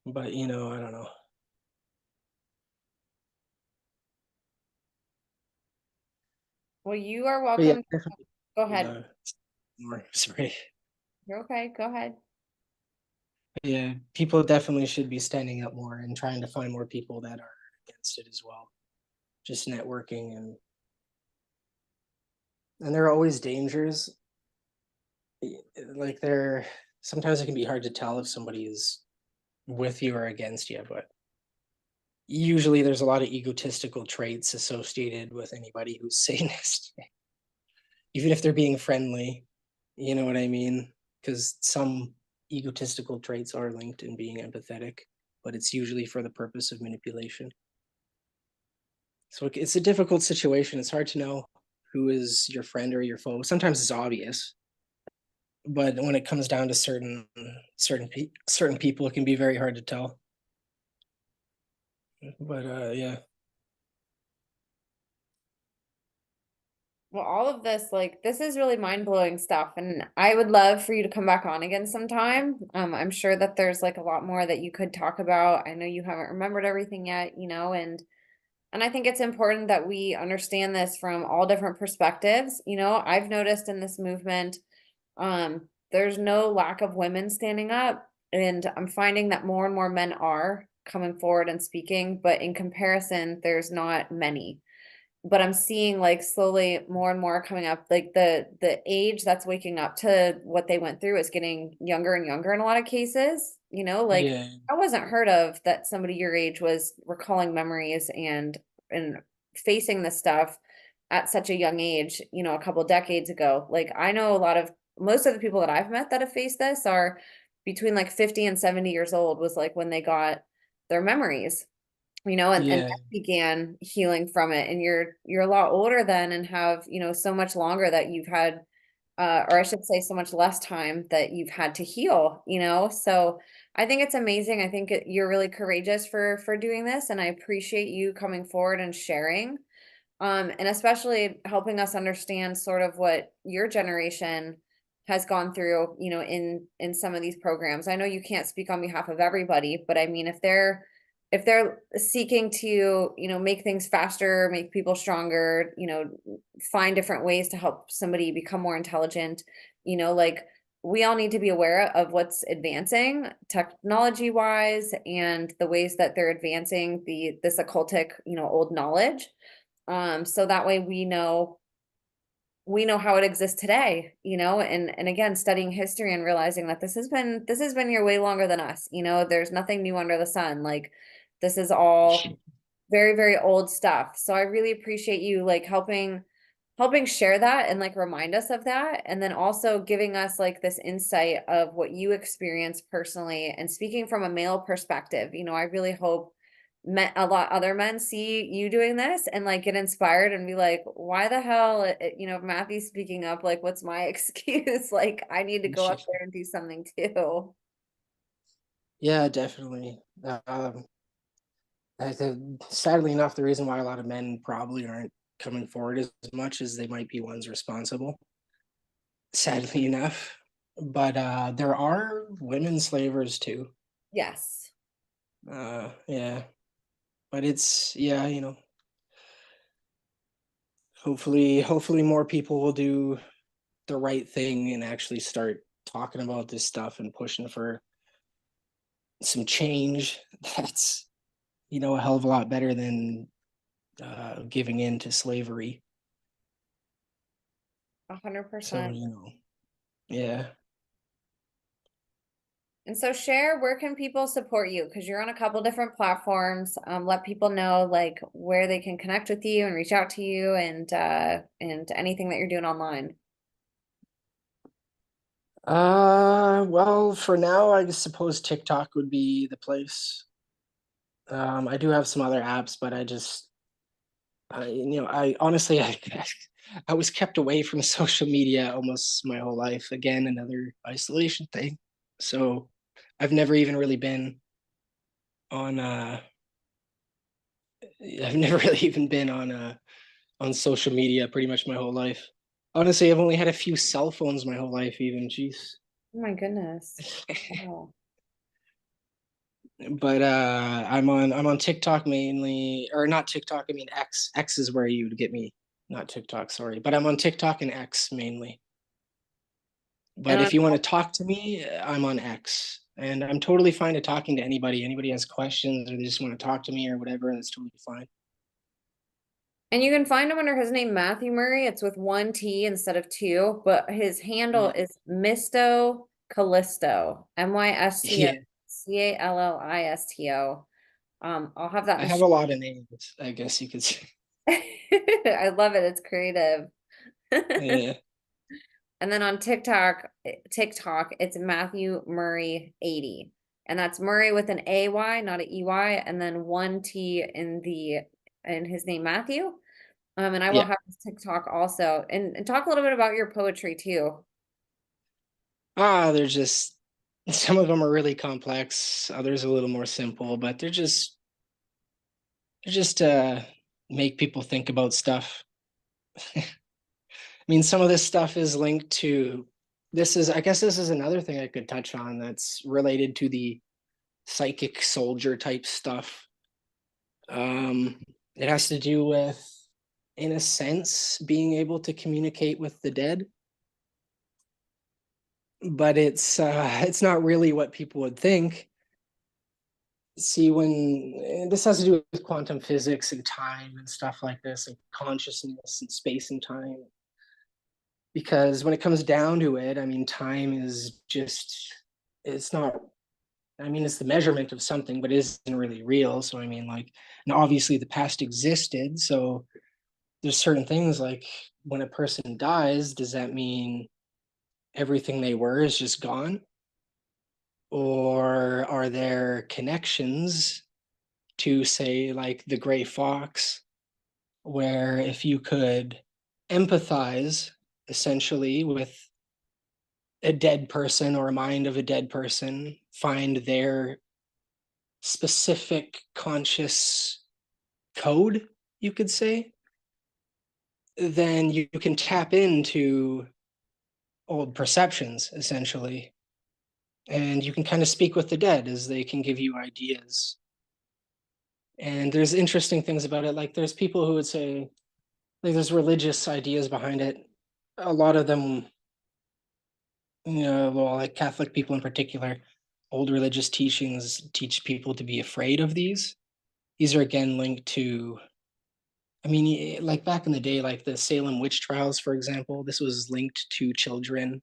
But I don't know. Well, you are But yeah, welcome. definitely, Go ahead. uh, more. Sorry. You're okay. Go ahead. Yeah, people definitely should be standing up more and trying to find more people that are against it as well. Just networking, and there are always dangers. Like, there sometimes it can be hard to tell if somebody is with you or against you, but usually there's a lot of egotistical traits associated with anybody who's Satanist, even if they're being friendly. You know what I mean? Because some egotistical traits are linked in being empathetic, but it's usually for the purpose of manipulation. So it's a difficult situation. It's hard to know who is your friend or your foe. Sometimes it's obvious, but when it comes down to certain people, it can be very hard to tell. But yeah, Well, all of this, like, this is really mind-blowing stuff, and I would love for you to come back on again sometime. I'm sure that there's like a lot more that you could talk about. I know you haven't remembered everything yet, and I think it's important that we understand this from all different perspectives. I've noticed in this movement, there's no lack of women standing up, and I'm finding that more and more men are coming forward and speaking, but in comparison, there's not many. But I'm seeing like slowly more and more coming up. Like the age that's waking up to what they went through is getting younger and younger in a lot of cases. Like yeah, I wasn't heard of that somebody your age was recalling memories and facing this stuff at such a young age, a couple decades ago. Like I know most of the people that I've met that have faced this are between like 50 and 70 years old was like when they got their memories. and Yeah. began healing from it. And you're a lot older then and have, so much longer that you've had, or I should say so much less time that you've had to heal, So I think it's amazing. I think you're really courageous for doing this, and I appreciate you coming forward and sharing. And especially helping us understand sort of what your generation has gone through, in some of these programs. I know you can't speak on behalf of everybody, but I mean, if they're seeking to, make things faster, make people stronger, find different ways to help somebody become more intelligent, like we all need to be aware of what's advancing technology wise and the ways that they're advancing this occultic, old knowledge, so that way we know how it exists today, and again, studying history and realizing that this has been here way longer than us, there's nothing new under the sun. Like this is all very, very old stuff. So I really appreciate you like helping share that and like remind us of that. And then also giving us like this insight of what you experienced personally and speaking from a male perspective. I really hope a lot other men see you doing this and like get inspired and be like, why the hell, if Matthew's speaking up, like, what's my excuse? Like, I need to go up there and do something too. Yeah, definitely. Sadly enough, the reason why a lot of men probably aren't coming forward as much as they might be ones responsible, sadly enough. But there are women slavers too. Yes. Yeah, but it's yeah, hopefully more people will do the right thing and actually start talking about this stuff and pushing for some change. That's a hell of a lot better than giving in to slavery. So 100%. yeah. And so share, where can people support you? Because you're on a couple different platforms. Let people know like where they can connect with you and reach out to you and anything that you're doing online. Well, for now, I suppose TikTok would be the place. I do have some other apps, but I honestly, I was kept away from social media almost my whole life. Again, another isolation thing. So I've never even really been on, I've never really even been on social media pretty much my whole life. Honestly, I've only had a few cell phones my whole life, even. Jeez. Oh my goodness. Wow. But I'm on TikTok mainly, or not TikTok, I mean X. X is where you would get me, not TikTok, sorry. But I'm on TikTok and X mainly. And But if you want to talk to me, I'm on X. And I'm totally fine to talking to anybody. Anybody has questions or they just want to talk to me or whatever, that's totally fine. you can find him under his name, Mathew Murray. It's with one T instead of two, but his handle Yeah. is Misto Callisto, Mysto Yeah. Callisto. I'll have that in I the have a lot of names, I guess you could say. I love it. It's creative. Yeah. And then on TikTok, it's Mathew Murray 80. And that's Murray with an AY, not an EY, and then one T in his name, Matthew. And I will Yeah. have his TikTok also. And talk a little bit about your poetry too. They're just some of them are really complex, others a little more simple, but they're just make people think about stuff. I mean, some of this stuff is linked to I guess this is another thing I could touch on that's related to the psychic soldier type stuff. Um, it has to do with, in a sense, being able to communicate with the dead, but it's not really what people would think. See, when this has to do with quantum physics and time and stuff like this, and consciousness and space and time, because when it comes down to it, I mean, time is just, it's not, I mean, it's the measurement of something, but it isn't really real. So I mean, like, and obviously the past existed, so there's certain things like when a person dies, does that mean everything they were is just gone, or are there connections to say like the gray fox, where if you could empathize essentially with a dead person or a mind of a dead person, find their specific conscious code, you could say, then you can tap into old perceptions essentially. And you can kind of speak with the dead as they can give you ideas. And there's interesting things about it. Like there's people who would say, like there's religious ideas behind it. A lot of them, well, like Catholic people in particular, old religious teachings teach people to be afraid of these. These are again linked to, I mean, like back in the day, like the Salem witch trials, for example, this was linked to children,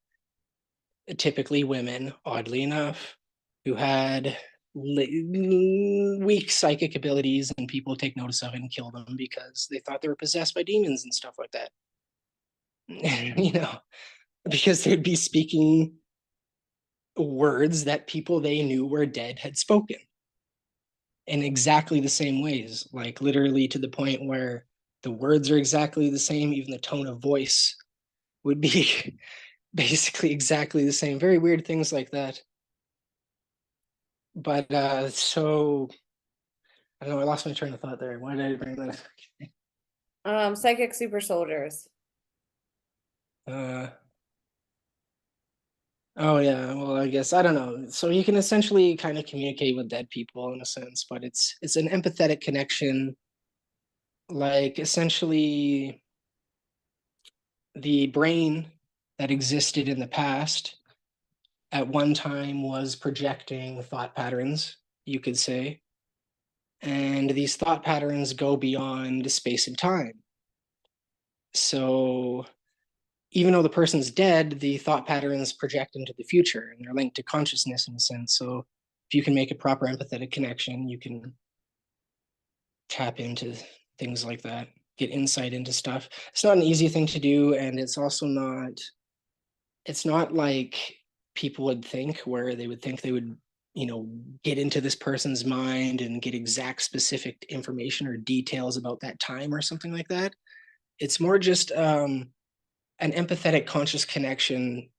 typically women, oddly enough, who had weak psychic abilities, and people take notice of it and kill them because they thought they were possessed by demons and stuff like that. Because they'd be speaking words that people they knew were dead had spoken in exactly the same ways, like literally to the point where the words are exactly the same, even the tone of voice would be basically exactly the same. Very weird things like that. But so I don't know, I lost my train of thought there. Why did I bring that up? Psychic super soldiers. Uh, oh yeah, well I guess I don't know. So you can essentially kind of communicate with dead people in a sense, but it's an empathetic connection. Like essentially the brain that existed in the past at one time was projecting thought patterns, you could say. And these thought patterns go beyond space and time. So even though the person's dead, the thought patterns project into the future and they're linked to consciousness in a sense. So if you can make a proper empathetic connection, you can tap into things like that, get insight into stuff. It's not an easy thing to do, and it's not like people would think, where they would think they would, get into this person's mind and get exact specific information or details about that time or something like that. It's more just an empathetic conscious connection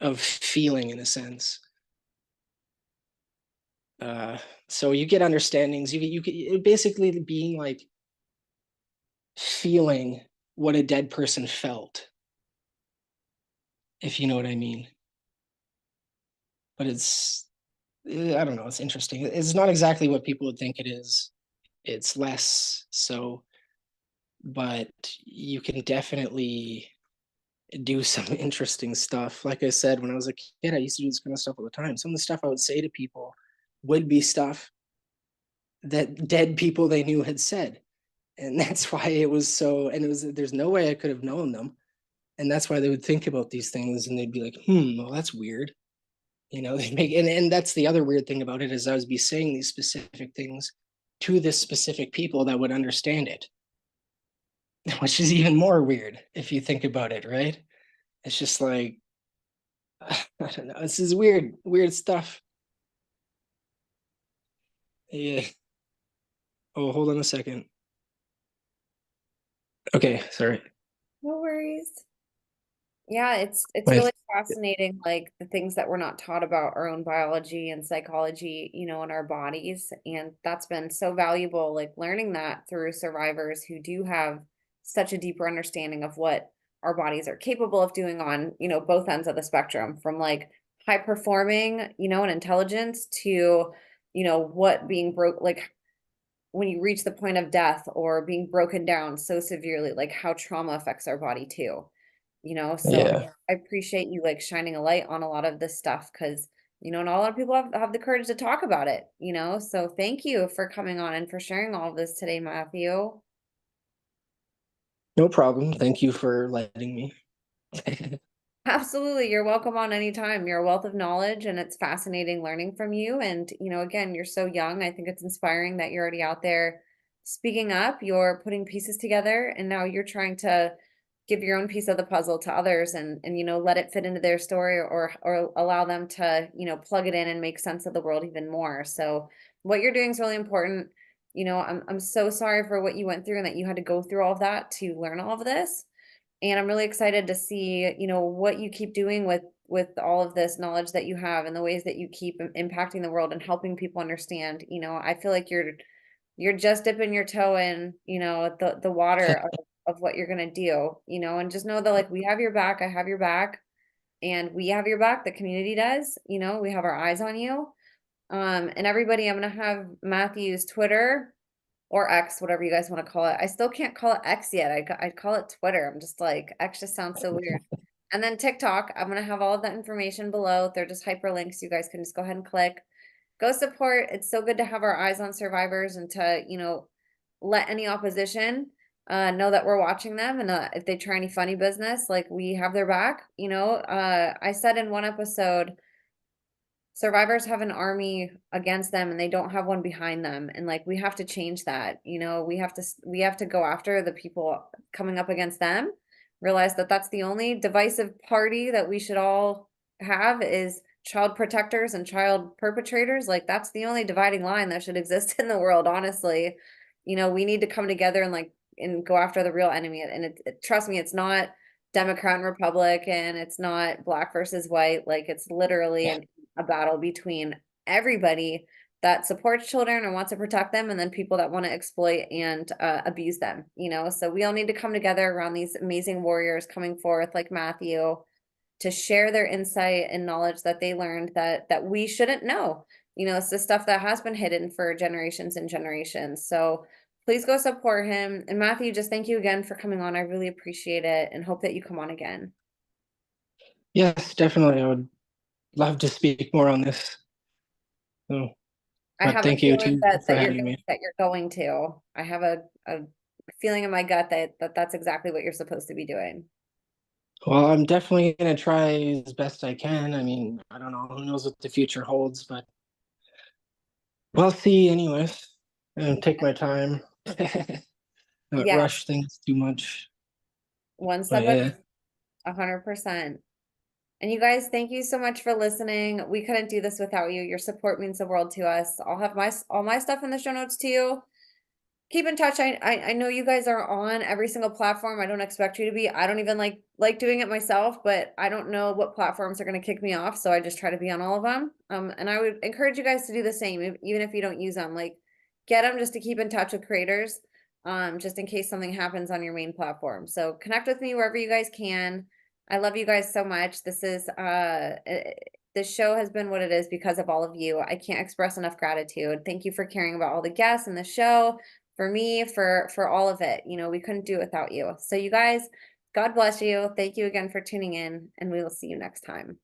of feeling in a sense. So you get understandings. You get basically being like feeling what a dead person felt, if you know what I mean. But I don't know, it's interesting. It's not exactly what people would think it is. It's less so, but you can definitely do some interesting stuff. Like I said, when I was a kid, I used to do this kind of stuff all the time. Some of the stuff I would say to people would be stuff that dead people they knew had said. And that's why it was so, and there's no way I could have known them. And that's why they would think about these things and they'd be like, well, that's weird. They make, and that's the other weird thing about it, is I would be saying these specific things to this specific people that would understand it, which is even more weird if you think about it, right? It's just like, I don't know. This is weird stuff. Yeah. Oh, hold on a second. Okay, sorry. No worries. Yeah, it's My, really fascinating, like the things that we're not taught about our own biology and psychology, in our bodies. And that's been so valuable, like learning that through survivors who do have such a deeper understanding of what our bodies are capable of doing on, both ends of the spectrum, from like high performing, and intelligence to, what being broke, like when you reach the point of death or being broken down so severely, like how trauma affects our body too. So yeah. I appreciate you like shining a light on a lot of this stuff, because not a lot of people have the courage to talk about it. So thank you for coming on and for sharing all of this today, Matthew. No problem. Thank you for letting me. Absolutely. You're welcome on anytime. You're a wealth of knowledge, and it's fascinating learning from you. And, again, you're so young. I think it's inspiring that you're already out there speaking up, you're putting pieces together, and now you're trying to give your own piece of the puzzle to others, and let it fit into their story, or allow them to, plug it in and make sense of the world even more. So what you're doing is really important. You know, I'm so sorry for what you went through and that you had to go through all of that to learn all of this. And I'm really excited to see, you know, what you keep doing with all of this knowledge that you have and the ways that you keep impacting the world and helping people understand. You know, I feel like you're just dipping your toe in, you know, the water of what you're gonna do, you know, and just know that like we have your back, I have your back, and we have your back, the community does, you know, we have our eyes on you. And everybody, I'm gonna have Matthew's Twitter or X, whatever you guys want to call it. I still can't call it X yet. I'd call it Twitter. I'm just like, X just sounds so weird. And then TikTok, I'm gonna have all of that information below. They're just hyperlinks. You guys can just go ahead and click. Go support. It's so good to have our eyes on survivors and to, you know, let any opposition know that we're watching them and if they try any funny business, like we have their back. You know, I said in one episode, survivors have an army against them and they don't have one behind them, and like we have to change that. You know, we have to go after the people coming up against them, realize that that's the only divisive party that we should all have is child protectors and child perpetrators. Like that's the only dividing line that should exist in the world, honestly. You know, we need to come together and like and go after the real enemy, and trust me, it's not Democrat and Republican, it's not black versus white, like it's literally a battle between everybody that supports children and wants to protect them, and then people that want to exploit and abuse them, you know? So we all need to come together around these amazing warriors coming forth like Matthew to share their insight and knowledge that they learned that we shouldn't know. You know, it's the stuff that has been hidden for generations and generations. So please go support him. And Matthew, just thank you again for coming on. I really appreciate it and hope that you come on again. Yes, definitely. I would love to speak more on this. So, I but have a thank you feeling too that for having me. you're going to. I have a feeling in my gut that that's exactly what you're supposed to be doing. Well, I'm definitely gonna try as best I can. I mean, I don't know, who knows what the future holds, but we'll see anyways. And take my time. Not Yes, rush things too much. one But step at yeah. 100%. And you guys, thank you so much for listening. We couldn't do this without you. Your support means the world to us. I'll have all my stuff in the show notes too. Keep in touch. I know you guys are on every single platform. I don't expect you to be. I don't even like doing it myself, but I don't know what platforms are going to kick me off, so I just try to be on all of them. And I would encourage you guys to do the same, even if you don't use them. Like, get them just to keep in touch with creators, just in case something happens on your main platform. So connect with me wherever you guys can. I love you guys so much. This show has been what it is because of all of you. I can't express enough gratitude. Thank you for caring about all the guests in the show, for me, for all of it. You know, we couldn't do it without you. So you guys, God bless you. Thank you again for tuning in, and we will see you next time.